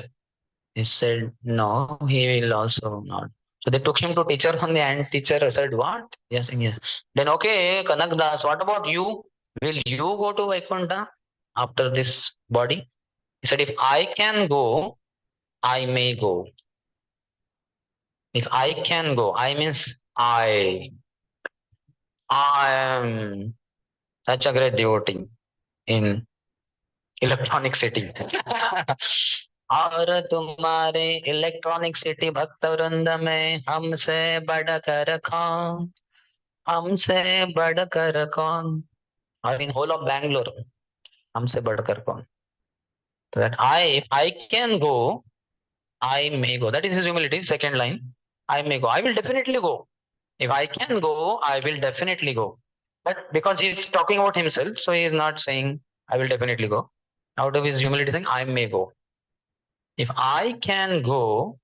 He said, no, he will also not. So they took him to teacher only and teacher said, what? Yes, yes. Then okay, Kanak Das, what about you? Will you go to Vaikuntha after this body? He said, if I can go, I may go. If I can go, I means I am such a great devotee in electronic city. और तुम्हारे electronic city भक्त वृंद में हमसे बढ़कर कौन, हमसे बढ़कर कौन, और in whole of Bangalore, हमसे बढ़कर कौन. So that if I can go, I may go. That is his humility. Second line, I may go. I will definitely go. If I can go, I will definitely go. But because he is talking about himself, so he is not saying I will definitely go. Out of his humility, saying I may go. If I can go,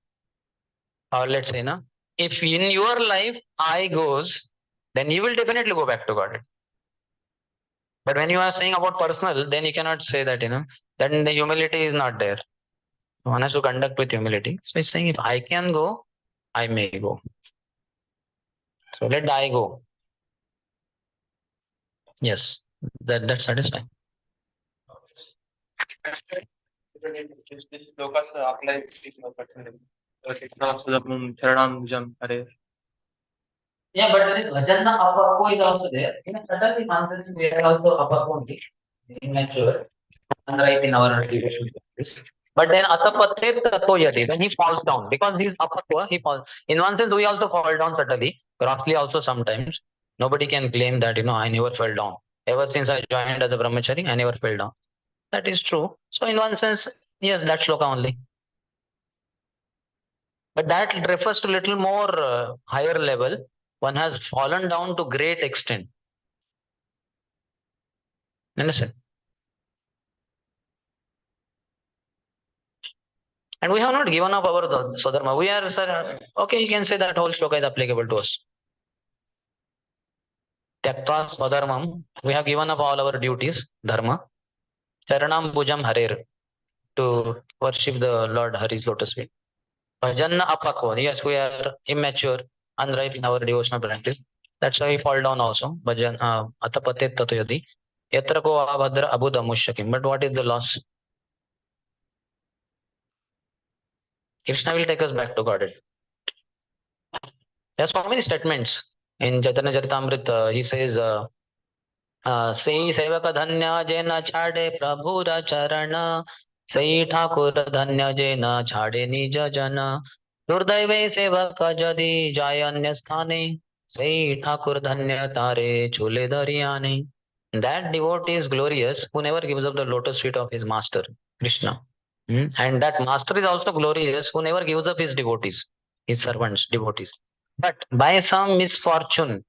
or let's say, if in your life I goes, then he will definitely go back to Godhead. But when you are saying about personal, then you cannot say that, then the humility is not there. One has to conduct with humility. So he's saying, if I can go, I may go. So let I go. Yes, that's satisfying. This shlokas apply Charanambujam Hare. Yeah, but there is Vajana Apako is also there. In a certain nonsense, we are also Apako only, immature, unripe in our devotion practice. But then Atapate Tato Yati, when he falls down, because he is Apakwa, he falls. In one sense, we also fall down subtly, grossly also sometimes. Nobody can claim that, I never fell down. Ever since I joined as a brahmachari, I never fell down. That is true. So in one sense, yes, that's shloka only. But that refers to little more higher level. One has fallen down to great extent. Understand? And we have not given up our Swadharma. We are, sir, okay, you can say that whole shloka is applicable to us. Tyaktva Swadharmam, we have given up all our duties, dharma. Charanam Bhujam Harer, to worship the Lord Hari's lotus feet. Bhajanna Apakva, yes, we are immature, unripe in our devotional practice. That's why we fall down also. Bhajan Atapate Tatuyadi. Yatra ko abhadra abudha mushakim. But what is the loss? Krishna will take us back to Godhead. There's so many statements. In Chaitanya Charitamrita, he says, Sei sevaka dhanya jena chade prabhura charana, Sei Thakur धन्य जेना छाड़े निज जना, दुर्दैवे सेवक जदि जाय अन्य स्थाने, Sei Thakur धन्य तारे झूले धरियाने. That devotee is glorious who never gives up the lotus feet of his master, Krishna. And that master is also glorious who never gives up his devotees, his servants, devotees. But by some misfortune,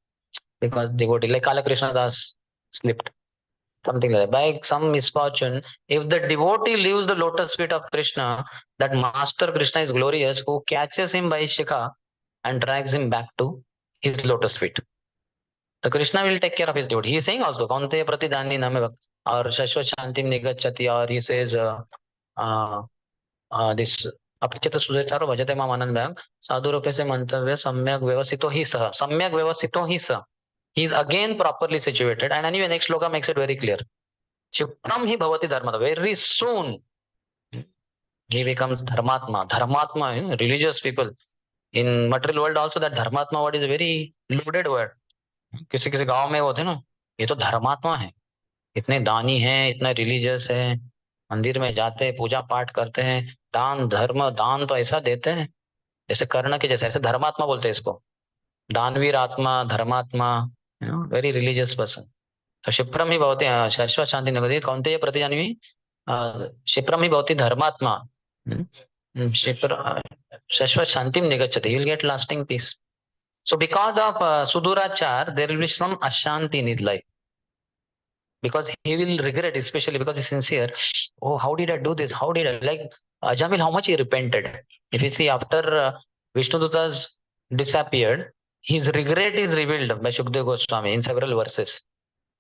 because devotee like Kala Krishna Das slipped, something like that. By some misfortune, if the devotee leaves the lotus feet of Krishna, that master Krishna is glorious who catches him by Shikha and drags him back to his lotus feet. So Krishna will take care of his devotee. He is saying also, Kaunteya pratidhani name or Shashwat Shantim Nigachati, or he says, this अपचित सुदेचारो भजते माम आनंद साधु रूपे से मंतव्य सम्यक व्यवस्थितो ही सह सम्यक व्यवस्थितो ही सह. He is again properly situated. And anyway, next shloka makes it very clear. Chipram hi bhavati dharmata. Very soon he becomes dharmatma. Dharmatma, religious people. In material world also, that dharmatma word is a very loaded word. किसी किसी गांव में वो थे ना, ये तो धर्मात्मा है, इतने दानी हैं, इतना रिलीजियस है, मंदिर में जाते हैं, पूजा पाठ करते हैं, दान धर्म दान तो ऐसा देते हैं जैसे कर्ण के जैसे, ऐसे धर्मात्मा बोलते हैं इसको. दानवीर आत्मा, धर्मात्मा, वेरी रिलीजियस पर्सन. तो क्षिप्रम ही भवति शाश्वत शांति निगति कौन्तेय प्रतिजान्वी क्षिप्रम ही भवति धर्मात्मा शाश्वत शांतिम निगच्छति. He will get lasting peace. So because of Sudurachar, there will be some Ashanti in his life. Because he will regret, especially because he's sincere. Oh, how did I do this? How did I, like Ajamil, how much he repented. If you see, after Vishnudutas disappeared, his regret is revealed by Shukdev Goswami in several verses.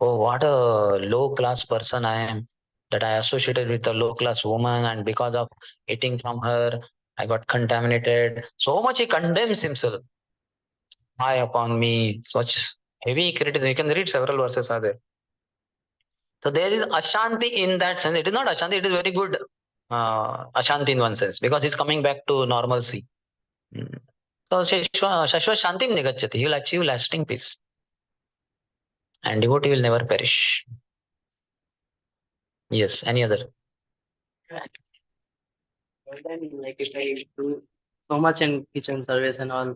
Oh, what a low class person I am, that I associated with a low class woman, and because of eating from her, I got contaminated. So much he condemns himself. High upon me, such heavy criticism. You can read several verses are there. So there is Ashanti in that sense. It is not Ashanti, it is very good Ashanti in one sense, because he's coming back to normalcy. So Shashwat Shantim Nigachati, he will achieve lasting peace. And devotee will never perish. Yes, any other? Then, like if I do so much in kitchen service and all,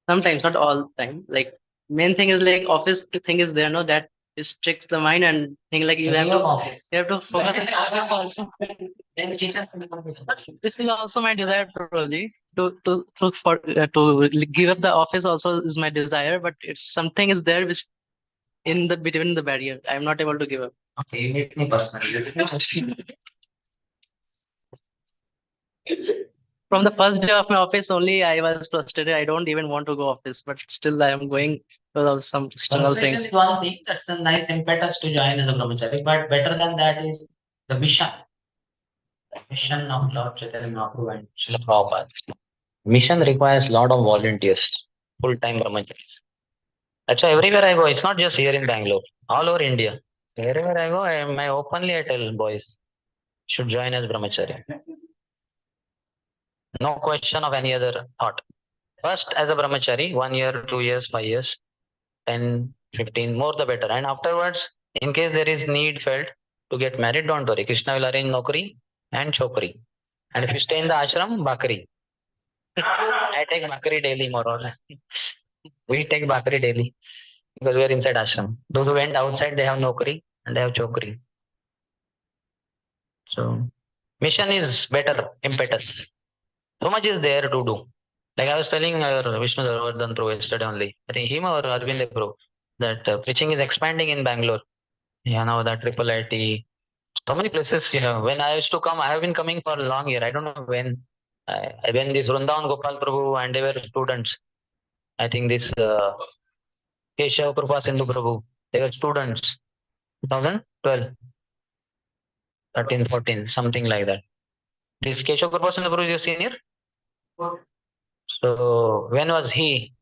sometimes not all the time. Like main thing is like office thing is there, no, that restricts the mind and thing like you have to focus on office also. Then kitchen. This is also my desire, Prabhuji, to give up the office also is my desire, but it's something is there which in the between the barrier. I'm not able to give up. Okay, you meet me personally. From the first day of my office only, I was frustrated. I don't even want to go office, but still I am going because of some external Frustration things. is one thing, that's a nice impetus to join as a brahmachari, but better than that is the mission. The mission of Lord Chaitanya Mahaprabhu and Srila Prabhupada. Mission requires a lot of volunteers, full-time brahmacharis. That's why everywhere I go, it's not just here in Bangalore, all over India. Wherever I go, I openly I tell boys, should join as brahmachari. No question of any other thought. First as a brahmachari, 1 year, 2 years, 5 years, 10, 15, more the better. And afterwards, in case there is need felt to get married, don't worry. Krishna will arrange nokri and chokri. And if you stay in the ashram, bakri. I take bakri daily, more or less. We take bakri daily because we are inside ashram. Those who went outside, they have nokri and they have chokri. So, mission is better impetus. So much is there to do. Like I was telling Vishnu Dharwardhan through yesterday only. I think him or Arvind Pro that preaching is expanding in Bangalore. Yeah, now that triple IT, so many places. You know, when I used to come, I have been coming for a long year. I don't know when. When this Vrindavan Gopal Prabhu and they were students. I think this Keshav Krupa Sindhu Prabhu, they were students. 2012, 13, 14, something like that. This Keshav Krupa Sindhu Prabhu is your senior. So when was he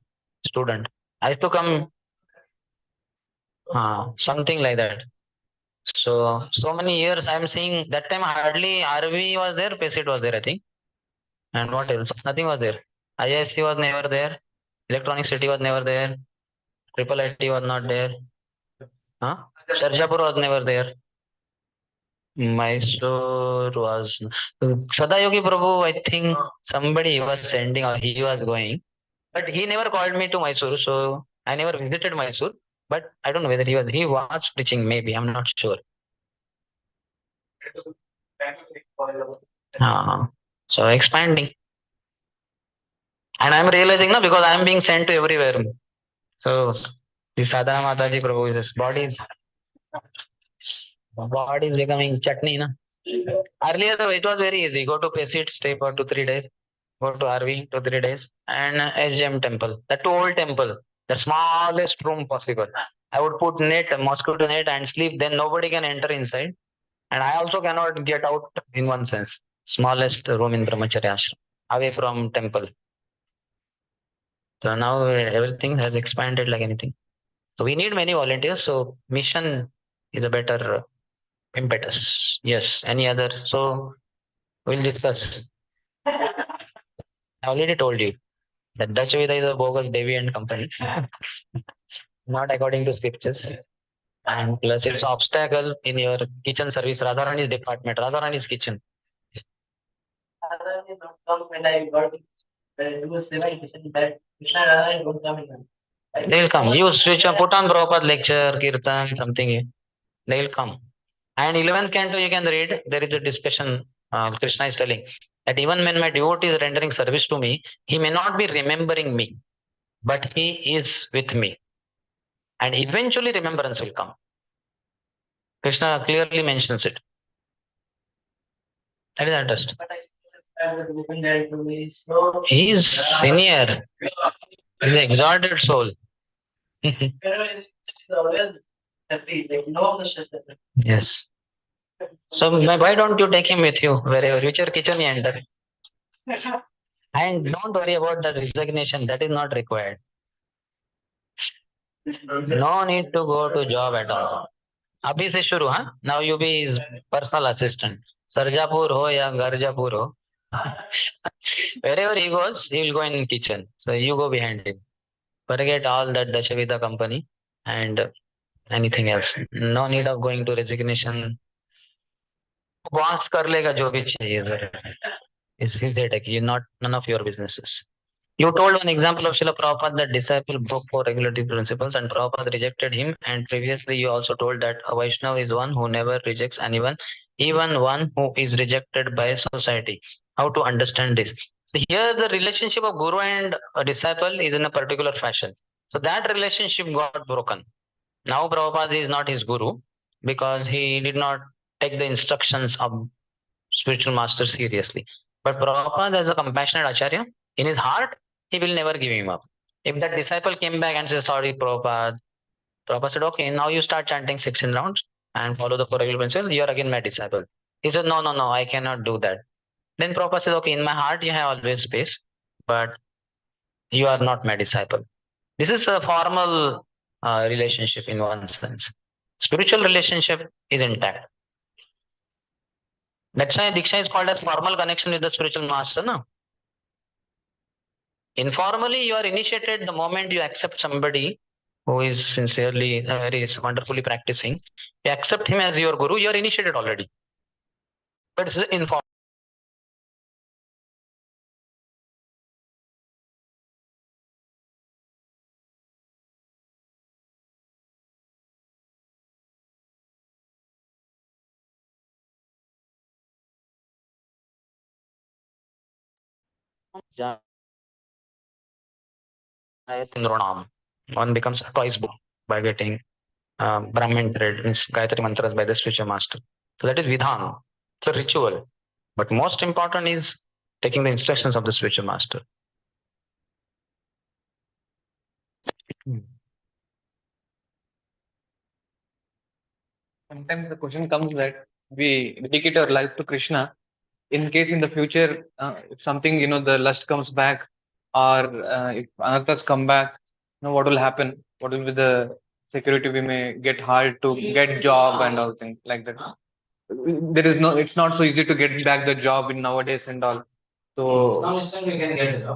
student? I used to come, something like that. So many years I'm seeing that time hardly RV was there, PACIT was there, I think. And what else? Nothing was there. IISc was never there. Electronic City was never there. Triple IT was not there. Sharjapur was never there. Mysore was Sadayogi Prabhu, I think somebody was sending or he was going. But he never called me to Mysore, so I never visited Mysore. But I don't know whether he was preaching, maybe, I'm not sure. So expanding. And I'm realizing now because I'm being sent to everywhere. So the Sadhana Mataji Prabhu is body is becoming chutney, na? Earlier though, it was very easy. Go to Pesit, stay for 2-3 days. Go to RV 2-3 days. And SGM temple. That too old temple. The smallest room possible. I would put net, mosquito net and sleep. Then nobody can enter inside. And I also cannot get out in one sense. Smallest room in Brahmacharya ashram. Away from temple. So now everything has expanded like anything. So we need many volunteers. So mission is a better impetus. Yes. Any other? So we'll discuss. I already told you that Dutch Veda is a bogus Devi and company, not according to scriptures. And plus it's obstacle in your kitchen service. Radharani's department, Radharani's kitchen. Radharani don't come when I got it. When I do a seva kitchen, that Krishna Radharani don't come in. They will come. You switch on, put on Prabhupada lecture, Kirtan, something. They will come. And 11th canto you can read. There is a discussion. Krishna is telling that even when my devotee is rendering service to me, he may not be remembering me, but he is with me. And eventually remembrance will come. Krishna clearly mentions it. That is understood. He is senior. He is an exalted soul. Yes. So why don't you take him with you wherever, whichever kitchen you enter? And don't worry about the resignation. That is not required. No need to go to job at all. Abhi se shuru, huh? Now you be his personal assistant. Sarjapur ho ya Garjapur ho. Wherever he goes, he will go in kitchen. So you go behind him. Forget all that Dashavida company and anything else. No need of going to resignation. Boss कर लेगा जो भी चाहिए. It's his headache. Not none of your businesses. You told one example of Srila Prabhupada that disciple broke 4 regulative principles and Prabhupada rejected him. And previously you also told that a Vaishnava is one who never rejects anyone, even one who is rejected by society. How to understand this? So here the relationship of guru and a disciple is in a particular fashion. So that relationship got broken. Now Prabhupada is not his guru because he did not take the instructions of spiritual master seriously. But Prabhupada, as a compassionate Acharya, in his heart, he will never give him up. If that disciple came back and said, sorry, Prabhupada, Prabhupada said, okay, now you start chanting 16 rounds and follow the four regular principles, you are again my disciple. He said, no, no, no, I cannot do that. Then Prabhupada said, okay, in my heart you have always space, but you are not my disciple. This is a formal relationship in one sense. Spiritual relationship is intact. That's why Diksha is called as formal connection with the spiritual master. No? Informally, you are initiated the moment you accept somebody who is sincerely, very wonderfully practicing. You accept him as your guru, you are initiated already. But it's informal. One becomes twice born by getting Brahmin thread, means Gayatri mantras by the spiritual master. So that is Vidhan. It's a ritual. But most important is taking the instructions of the spiritual master. Sometimes the question comes that we dedicate our life to Krishna. In case in the future, if something, the lust comes back, or if anarthas come back, what will happen? What will be the security? We may get hard to get job and all things like that. There is no, it's not so easy to get back the job in nowadays and all. So Some extent we can get it.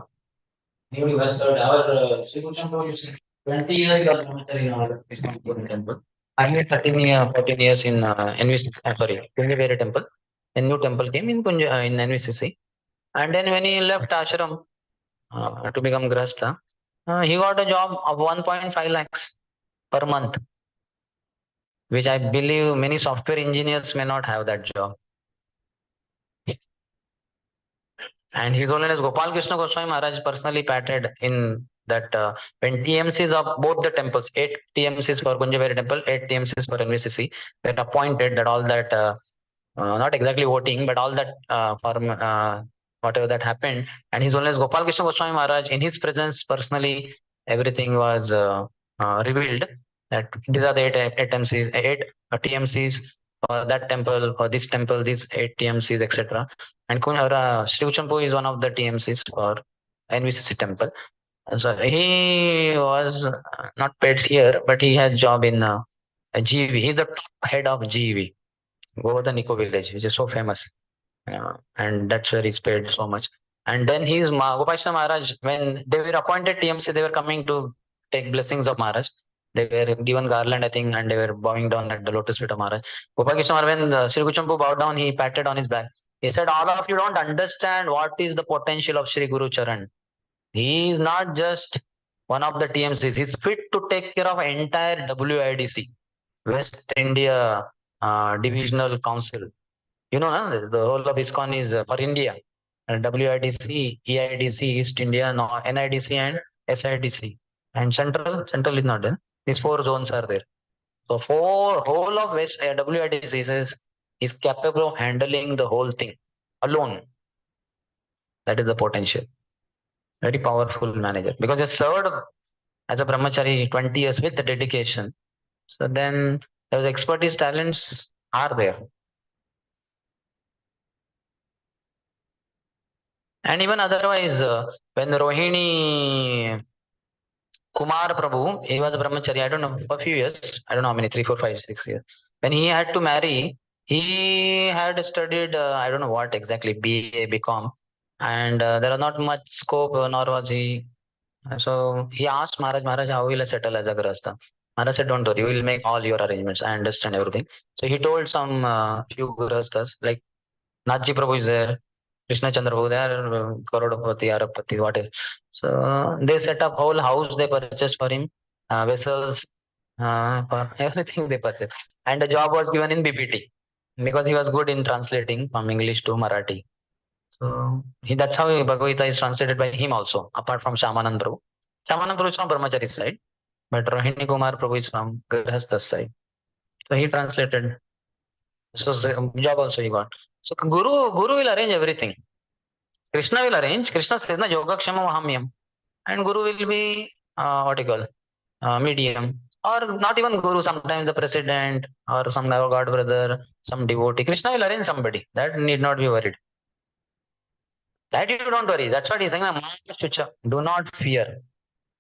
Even our Sri Kuchampu is 20 years of military in our ISKCON temple. I had 14 years in sorry, Kunjaveri temple. A new temple came in in NVCC. And then when he left ashram to become Grasta, he got a job of 1.5 lakhs per month, which I believe many software engineers may not have that job. And His Holiness Gopal Krishna Goswami Maharaj personally patted in that when TMCs of both the temples, 8 TMCs for Kunjaveri temple, 8 TMCs for NVCC, were appointed, that all that, not exactly voting, but all that whatever that happened. And His Holiness Gopal Krishna Goswami Maharaj, in his presence personally, everything was revealed. That these are the 8 TMCs, 8 TMCs for that temple, for this temple, these 8 TMCs, etc. And Sri Uchampu is one of the TMCs for NVCC temple. So he was not paid here, but he has job in GV. He's the top head of GV, Govardhan Eco Village, which is so famous. And that's where he's paid so much. And then Gopashna Maharaj, when they were appointed TMC, they were coming to take blessings of Maharaj. They were given garland, I think, and they were bowing down at the lotus feet of Maharaj. Gopal Maharaj, when Sri Kuchampu bowed down, he patted on his back. He said, all of you don't understand what is the potential of Sri Guru Charan. He is not just one of the TMCs. He's fit to take care of entire WIDC, West India Divisional Council. You know, the whole of ISKCON is for India. WIDC, EIDC, East India, NIDC and SIDC. And Central is not there. These 4 zones are there. So whole of West WIDC is capable of handling the whole thing alone. That is the potential. Very powerful manager. Because he served as a brahmachari 20 years with the dedication. So then those expertise talents are there. And even otherwise, when Rohini Kumar Prabhu, he was a brahmachari, I don't know, for a few years, I don't know how many, 3, 4, 5, 6 years. When he had to marry, he had studied, I don't know what exactly, BA, BCom, and there was not much scope, nor was he. So he asked Maharaj, how will I settle as a Grahastha? Maharaj said, don't worry, we will make all your arrangements. I understand everything. So he told some few Grahasthas, like Nathji Prabhu is there, Krishna Chandra Prabhu there, Karodapati, Arapati, whatever. So they set up whole house, they purchased for him, vessels, for everything they purchased. And the job was given in BPT because he was good in translating from English to Marathi. So that's how Bhagavad Gita is translated by him also, apart from Shamanand Prabhu. Shamanand Prabhu is from Brahmachari side, but Rohini Kumar Prabhu is from Grihastha side. So he translated. So job also he got. So Guru will arrange everything. Krishna will arrange. Krishna says, na Yogakshama Mahamyam. And Guru will be, what you call, medium. Or not even Guru, sometimes the president or some God brother, some devotee. Krishna will arrange somebody. That need not be worried. That you don't worry. That's what he's saying. Do not fear.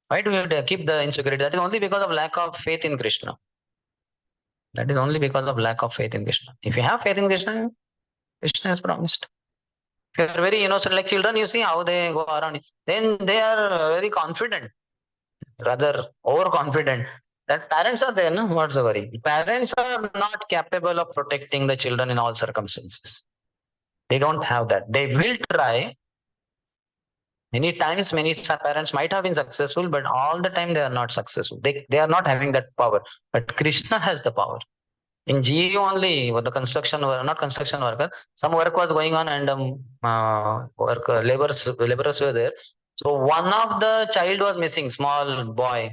Why do you keep the insecurity? That is only because of lack of faith in Krishna. That is only because of lack of faith in Krishna. If you have faith in Krishna, Krishna has promised. If you are very innocent, like children, you see how they go around. Then they are very confident, rather overconfident. That parents are there, no? What's the worry? Parents are not capable of protecting the children in all circumstances. They don't have that. They will try. Many times, many parents might have been successful, but all the time they are not successful. They are not having that power. But Krishna has the power. In GE only, with the construction worker, not construction worker, some work was going on and laborers were there. So one of the child was missing, small boy.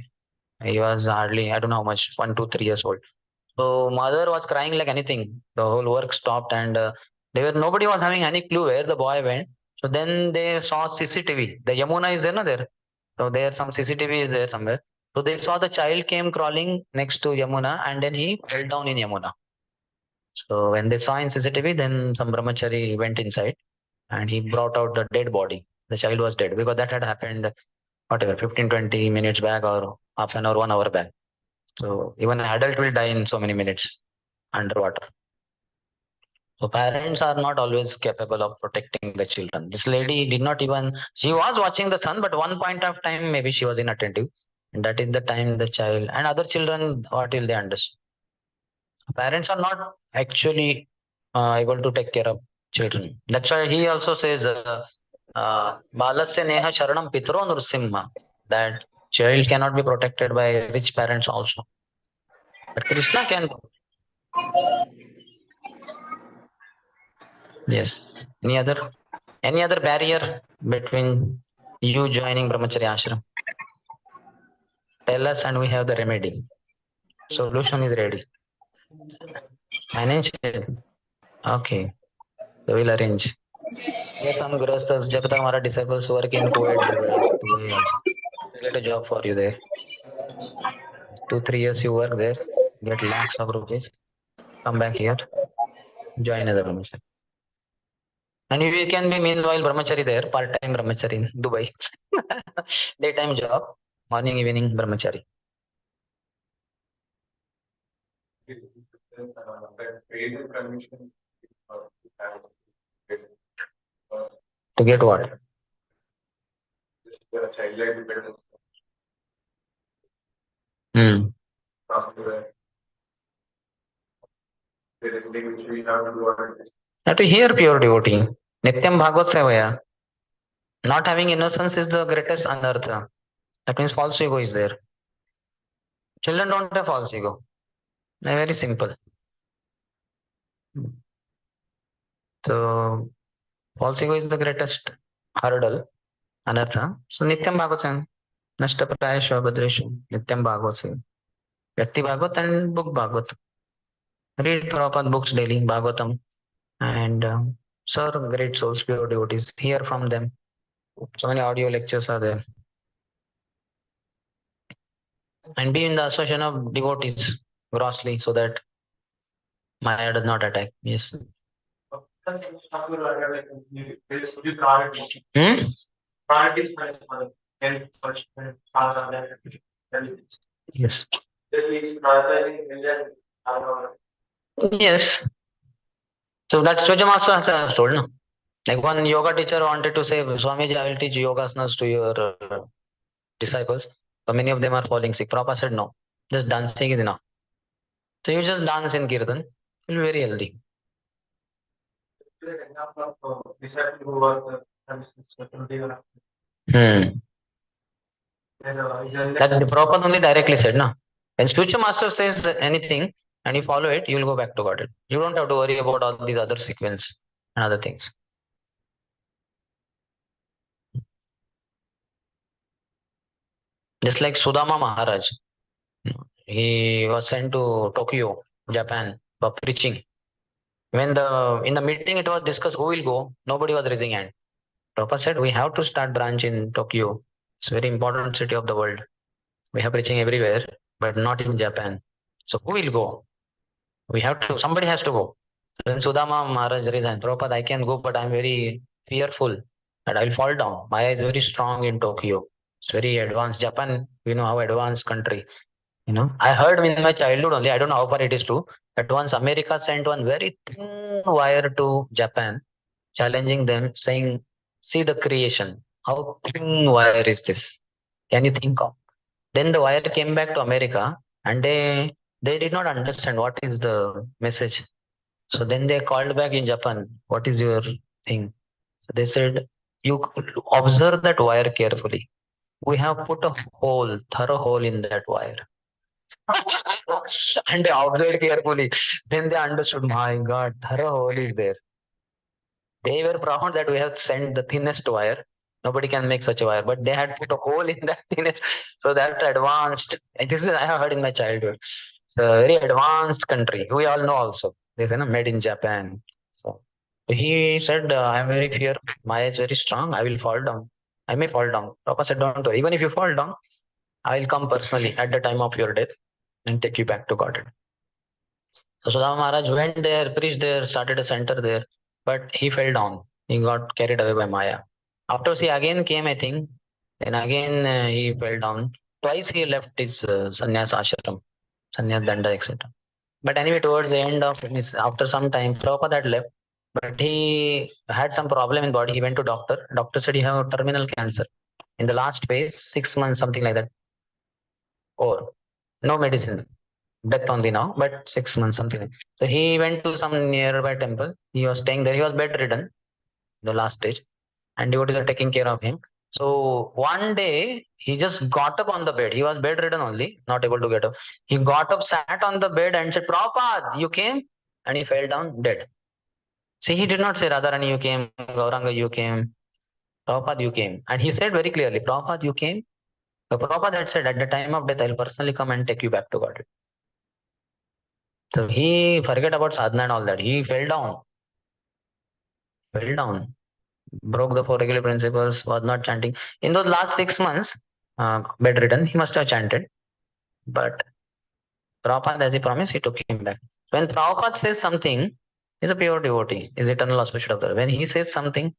He was hardly, I don't know how much, 1, 2, 3 years old. So mother was crying like anything. The whole work stopped and nobody was having any clue where the boy went. So then they saw CCTV. The Yamuna is there, no there. So there some CCTV is there somewhere. So they saw the child came crawling next to Yamuna and then he fell down in Yamuna. So when they saw in CCTV, then some brahmachari went inside and he brought out the dead body. The child was dead because that had happened, whatever, 15, 20 minutes back or half an hour, 1 hour back. So even an adult will die in so many minutes underwater. So parents are not always capable of protecting the children. This lady did not even, she was watching the son, but one point of time, maybe she was inattentive. And that is the time the child and other children, what will they understand? Parents are not actually able to take care of children. That's why he also says, Balasya Neha Sharanam Pitro Nrsimha, that child cannot be protected by rich parents also. But Krishna can. Yes. Any other barrier between you joining Brahmacharya Ashram? Tell us and we have the remedy. Solution is ready. Financial. Okay. So we'll arrange. Yes, some grastas, jab tak hamara disciples work in Kuwait, Dubai also. We'll get a job for you there. 2, 3 years you work there, get lakhs of rupees, come back here, join as a brahmachari. And you can be meanwhile brahmachari there, part-time brahmachari in Dubai. Daytime job, morning, evening brahmachari. To get what? Hmm. Now to hear pure devotee, Nityam Bhagavad Sevaya. Not having innocence is the greatest anartha. That means false ego is there. Children don't have false ego. They're very simple. So false ego is the greatest hurdle, anartha. So Nityam Bhagavad Nashta Prayasha Bhadreshu, Nityam Bhagavad Vyakti Bhagavad and book Bhagavad. Read Prabhupada books daily, Bhagavatam, and serve great souls, pure devotees. Hear from them. So many audio lectures are there. And be in the association of devotees grossly so that Maya does not attack. Yes. Yes. Yes. So that's Swajam also has told, no? Like one yoga teacher wanted to say, Swamiji, I will teach yogasanas to your disciples. So many of them are falling sick. Prabhupada said, no, just dancing is enough. So you just dance in Kirtan, you'll be very healthy. That the Prabhupada only directly said, no? When spiritual master says anything and you follow it, you will go back to God. You don't have to worry about all these other sequence and other things. Just like Sudama Maharaj, he was sent to Tokyo, Japan for preaching. When in the meeting it was discussed who will go, nobody was raising hand. Prabhupada said, we have to start branch in Tokyo. It's a very important city of the world. We have preaching everywhere, but not in Japan. So who will go? We have to, somebody has to go. Then Sudama Maharaj resigned. Prabhupada, I can go, but I'm very fearful that I'll fall down. Maya is very strong in Tokyo. It's very advanced. Japan, you know how advanced country. I heard in my childhood only, I don't know how far it is true, that once America sent one very thin wire to Japan, challenging them, saying, see the creation. How thin wire is this? Can you think of? Then the wire came back to America and they did not understand what is the message. So then they called back in Japan, what is your thing? So they said, you observe that wire carefully. We have put a hole, thorough hole in that wire. And they observed carefully. Then they understood, my God, thorough hole is there. They were proud that we have sent the thinnest wire. Nobody can make such a wire, but they had put a hole in that thinnest. So that advanced. And this is I have heard in my childhood. It's a very advanced country. We all know also. They say, made in Japan. So he said, I'm very fear. Maya is very strong. I will fall down. I may fall down. Papa said, don't worry. Even if you fall down, I will come personally at the time of your death and take you back to Godhead. So Sudama Maharaj went there, preached there, started a center there, but he fell down. He got carried away by Maya. Afterwards, he again came, I think. Then again he fell down. Twice he left his sannyas ashram, sannyas danda, etc. But anyway, towards the end of after some time, Prabhupada had left, but he had some problem in body. He went to doctor. Doctor said he have terminal cancer. In the last phase, 6 months, something like that. Or no medicine. Death only now, but 6 months, something like that. So he went to some nearby temple. He was staying there. He was bedridden, the last stage, and devotees are taking care of him. So one day he just got up on the bed. He was bedridden only, not able to get up. He got up, sat on the bed, and said, Prabhupada, you came? And he fell down dead. See, he did not say, Radharani, you came, Gauranga, you came, Prabhupada, you came. And he said very clearly, Prabhupada, you came. So Prabhupada had said, at the time of death, I'll personally come and take you back to God. So he forget about sadhana and all that. He fell down, broke the four regular principles, was not chanting. In those last 6 months, bedridden, he must have chanted. But Prabhupada, as he promised, he took him back. When Prabhupada says something, he's a pure devotee, is eternal associate of the Lord. When he says something,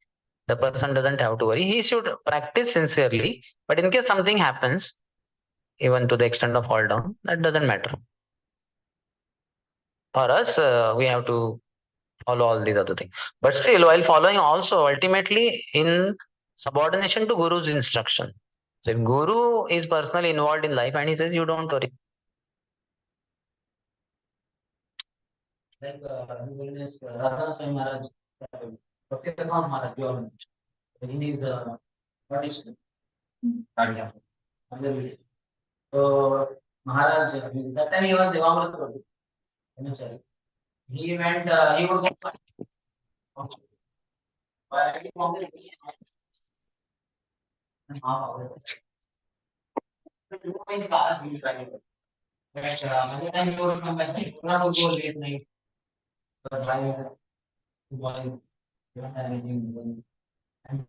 the person doesn't have to worry. He should practice sincerely. But in case something happens, even to the extent of fall down, that doesn't matter. For us, we have to follow all these other things. But still, while following also ultimately in subordination to Guru's instruction. So if Guru is personally involved in life and he says, you don't worry. Like Radha Maharaj, Bhakti Maharaj, he is what is Kanya. So Maharaj, that time he was Devamrita. He went, he would go. And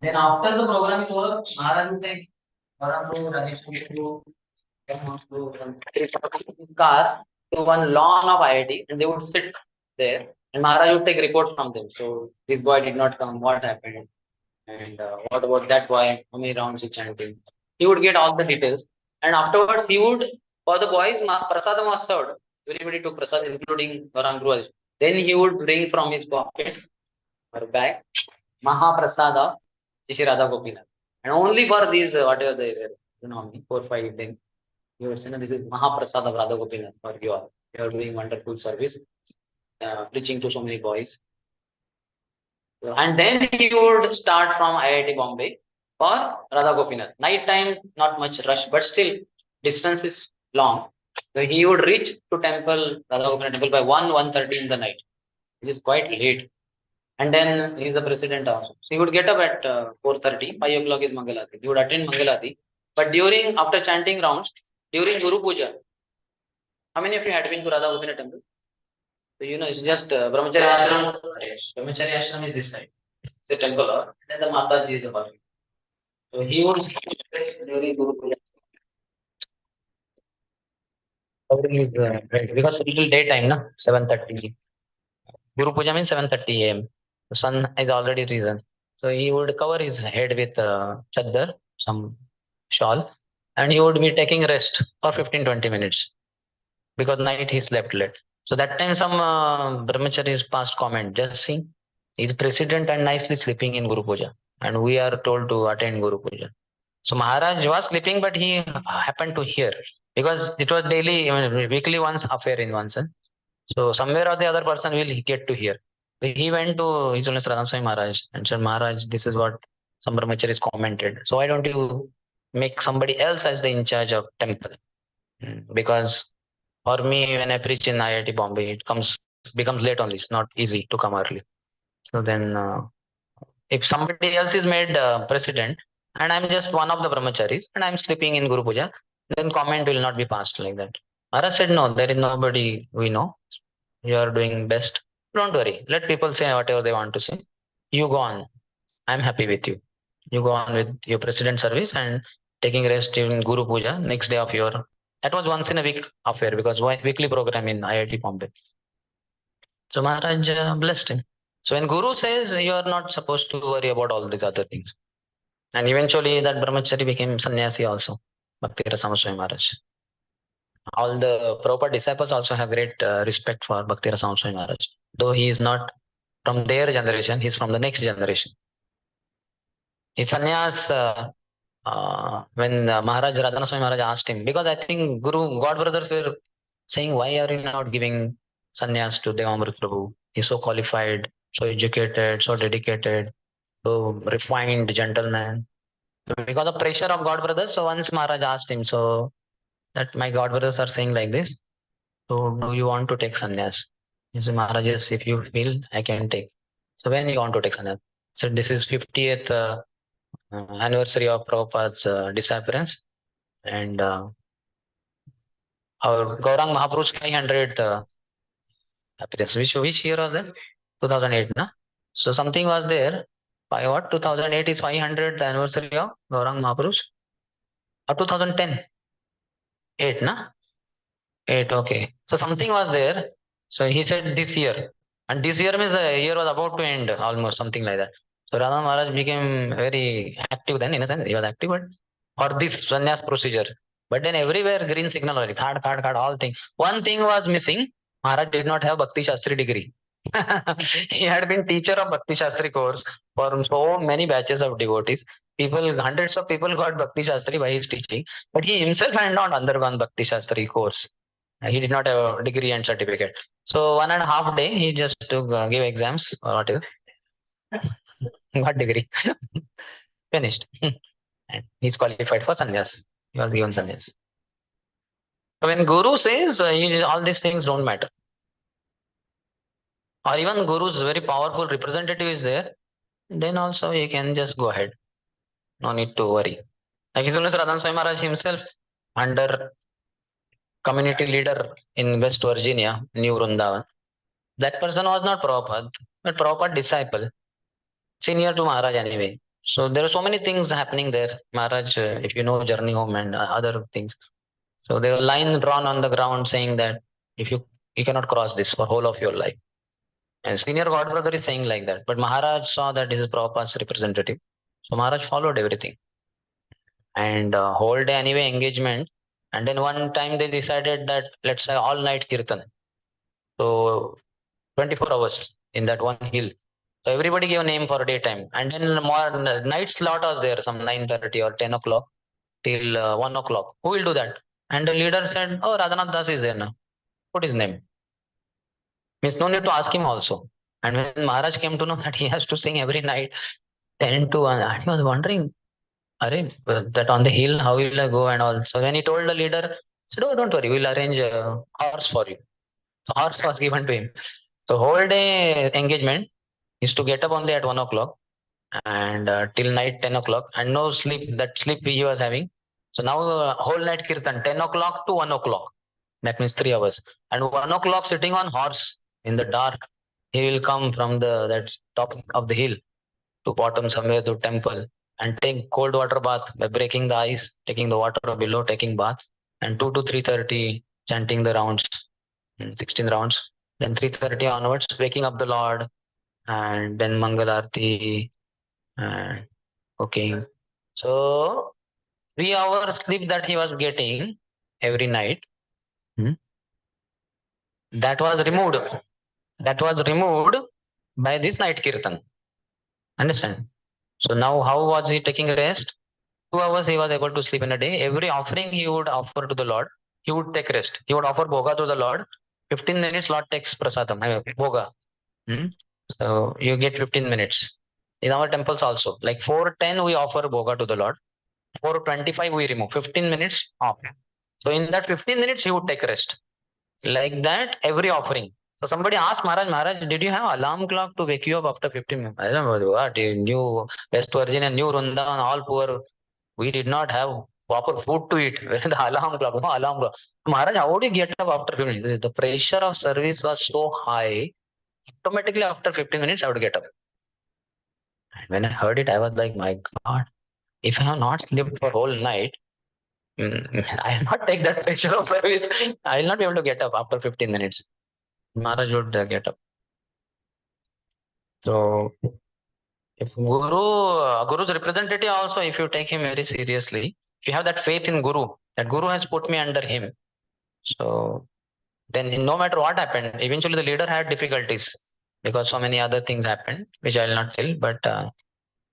then after the program is over, Maharaj would take car to one lawn of IIT and they would sit there and Maharaj would take reports from them. So this boy did not come, what happened? And what about that boy, how many rounds he chanted? He would get all the details. And afterwards he would, for the boys, prasadam was served. Everybody took prasad, including Gauranga Guru. Then he would bring from his pocket or bag, Mahaprasada, Shri Radha Gopinath. And only for these, whatever they were, 4, 5 days, he would say, no, this is Mahaprasada of Radha Gopinath for you all. You are doing wonderful service, preaching to so many boys. And then he would start from IIT Bombay for Radha Gopinath. Night time, not much rush, but still distance is long. So he would reach to temple, Radha Gopinath temple by 1:30 in the night. It is quite late. And then he is the president also. So he would get up at 4:30, 5 o'clock is Mangalati. He would attend Mangalati. But after chanting rounds, during Guru Puja, how many of you had been to Radha Gopinath temple? So it's just Brahmacharya Ashram. Brahmacharya Ashram is this side. the temple, or then the Mataji is about. So he would during Guru Puja. Covering his head, because little daytime, na 7:30. Guru Puja means 7:30 a.m. The sun is already risen. So he would cover his head with chaddar, some shawl, and he would be taking rest for 15-20 minutes because night he slept late. So that time some brahmacharis passed comment, just see, he's president and nicely sleeping in Guru Puja, and we are told to attend Guru Puja. So Maharaj was sleeping, but he happened to hear because it was daily, I mean, weekly once affair in one sense. So somewhere or the other person will get to hear. So he went to His Holiness Radha Swami Maharaj and said, Maharaj, this is what some brahmacharis commented. So why don't you make somebody else as the in charge of temple? Because for me, when I preach in IIT Bombay, it becomes late only. It's not easy to come early. So then, if somebody else is made president, and I'm just one of the brahmacharis, and I'm sleeping in Guru Puja, then comment will not be passed like that. Maharaj said, no, there is nobody we know. You are doing best. Don't worry. Let people say whatever they want to say. You go on. I'm happy with you. You go on with your president service and taking rest in Guru Puja next day of your. That was once in a week affair because weekly program in IIT Bombay. So Maharaj blessed him. So when Guru says you are not supposed to worry about all these other things, and eventually that brahmachari became sannyasi also, Bhakti Rasamrita Swami Maharaj. All the Prabhupada disciples also have great respect for Bhakti Rasamrita Swami Maharaj, though he is not from their generation, he's from the next generation. His sannyas, when Maharaj Radhana Swami Maharaj asked him, because I think Guru, God brothers were saying, why are you not giving sannyas to Devamrit Prabhu? He's so qualified, so educated, so dedicated, so refined gentleman. So because of pressure of God brothers, so once Maharaj asked him, so that my God brothers are saying like this, so do you want to take sannyas? He said, Maharaj, yes, if you feel, I can take. So when you want to take sannyas? So this is 50th anniversary of Prabhupada's disappearance, and our Gaurang Mahaprabhu's 500th appearance. Which year was it? 2008, na? So something was there. By what? 2008 is 500th anniversary of Gaurang Mahaprabhu's? Or 2010? 8, na? 8, okay. So something was there. So he said this year. And this year means the year was about to end, almost something like that. So Radha Maharaj became very active then, in a sense, he was active, but for this sannyas procedure. But then everywhere green signal already, card, all things. One thing was missing. Maharaj did not have Bhakti Shastri degree. He had been teacher of Bhakti Shastri course for so many batches of devotees. Hundreds of people got Bhakti Shastri by his teaching, but he himself had not undergone Bhakti Shastri course. He did not have a degree and certificate. So 1.5 day he just took give exams or whatever. Got degree. Finished. And he's qualified for sannyas. He was given sannyas. So when Guru says all these things don't matter, or even Guru's very powerful representative is there, then also you can just go ahead. No need to worry. Like His Holiness Radha Swami Maharaj himself, under community leader in West Virginia, New Vrindavan, that person was not Prabhupada, but Prabhupada disciple, senior to Maharaj anyway. So there are so many things happening there. Maharaj, if you know Journey Home and other things. So there was a line drawn on the ground saying that if you cannot cross this for whole of your life. And senior God brother is saying like that. But Maharaj saw that this is Prabhupada's representative. So Maharaj followed everything. And whole day anyway engagement. And then one time they decided that let's say all night kirtan. So 24 hours in that one hill. So everybody gave a name for daytime. And then more night slot was there, some 9:30 or 10 o'clock till 1 o'clock. Who will do that? And the leader said, oh, Radhanath Das is there now. Put his name. Means no need to ask him also. And when Maharaj came to know that he has to sing every night 10 to 1, he was wondering, that on the hill, how will I go and all. So when he told the leader, he said, oh, don't worry, we'll arrange a horse for you. So horse was given to him. So whole day engagement is to get up only at 1 o'clock and till night 10 o'clock and no sleep. That sleep he was having. So now whole night kirtan 10 o'clock to 1 o'clock. That means 3 hours. And 1 o'clock sitting on horse in the dark. He will come from that top of the hill to bottom somewhere to temple and take cold water bath by breaking the ice, taking the water below, taking bath, and 2 to 3:30 chanting the rounds, 16 rounds. Then 3:30 onwards, waking up the Lord, and then Mangal Aarti, and cooking. So 3 hours sleep that he was getting every night, that was removed. That was removed by this night kirtan. Understand? So now how was he taking rest? 2 hours he was able to sleep in a day. Every offering he would offer to the Lord, he would take rest. He would offer bhoga to the Lord. 15 minutes Lord takes prasadam, bhoga. So you get 15 minutes. In our temples also, like 4:10 we offer bhoga to the Lord. 4:25 we remove. 15 minutes off. So in that 15 minutes he would take rest. Like that, every offering. So somebody asked Maharaj, did you have alarm clock to wake you up after 15 minutes? I don't know what, New West Virginia, New Rundavan, all poor. We did not have proper food to eat. Where the alarm clock? No alarm clock. Maharaj, how would you get up after 15 minutes? The pressure of service was so high. Automatically after 15 minutes, I would get up. And when I heard it, I was like, my God, if I have not slept for whole night, I will not take that pressure of service. I will not be able to get up after 15 minutes. Maharaj would get up. So if Guru's representative also, if you take him very seriously, if you have that faith in Guru, that Guru has put me under him. So then no matter what happened, eventually the leader had difficulties because so many other things happened, which I will not tell,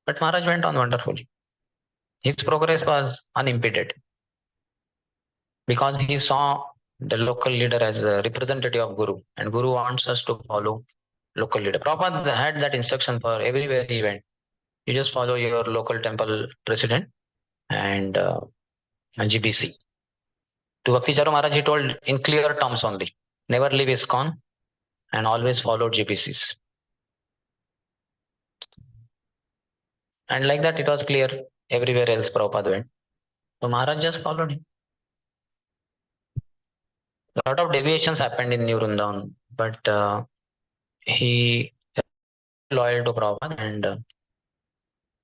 but Maharaj went on wonderfully. His progress was unimpeded because he saw the local leader as a representative of Guru, and Guru wants us to follow local leader. Prabhupada had that instruction for everywhere he went. You just follow your local temple president and GBC. To Bhakti Charu Maharaj, he told in clear terms only, never leave ISKCON and always follow GBCs. And like that, it was clear everywhere else Prabhupada went. So Maharaj just followed him. A lot of deviations happened in New Vrindavan, but he loyal to Prabhupada and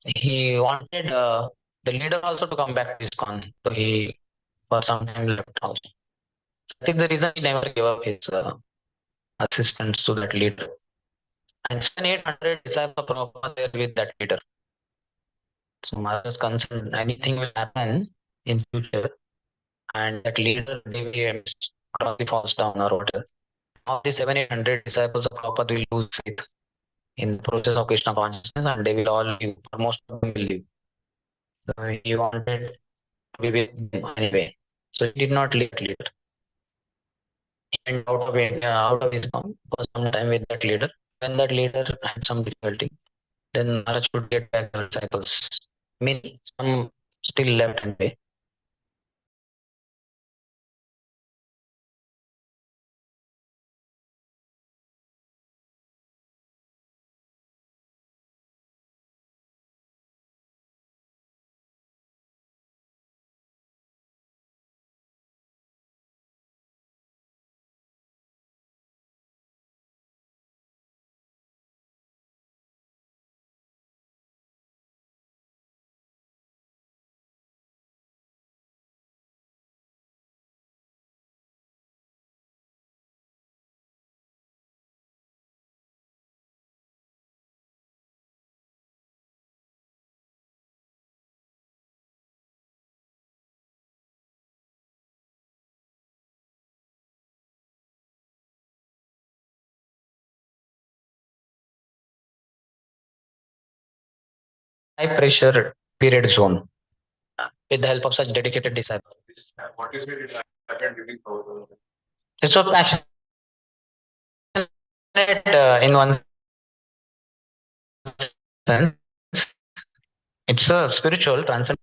he wanted the leader also to come back to ISKCON. So he for some time left also. I think the reason he never gave up his assistance to that leader. And 800 disciples of Prabhupada there with that leader. So Maharaj is concerned anything will happen in future and that leader deviates across the falls down or whatever. All the 700-800 disciples of Prabhupada will lose faith in the process of Krishna consciousness and they will all leave, or most of them will leave. So he wanted to be with them anyway. So he did not leave that leader. He went out of India, out of his home for some time with that leader. When that leader had some difficulty, then Maharaj would get back the disciples. Many, some still left and they high pressure period zone with the help of such dedicated disciples. What is it happened during COVID? It's so passionate in one sense. It's a spiritual transcendent.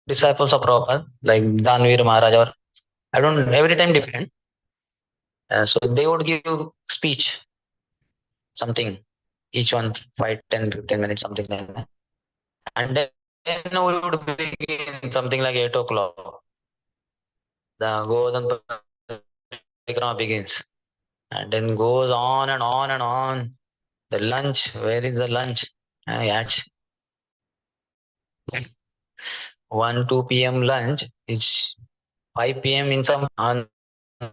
disciples of Prabhupada, like Danvir Maharaj, or I don't, every time different. So they would give speech, something, each one 5, 10, 15 minutes, something like that. And then we would begin something like 8 o'clock. The Govardhan Parikrama begins. And then goes on and on and on. The lunch, where is the lunch? Yeah, 1, 2 p.m. lunch is 5 p.m. in some on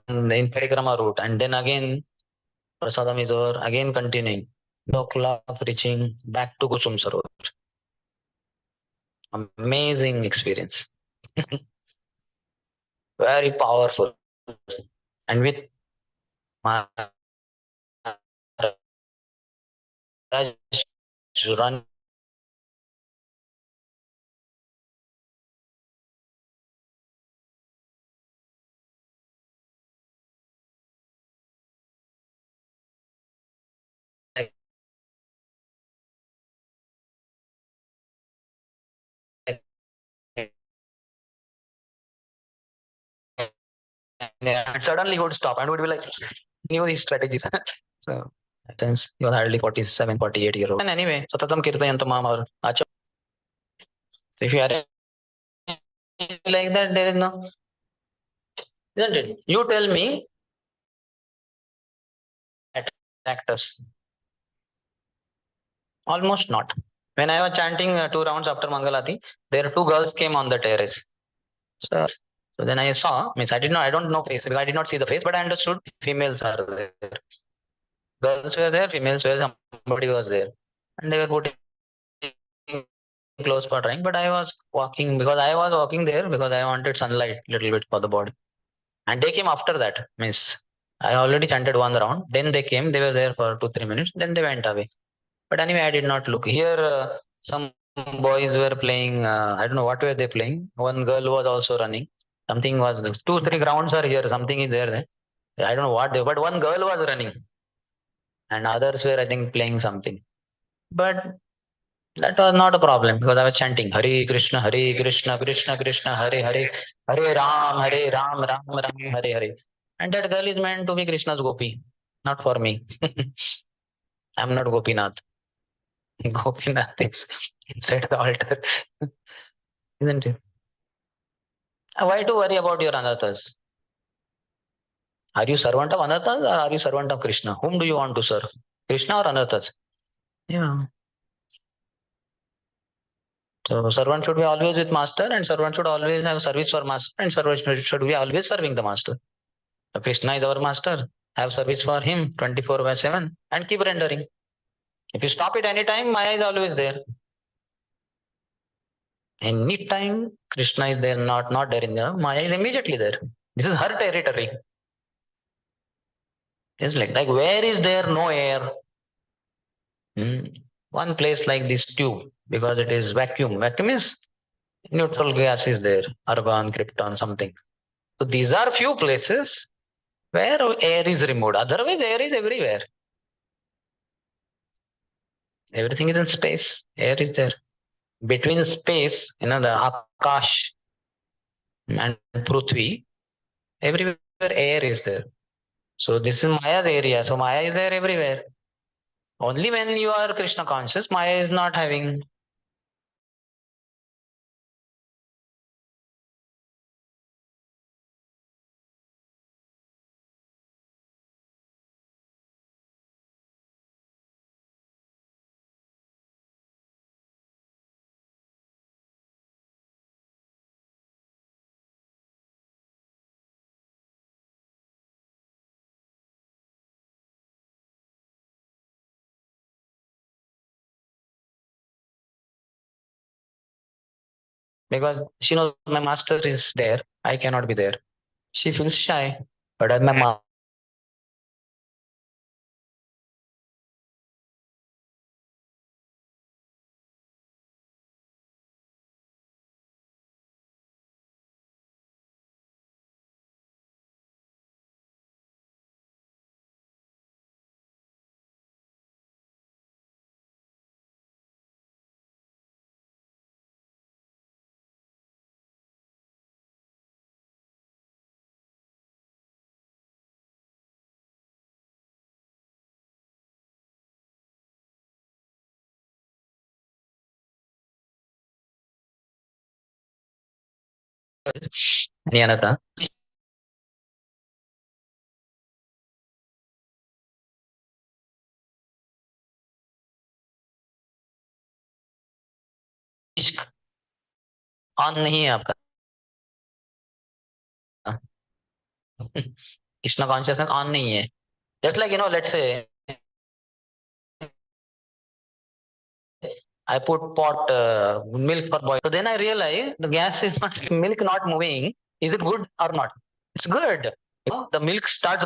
in Parikrama route, and then again Prasadam is over, again continuing. 2 o'clock reaching back to Kusum Sarovar. Amazing experience. Very powerful. And with Maharaj run and suddenly he would stop and would be like, knew his strategies. So since he was hardly 47, 48 year old. And anyway, Satatam Kirtayantamam or Acha. If you are like that, there is no, isn't it? You tell me, actors. Almost not. When I was chanting 2 rounds after Mangalati, there 2 girls came on the terrace. So then I saw, means I don't know face, I did not see the face, but I understood females are there. Girls were there, females were, somebody was there. And they were putting clothes for drying, but I was walking there because I wanted sunlight little bit for the body. And they came after that, means I already chanted 1 round. Then they came, they were there for 2, 3 minutes, then they went away. But anyway, I did not look. Here, some boys were playing, I don't know what were they playing. One girl was also running. Something was, 2, 3 grounds are here, something is there. I don't know what they, but one girl was running. And others were, I think, playing something. But that was not a problem because I was chanting Hare Krishna, Krishna Krishna, Hare Hare, Hare Ram, Ram Hare Hare. And that girl is meant to be Krishna's gopi, not for me. I'm not Gopinath. Gopinath is inside the altar, isn't it? Why to worry about your anathas? Are you servant of anathas or are you servant of Krishna? Whom do you want to serve? Krishna or anathas? Yeah. So servant should be always with master, and servant should always have service for master, and servant should be always serving the master. So Krishna is our master. Have service for him 24/7 and keep rendering. If you stop it anytime, Maya is always there. Any time Krishna is there, not there in the Maya is immediately there. This is her territory. It's like where is there no air? One place like this tube, because it is vacuum. Vacuum is neutral gas is there, argon, krypton, something. So these are few places where air is removed. Otherwise, air is everywhere. Everything is in space. Air is there. Between space, the Akash and Prithvi, everywhere air is there. So this is Maya's area. So Maya is there everywhere. Only when you are Krishna conscious, Maya is not having because she knows my master is there. I cannot be there. She feels shy. But as my आणि आता इश्क on नहीं है आपका Krishna consciousness on नहीं है just like let's say I put pot milk for boil. So then I realized the gas is not milk not moving. Is it good or not? It's good. The milk starts